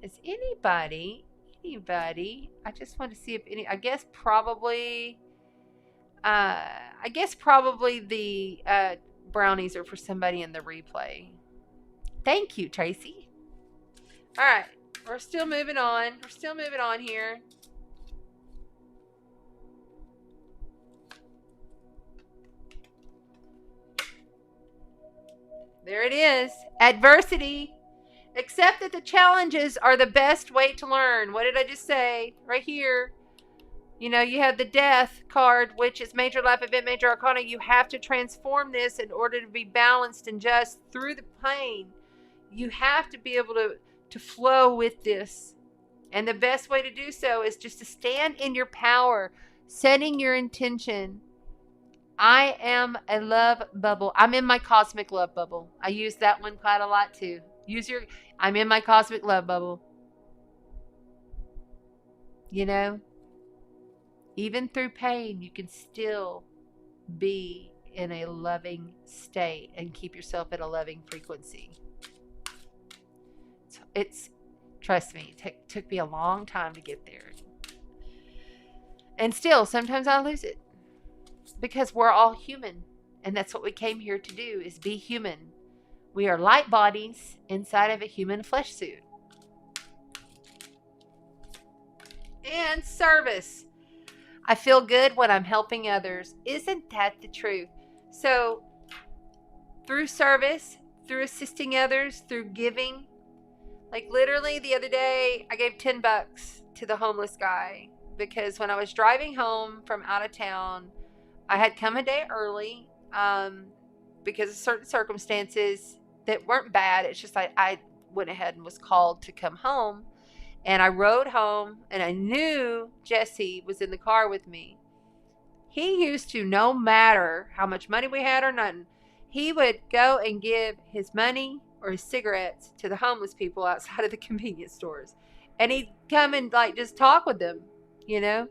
Is anybody, I just want to see if any, I guess probably the brownies are for somebody in the replay. Thank you, Tracy. All right. We're still moving on. Here. There it is. Adversity. Accept that the challenges are the best way to learn. What did I just say? Right here. You know, you have the death card, which is major life event, major arcana. You have to transform this in order to be balanced and just through the pain. You have to be able to flow with this. And the best way to do so is just to stand in your power, setting your intention. I am a love bubble. I'm in my cosmic love bubble. I use that one quite a lot too. I'm in my cosmic love bubble. You know, even through pain, you can still be in a loving state and keep yourself at a loving frequency. Trust me, it took me a long time to get there. And still, sometimes I lose it. Because we're all human. And that's what we came here to do, is be human. We are light bodies inside of a human flesh suit. And service. I feel good when I'm helping others. Isn't that the truth? So, through service, through assisting others, through giving. Like literally the other day, I gave $10 to the homeless guy. Because when I was driving home from out of town, I had come a day early because of certain circumstances that weren't bad. It's just I went ahead and was called to come home. And I rode home, and I knew Jesse was in the car with me. He used to, no matter how much money we had or nothing, he would go and give his money or his cigarettes to the homeless people outside of the convenience stores. And he'd come and like just talk with them, you know.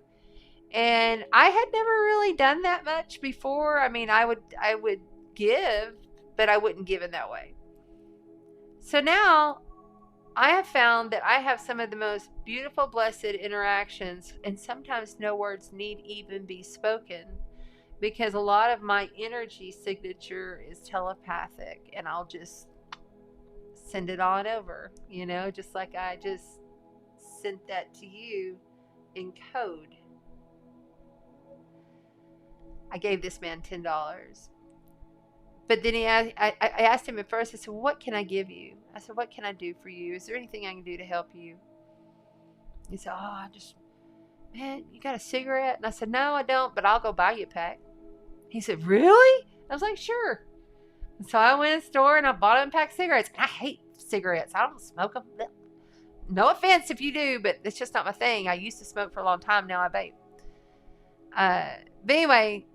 And I had never really done that much before. I mean, I would give, but I wouldn't give in that way. So now I have found that I have some of the most beautiful, blessed interactions, and sometimes no words need even be spoken because a lot of my energy signature is telepathic, and I'll just send it on over, you know, just like I just sent that to you in code. I gave this man $10. But then I asked him at first, I said, what can I give you? I said, what can I do for you? Is there anything I can do to help you? He said, man, you got a cigarette? And I said, no, I don't, but I'll go buy you a pack. He said, really? I was like, sure. And so I went in the store and I bought him a pack of cigarettes. I hate cigarettes. I don't smoke them. No offense if you do, but it's just not my thing. I used to smoke for a long time. Now I vape. But anyway,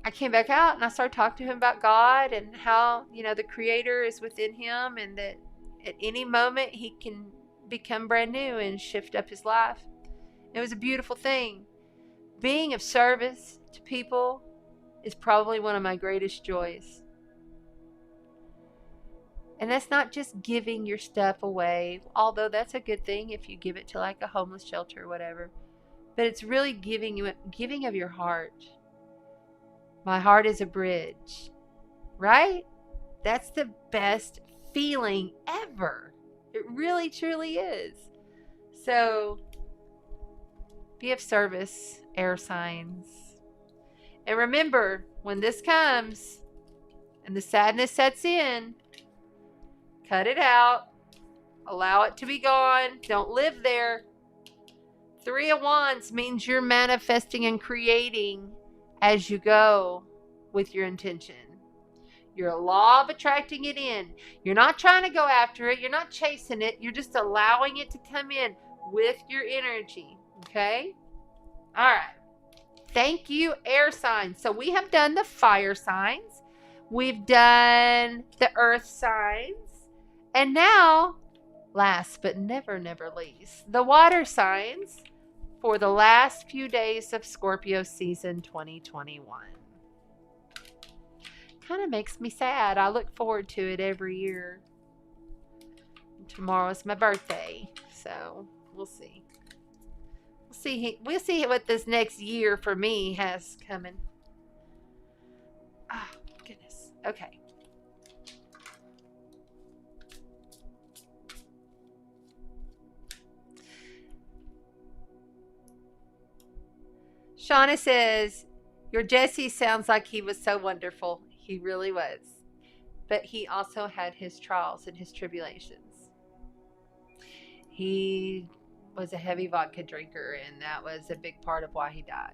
I came back out and I started talking to him about God and how, you know, the Creator is within him and that at any moment he can become brand new and shift up his life. It was a beautiful thing. Being of service to people is probably one of my greatest joys. And that's not just giving your stuff away, although that's a good thing if you give it to like a homeless shelter or whatever. But it's really giving of your heart. My heart is a bridge, right? That's the best feeling ever. It really, truly is. So Be of service, air signs. And remember, when this comes and the sadness sets in, cut it out. Allow it to be gone. Don't live there. 3 of Wands means you're manifesting and creating as you go with your intention. You're a law of attracting it in. You're not trying to go after it. You're not chasing it. You're just allowing it to come in with your energy. Okay? All right. Thank you, air signs. So we have done the fire signs. We've done the earth signs. And now, last but never least, the water signs for the last few days of Scorpio season 2021. Kind of makes me sad. I look forward to it every year. Tomorrow's my birthday, so we'll see. We'll see what this next year for me has coming. Oh, goodness. Okay. Shauna says, your Jesse sounds like he was so wonderful. He really was. But he also had his trials and his tribulations. He was a heavy vodka drinker, and that was a big part of why he died.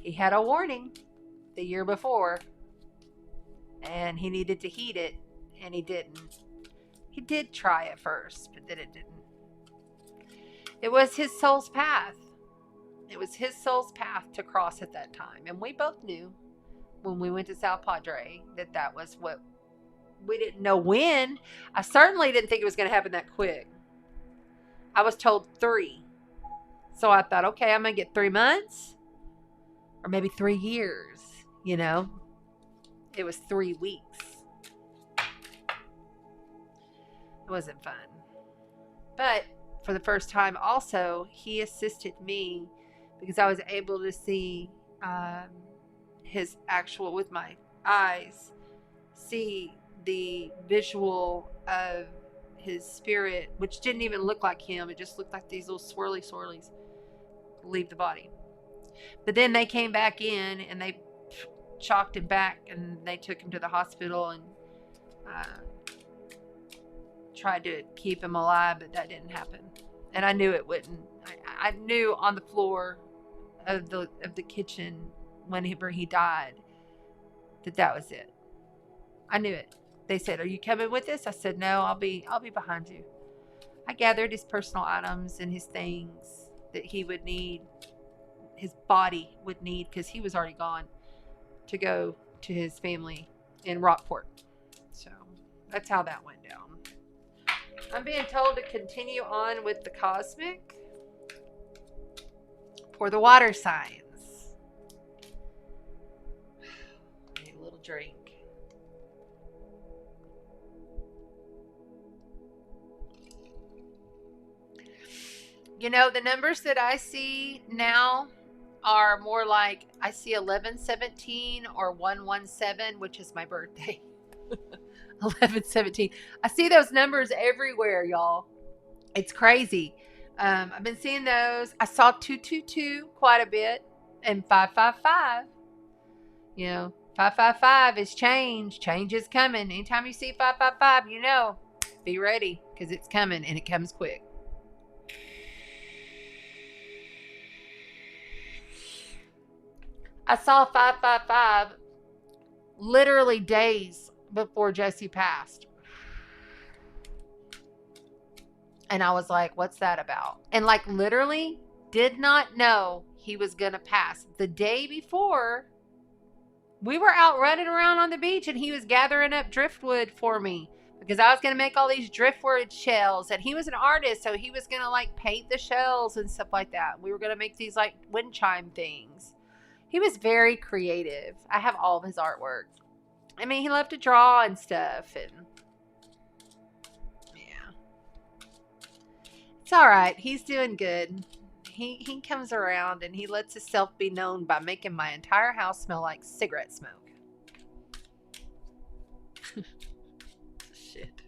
He had a warning the year before, and he needed to heed it, and he didn't. He did try at first, but then it didn't. It was his soul's path. It was his soul's path to cross at that time. And we both knew when we went to South Padre that was what we didn't know when. I certainly didn't think it was going to happen that quick. I was told 3. So I thought, okay, I'm going to get 3 months or maybe 3 years, you know. It was 3 weeks. It wasn't fun. But for the first time also, he assisted me because I was able to see his actual, with my eyes, see the visual of his spirit, which didn't even look like him. It just looked like these little swirlies leave the body. But then they came back in and they chalked him back and they took him to the hospital and tried to keep him alive, but that didn't happen. And I knew it wouldn't. I knew on the floor of the kitchen whenever he died that was it. I knew it. They said, "Are you coming with us?" I said, "No, I'll be behind you." I gathered his personal items and his things that he would need, his body would need, because he was already gone, to go to his family in Rockport. So that's how that went down. I'm being told to continue on with the cosmic for the water signs. I need a little drink. You know, the numbers that I see now are more like, I see 1117 or 117, which is my birthday. 1117. I see those numbers everywhere, y'all. It's crazy. I've been seeing those. I saw 222 quite a bit, and 555. You know, 555 is change. Change is coming. Anytime you see 555, you know, be ready, because it's coming, and it comes quick. I saw 555 literally days before Jesse passed. And I was like, what's that about? And like literally did not know he was going to pass. The day before, we were out running around on the beach and he was gathering up driftwood for me because I was going to make all these driftwood shells. And he was an artist, so he was going to like paint the shells and stuff like that. We were going to make these like wind chime things. He was very creative. I have all of his artwork. I mean, he loved to draw and stuff, and yeah. It's all right. He's doing good. He comes around and he lets himself be known by making my entire house smell like cigarette smoke. Shit.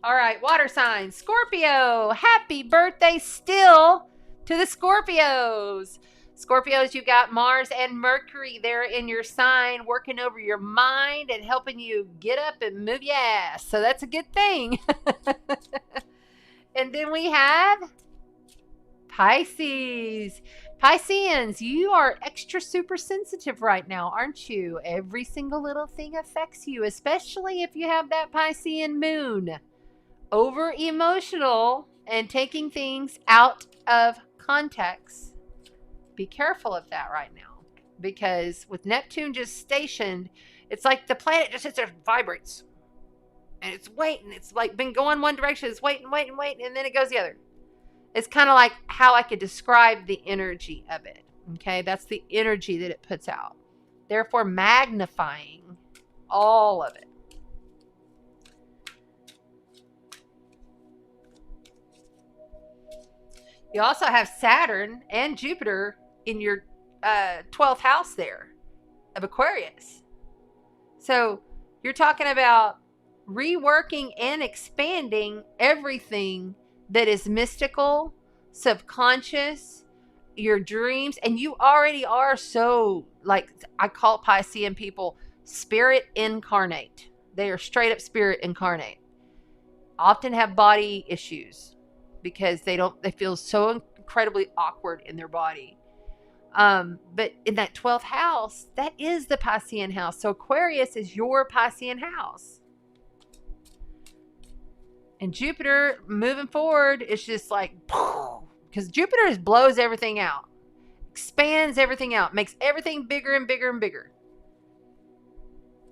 All right, water signs. Scorpio, happy birthday still to the Scorpios. Scorpios, you got Mars and Mercury there in your sign, working over your mind and helping you get up and move your ass. So that's a good thing. And then we have Pisces. Pisceans, you are extra super sensitive right now, aren't you? Every single little thing affects you, especially if you have that Piscean moon. Over emotional and taking things out of context. Be careful of that right now, because with Neptune just stationed, it's like the planet just sits there and vibrates, and it's waiting. It's like been going one direction, it's waiting, and then it goes the other. It's kind of like how I could describe the energy of it. Okay, that's the energy that it puts out, therefore magnifying all of it. You also have Saturn and Jupiter in your 12th house there of Aquarius. So you're talking about reworking and expanding everything that is mystical, subconscious, your dreams. And you already are so, like, I call Piscean people spirit incarnate. They are straight up spirit incarnate. Often have body issues because they feel so incredibly awkward in their body. But in that 12th house, that is the Piscean house. So Aquarius is your Piscean house. And Jupiter moving forward is just like, because Jupiter just blows everything out, expands everything out, makes everything bigger and bigger and bigger.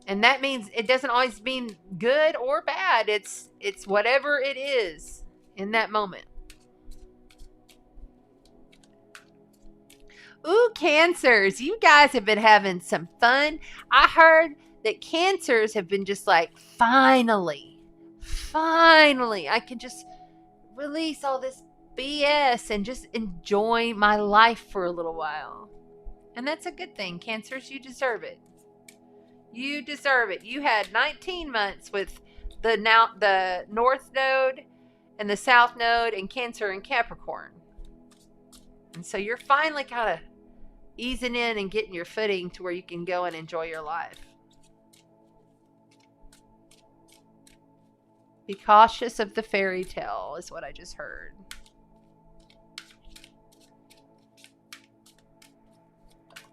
And that means it doesn't always mean good or bad. It's whatever it is in that moment. Ooh, Cancers, you guys have been having some fun. I heard that Cancers have been just like, finally, I can just release all this BS and just enjoy my life for a little while. And that's a good thing. Cancers, you deserve it. You deserve it. You had 19 months with the North Node and the South Node and Cancer and Capricorn. And so you're finally kind of easing in and getting your footing to where you can go and enjoy your life. Be cautious of the fairy tale is what I just heard.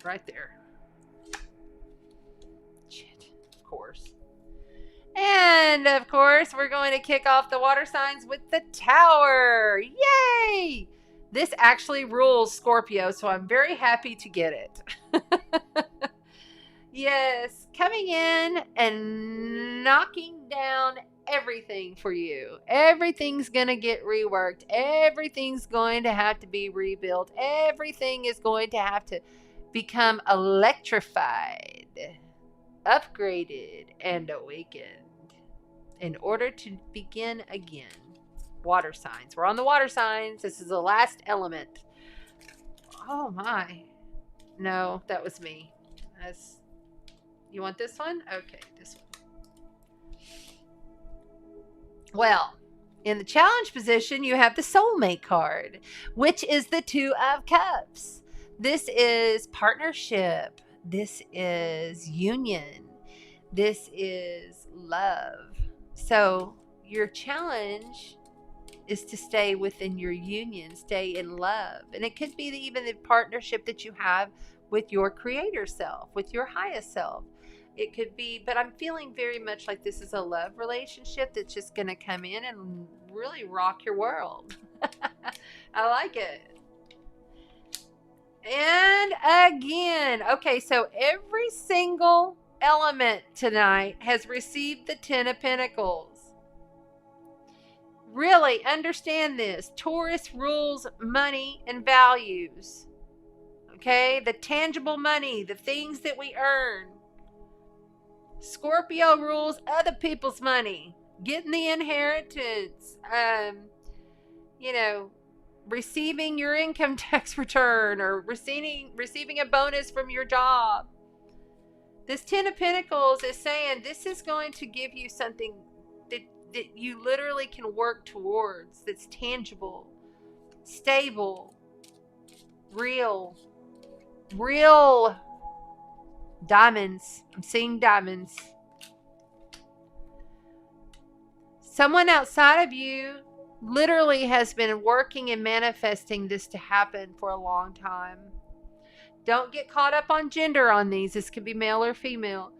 Right there. Shit, of course. And of course, we're going to kick off the water signs with the Tower. Yay! This actually rules Scorpio, so I'm very happy to get it. Yes, coming in and knocking down everything for you. Everything's going to get reworked. Everything's going to have to be rebuilt. Everything is going to have to become electrified, upgraded, and awakened in order to begin again. Water signs. We're on the water signs. This is the last element. Oh my. No, that was me. You want this one? Okay, this one. Well, in the challenge position, you have the soulmate card, which is the Two of Cups. This is partnership. This is union. This is love. So your challenge is to stay within your union, stay in love. And it could be even the partnership that you have with your creator self, with your highest self. It could be, but I'm feeling very much like this is a love relationship that's just going to come in and really rock your world. I like it. And again, okay, so every single element tonight has received the 10 of Pentacles. Really understand this. Taurus rules money and values. Okay, the tangible money, the things that we earn. Scorpio rules other people's money, getting the inheritance, receiving your income tax return or receiving a bonus from your job. This 10 of Pentacles is saying this is going to give you something that you literally can work towards, that's tangible, stable, real diamonds. I'm seeing diamonds. Someone outside of you literally has been working and manifesting this to happen for a long time. Don't get caught up on gender on these. This could be male or female.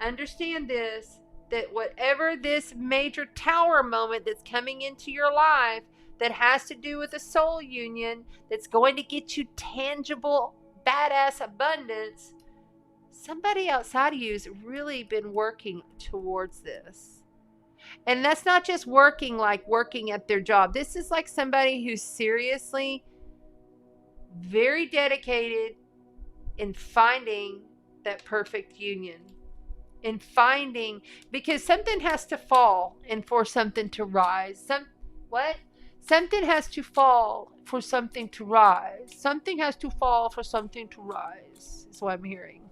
Understand this, that whatever this major tower moment that's coming into your life that has to do with a soul union, that's going to get you tangible, badass abundance, somebody outside of you has really been working towards this. And that's not just working like working at their job. This is like somebody who's seriously very dedicated in finding that perfect union. In finding, because something has to fall and for something to rise. Something has to fall for something to rise. Something has to fall for something to rise, is what I'm hearing.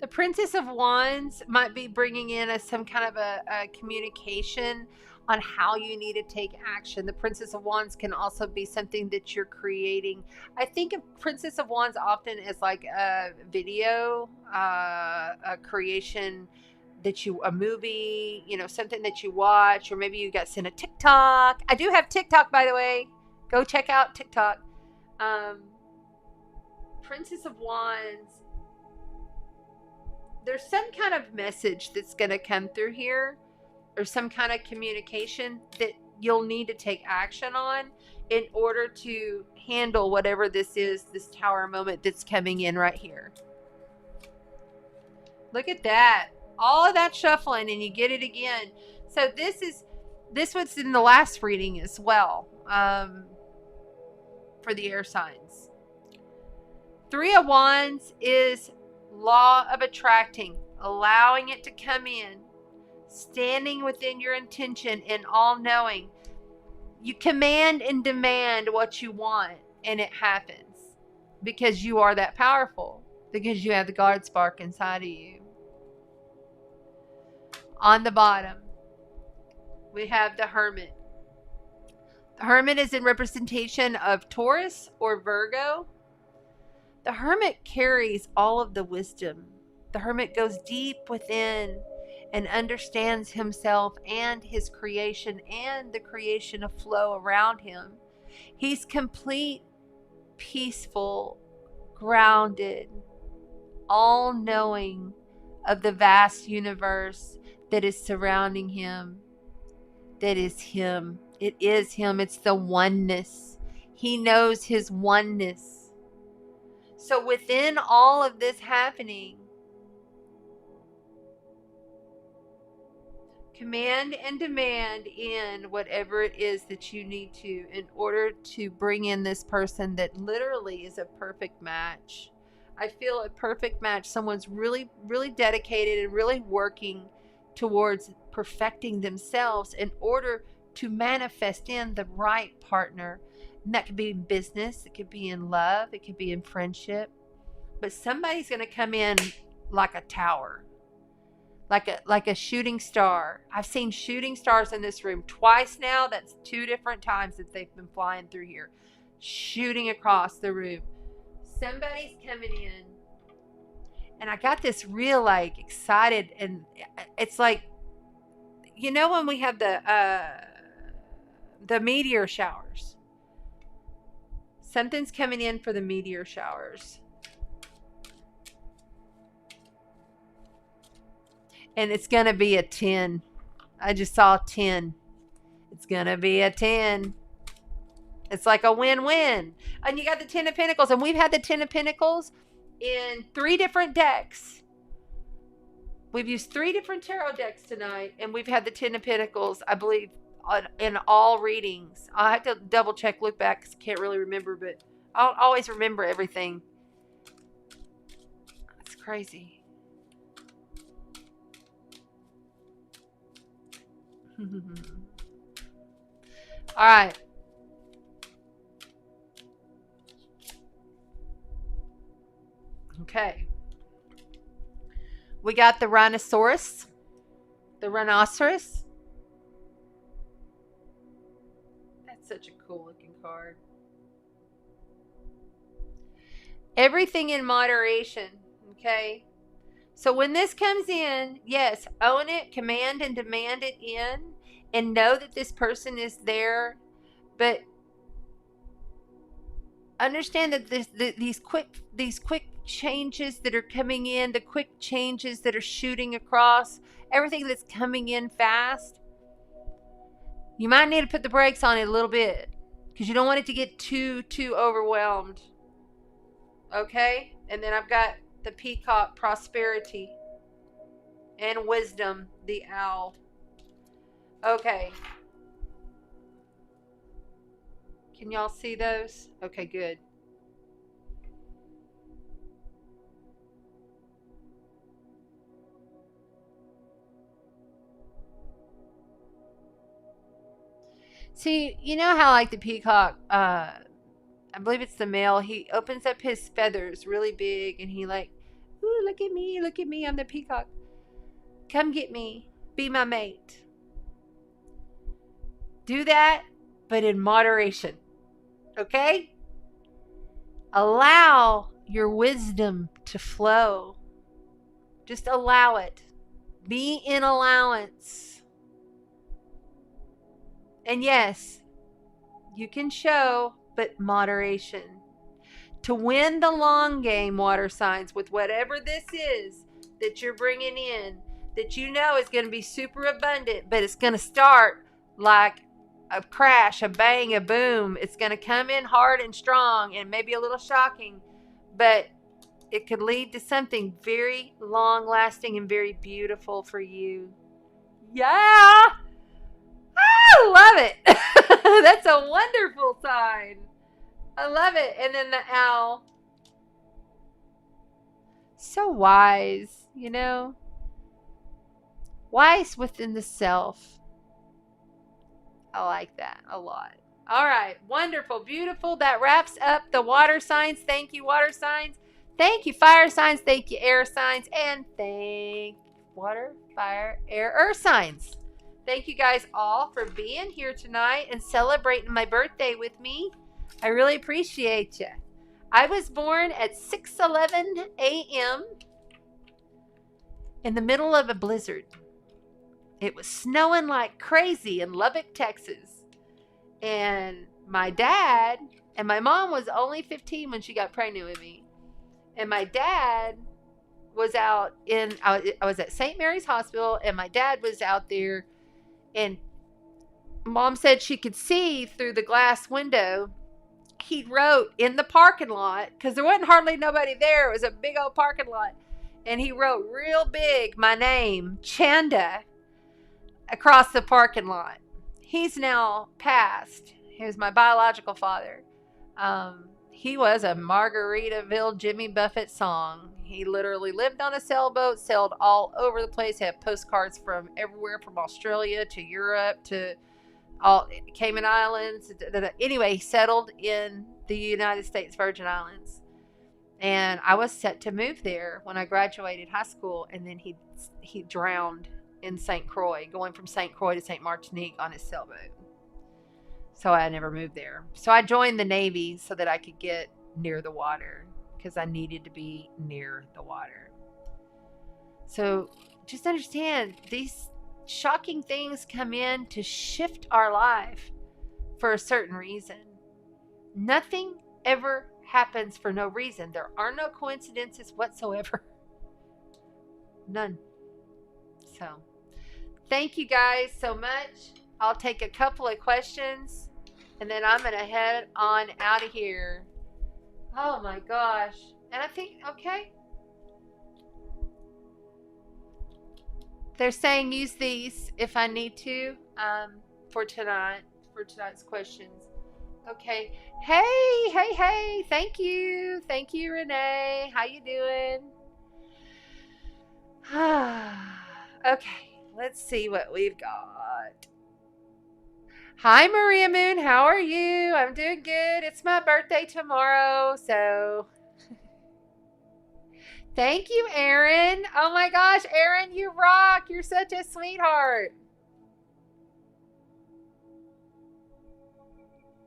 The Princess of Wands might be bringing in some kind of a communication on how you need to take action. The Princess of Wands can also be something that you're creating. I think of Princess of Wands often as like a video, a creation a movie, something that you watch, or maybe you got sent a TikTok. I do have TikTok, by the way. Go check out TikTok. Princess of Wands. There's some kind of message that's going to come through here, or some kind of communication that you'll need to take action on in order to handle whatever this is, this tower moment that's coming in right here. Look at that. All of that shuffling, and you get it again. So this was in the last reading as well, for the air signs. Three of Wands is law of attracting, allowing it to come in, standing within your intention and all knowing. You command and demand what you want, and it happens because you are that powerful, because you have the God spark inside of you. On the bottom, we have the Hermit. The Hermit is in representation of Taurus or Virgo. The Hermit carries all of the wisdom. The Hermit goes deep within and understands himself and his creation and the creation of flow around him. He's complete, peaceful, grounded, all-knowing of the vast universe that is surrounding him. That is him. It is him. It's the oneness. He knows his oneness. So within all of this happening, command and demand in whatever it is that you need to in order to bring in this person that literally is a perfect match. I feel a perfect match. Someone's really, really dedicated and really working towards perfecting themselves in order to manifest in the right partner. And that could be in business, it could be in love, it could be in friendship. But somebody's going to come in like a tower, like a shooting star. I've seen shooting stars in this room twice now. That's 2 different times that they've been flying through here, shooting across the room. Somebody's coming in. And I got this real excited, and it's like, when we have the meteor showers. Something's coming in for the meteor showers. And it's going to be a 10. I just saw 10. It's going to be a 10. It's like a win-win. And you got the 10 of Pentacles. And we've had the 10 of Pentacles in 3 different decks. We've used 3 different tarot decks tonight. And we've had the 10 of Pentacles, I believe, in all readings. I have to double check, look back, because I can't really remember, but I'll always remember everything. It's crazy. All right. Okay. We got the rhinoceros. The rhinoceros. That's such a cool looking card. Everything in moderation. Okay. So when this comes in, yes, own it, command and demand it in, and know that this person is there. But understand that these quick changes that are coming in, the quick changes that are shooting across, everything that's coming in fast, you might need to put the brakes on it a little bit because you don't want it to get too overwhelmed. Okay? And then I've got the peacock, prosperity, and wisdom, the owl. Okay. Can y'all see those? Okay, good. See, you know how like the peacock, I believe it's the male, he opens up his feathers really big and he like, ooh, look at me, I'm the peacock. Come get me, be my mate. Do that, but in moderation. Okay? Allow your wisdom to flow. Just allow it. Be in allowance. And yes, you can show, but moderation. To win the long game, water signs, with whatever this is that you're bringing in, that you know is going to be super abundant, but it's going to start like a crash, a bang, a boom. It's going to come in hard and strong and maybe a little shocking, but it could lead to something very long lasting and very beautiful for you. Yeah! I love it. That's a wonderful sign. I love it. And then the owl. So wise, you know? Wise within the self. I like that a lot. All right. Wonderful. Beautiful. That wraps up the water signs. Thank you, water signs. Thank you, fire signs. Thank you, air signs. And thank water, fire, air, earth signs. Thank you guys all for being here tonight and celebrating my birthday with me. I really appreciate you. I was born at 6:11 a.m. in the middle of a blizzard. It was snowing like crazy in Lubbock, Texas. And my dad, and my mom was only 15 when she got pregnant with me. And my dad was out in, I was at St. Mary's Hospital, and my dad was out there, and Mom said she could see through the glass window. He wrote in the parking lot, because there wasn't hardly nobody there. It was a big old parking lot. And he wrote real big my name, Chanda, across the parking lot. He's now passed. He was my biological father. He was a Margaritaville Jimmy Buffett song. He literally lived on a sailboat, sailed all over the place, had postcards from everywhere, from Australia to Europe to all Cayman Islands. Anyway, he settled in the United States Virgin Islands. And I was set to move there when I graduated high school, and then he drowned in St. Croix, going from St. Croix to St. Martinique on his sailboat. So I never moved there. So I joined the Navy so that I could get near the water, because I needed to be near the water. So just understand, these shocking things come in to shift our life for a certain reason. Nothing ever happens for no reason. There are no coincidences whatsoever. None. So thank you guys so much. I'll take a couple of questions and then I'm going to head on out of here. Oh my gosh. And I think, okay. They're saying use these if I need to for tonight's questions. Okay. Hey. Thank you, Renee. How you doing? Okay. Let's see what we've got. Hi, Maria Moon. How are you? I'm doing good. It's my birthday tomorrow, so Thank you, Aaron. Oh my gosh, Aaron, you rock. You're such a sweetheart.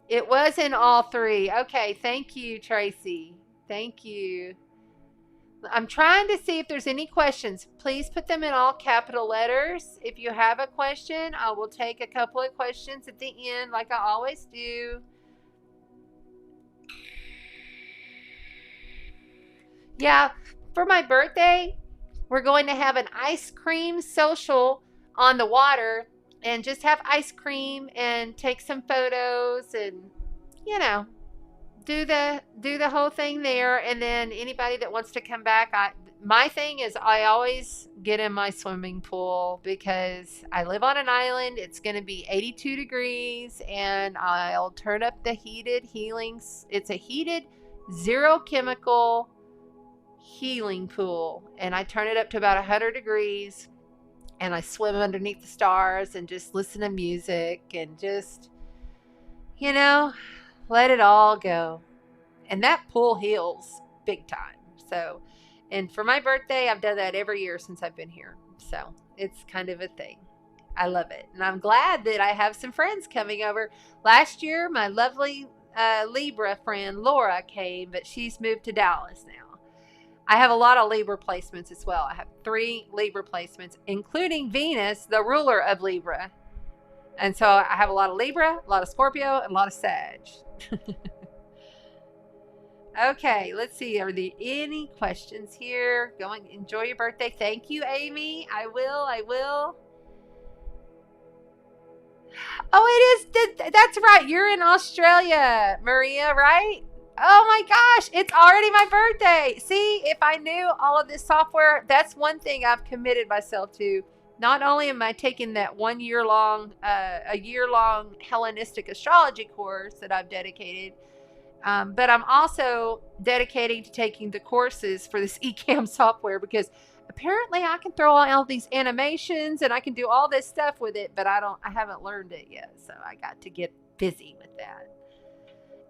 It was in all three. Okay, thank you, Tracy. Thank you. I'm trying to see if there's any questions. Please put them in all capital letters. If you have a question, I will take a couple of questions at the end like I always do. Yeah, for my birthday, we're going to have an ice cream social on the water and just have ice cream and take some photos and, you know, do the whole thing there. And then anybody that wants to come back, my thing is I always get in my swimming pool because I live on an island. It's going to be 82 degrees and I'll turn up the heated healings. It's a heated, zero chemical healing pool, and I turn it up to about 100 degrees and I swim underneath the stars and just listen to music and just, you know, let it all go. And that pool heals big time. So, and for my birthday, I've done that every year since I've been here. So it's kind of a thing. I love it. And I'm glad that I have some friends coming over. Last year, my lovely Libra friend Laura came, but she's moved to Dallas now. I have a lot of Libra placements as well. I have 3 Libra placements, including Venus, the ruler of Libra. And so I have a lot of Libra, a lot of Scorpio, and a lot of Sag. Okay, let's see. Are there any questions here? Enjoy your birthday. Thank you, Amy. I will. Oh, it is. That's right. You're in Australia, Maria, right? Oh my gosh, it's already my birthday. See, if I knew all of this software, that's one thing I've committed myself to. Not only am I taking that a year-long Hellenistic astrology course that I've dedicated, but I'm also dedicating to taking the courses for this eCam software because apparently I can throw all these animations and I can do all this stuff with it, but I haven't learned it yet. So I got to get busy with that.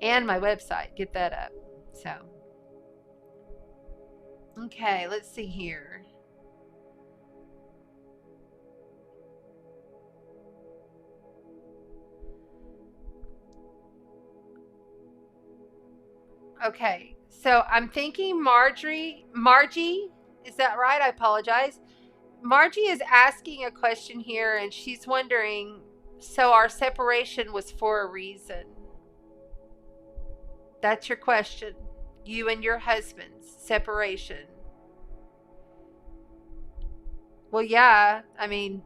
And my website, get that up. So, okay, let's see here. Okay, so I'm thinking Margie, is that right? I apologize. Margie is asking a question here and she's wondering, so our separation was for a reason. That's your question. You and your husband's separation. Well, yeah, I mean,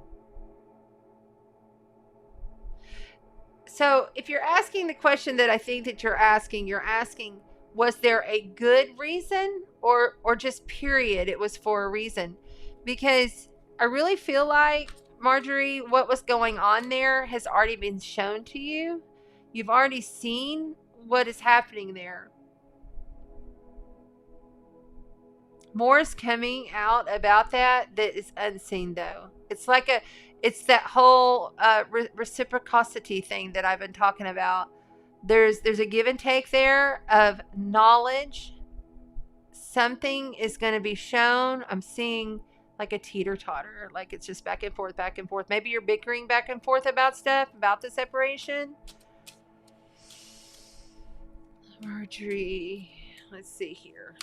so if you're asking the question that I think that you're asking, was there a good reason or just period? It was for a reason. Because I really feel like, Marjorie, what was going on there has already been shown to you. You've already seen what is happening there. More is coming out about that is unseen, though. It's that whole reciprocity thing that I've been talking about. There's a give and take there of knowledge. Something is going to be shown. I'm seeing like a teeter-totter, like it's just back and forth, back and forth. Maybe you're bickering back and forth about stuff, about the separation. Marjorie, let's see here.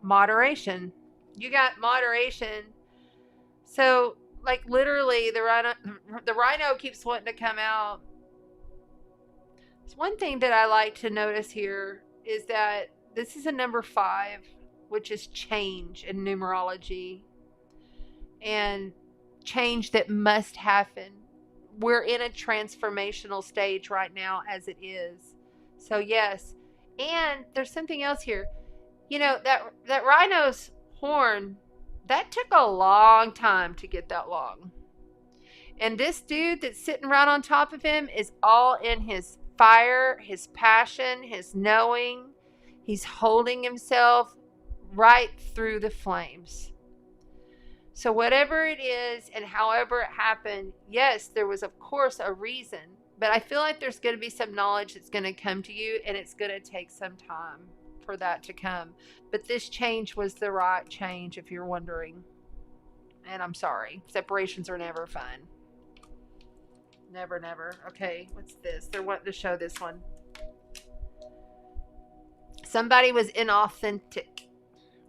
Moderation. You got moderation. So, like, literally, the rhino keeps wanting to come out. So one thing that I like to notice here is that this is a number 5, which is change in numerology. And change that must happen. We're in a transformational stage right now as it is. So yes. And there's something else here. You know, that rhino's horn, that took a long time to get that long. And this dude that's sitting right on top of him is all in his fire, his passion, his knowing. He's holding himself right through the flames. So whatever it is and however it happened, yes, there was, of course, a reason. But I feel like there's going to be some knowledge that's going to come to you and it's going to take some time. for that to come. But this change was the right change, if you're wondering. And I'm sorry. Separations are never fun. Never, never. Okay, what's this? They're wanting to show this one. Somebody was inauthentic.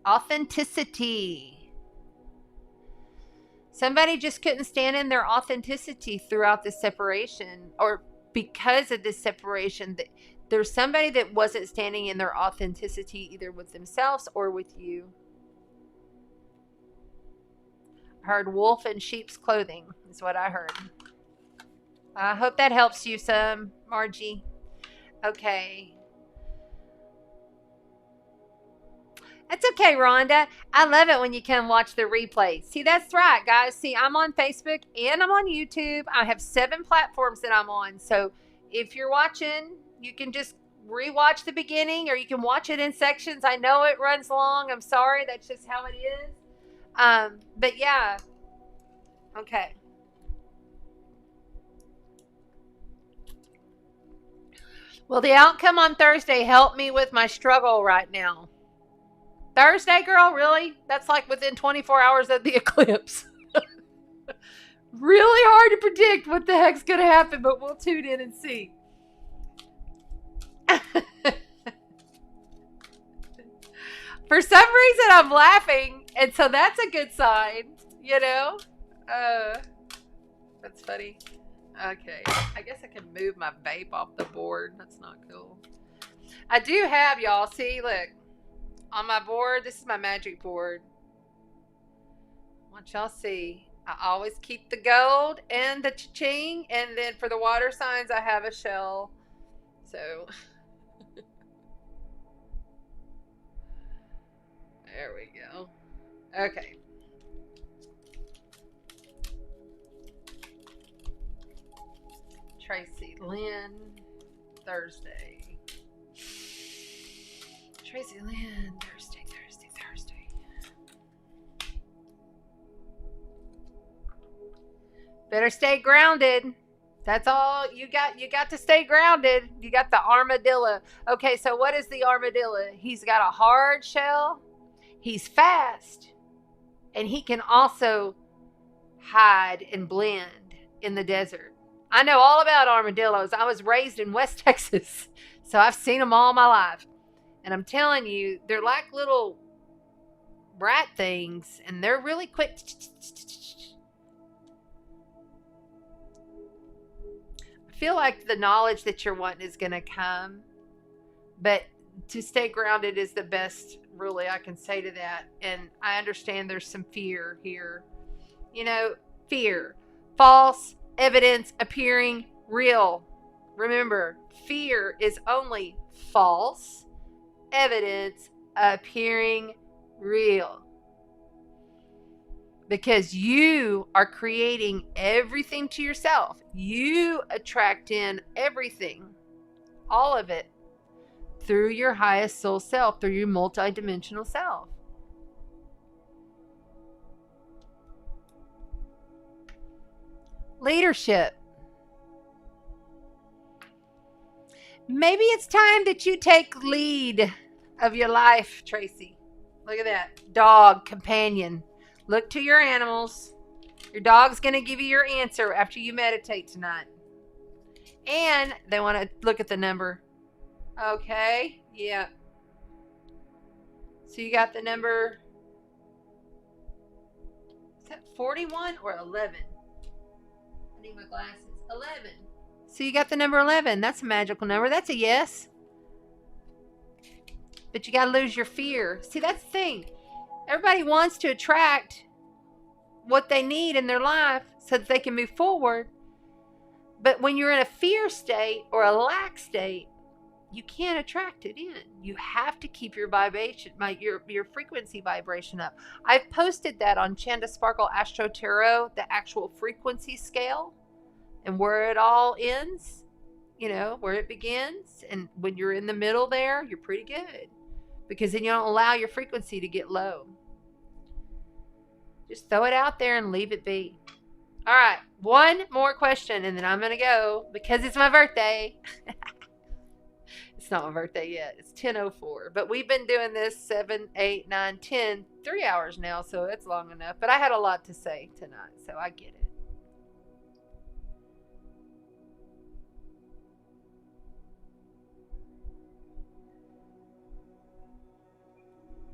Authenticity. Somebody just couldn't stand in their authenticity throughout the separation, or because of this separation. There's somebody that wasn't standing in their authenticity either with themselves or with you. I heard wolf in sheep's clothing is what I heard. I hope that helps you some, Margie. Okay. That's okay, Rhonda. I love it when you come watch the replay. See, that's right, guys. See, I'm on Facebook and I'm on YouTube. I have 7 platforms that I'm on. So if you're watching, you can just rewatch the beginning, or you can watch it in sections. I know it runs long. I'm sorry. That's just how it is. But yeah. Okay. Will the outcome on Thursday help me with my struggle right now? Thursday, girl? Really? That's like within 24 hours of the eclipse. Really hard to predict what the heck's going to happen, but we'll tune in and see. For some reason, I'm laughing, and so that's a good sign, you know? That's funny. Okay, I guess I can move my vape off the board. That's not cool. I do have, y'all, see, look. On my board, this is my magic board. I want y'all see. I always keep the gold and the cha-ching, and then for the water signs, I have a shell. So, there we go. Okay. Tracy Lynn, Thursday. Tracy Lynn, Thursday. Better stay grounded. That's all you got. You got to stay grounded. You got the armadillo. Okay, so what is the armadillo? He's got a hard shell. He's fast. And he can also hide and blend in the desert. I know all about armadillos. I was raised in West Texas, so I've seen them all my life. And I'm telling you, they're like little rat things, and they're really quick. I feel like the knowledge that you're wanting is going to come, but to stay grounded is the best, really, I can say to that. And I understand there's some fear here. You know, fear. False evidence appearing real. Remember, fear is only false evidence appearing real, because you are creating everything to yourself. You attract in everything, all of it, through your highest soul self, through your multidimensional self. Leadership. Maybe it's time that you take lead of your life, Tracy. Look at that. Dog, companion. Look to your animals. Your dog's going to give you your answer after you meditate tonight. And they want to look at the number. Okay. Yeah. So you got the number. Is that 41 or 11? I need my glasses. 11. So you got the number 11. That's a magical number. That's a yes. But you got to lose your fear. See, that's the thing. Everybody wants to attract what they need in their life so that they can move forward. But when you're in a fear state or a lack state, you can't attract it in. You have to keep your vibration, your frequency vibration up. I've posted that on Chanda Sparkle AstroTarot, the actual frequency scale, and where it all ends, you know, where it begins. And when you're in the middle there, you're pretty good, because then you don't allow your frequency to get low. Just throw it out there and leave it be. All right, one more question, and then I'm going to go, because it's my birthday. It's not my birthday yet. It's 10:04. But we've been doing this 7, 8, 9, 10, 3 hours now, so it's long enough. But I had a lot to say tonight, so I get it.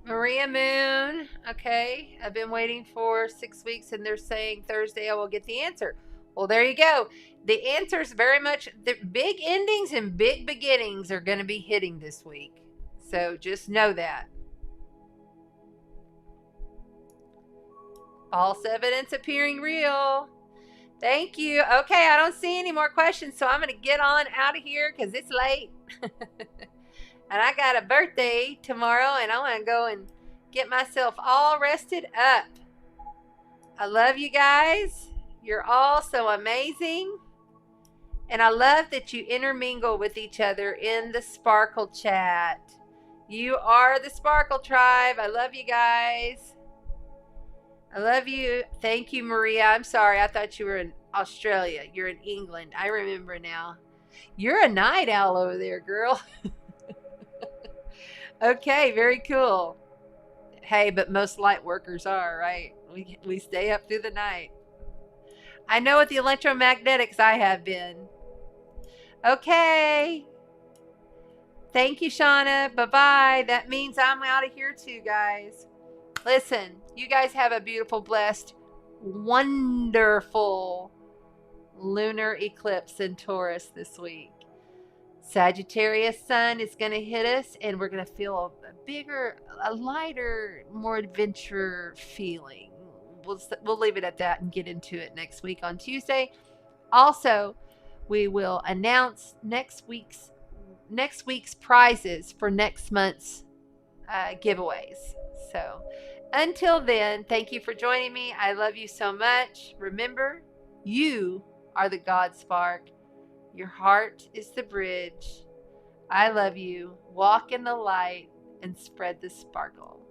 Maria Moon. Okay. I've been waiting for 6 weeks, and they're saying Thursday I will get the answer. Well, there you go. The answers very much, the big endings and big beginnings are going to be hitting this week. So just know that. False evidence appearing real. Thank you. Okay, I don't see any more questions, so I'm going to get on out of here because it's late. And I got a birthday tomorrow, and I want to go and get myself all rested up. I love you guys. You're all so amazing. And I love that you intermingle with each other in the Sparkle chat. You are the Sparkle tribe. I love you guys. I love you. Thank you, Maria. I'm sorry. I thought you were in Australia. You're in England. I remember now. You're a night owl over there, girl. Okay, very cool. Hey, but most light workers are, right? We stay up through the night. I know with the electromagnetics I have been. Okay. Thank you, Shauna. Bye-bye. That means I'm out of here too, guys. Listen, you guys have a beautiful, blessed, wonderful lunar eclipse in Taurus this week. Sagittarius sun is going to hit us, and we're going to feel a bigger, a lighter, more adventure feeling. We'll leave it at that and get into it next week on Tuesday. Also, we will announce next week's prizes for next month's giveaways. So until then, thank you for joining me. I love you so much. Remember, you are the God spark. Your heart is the bridge. I love you. Walk in the light and spread the sparkle.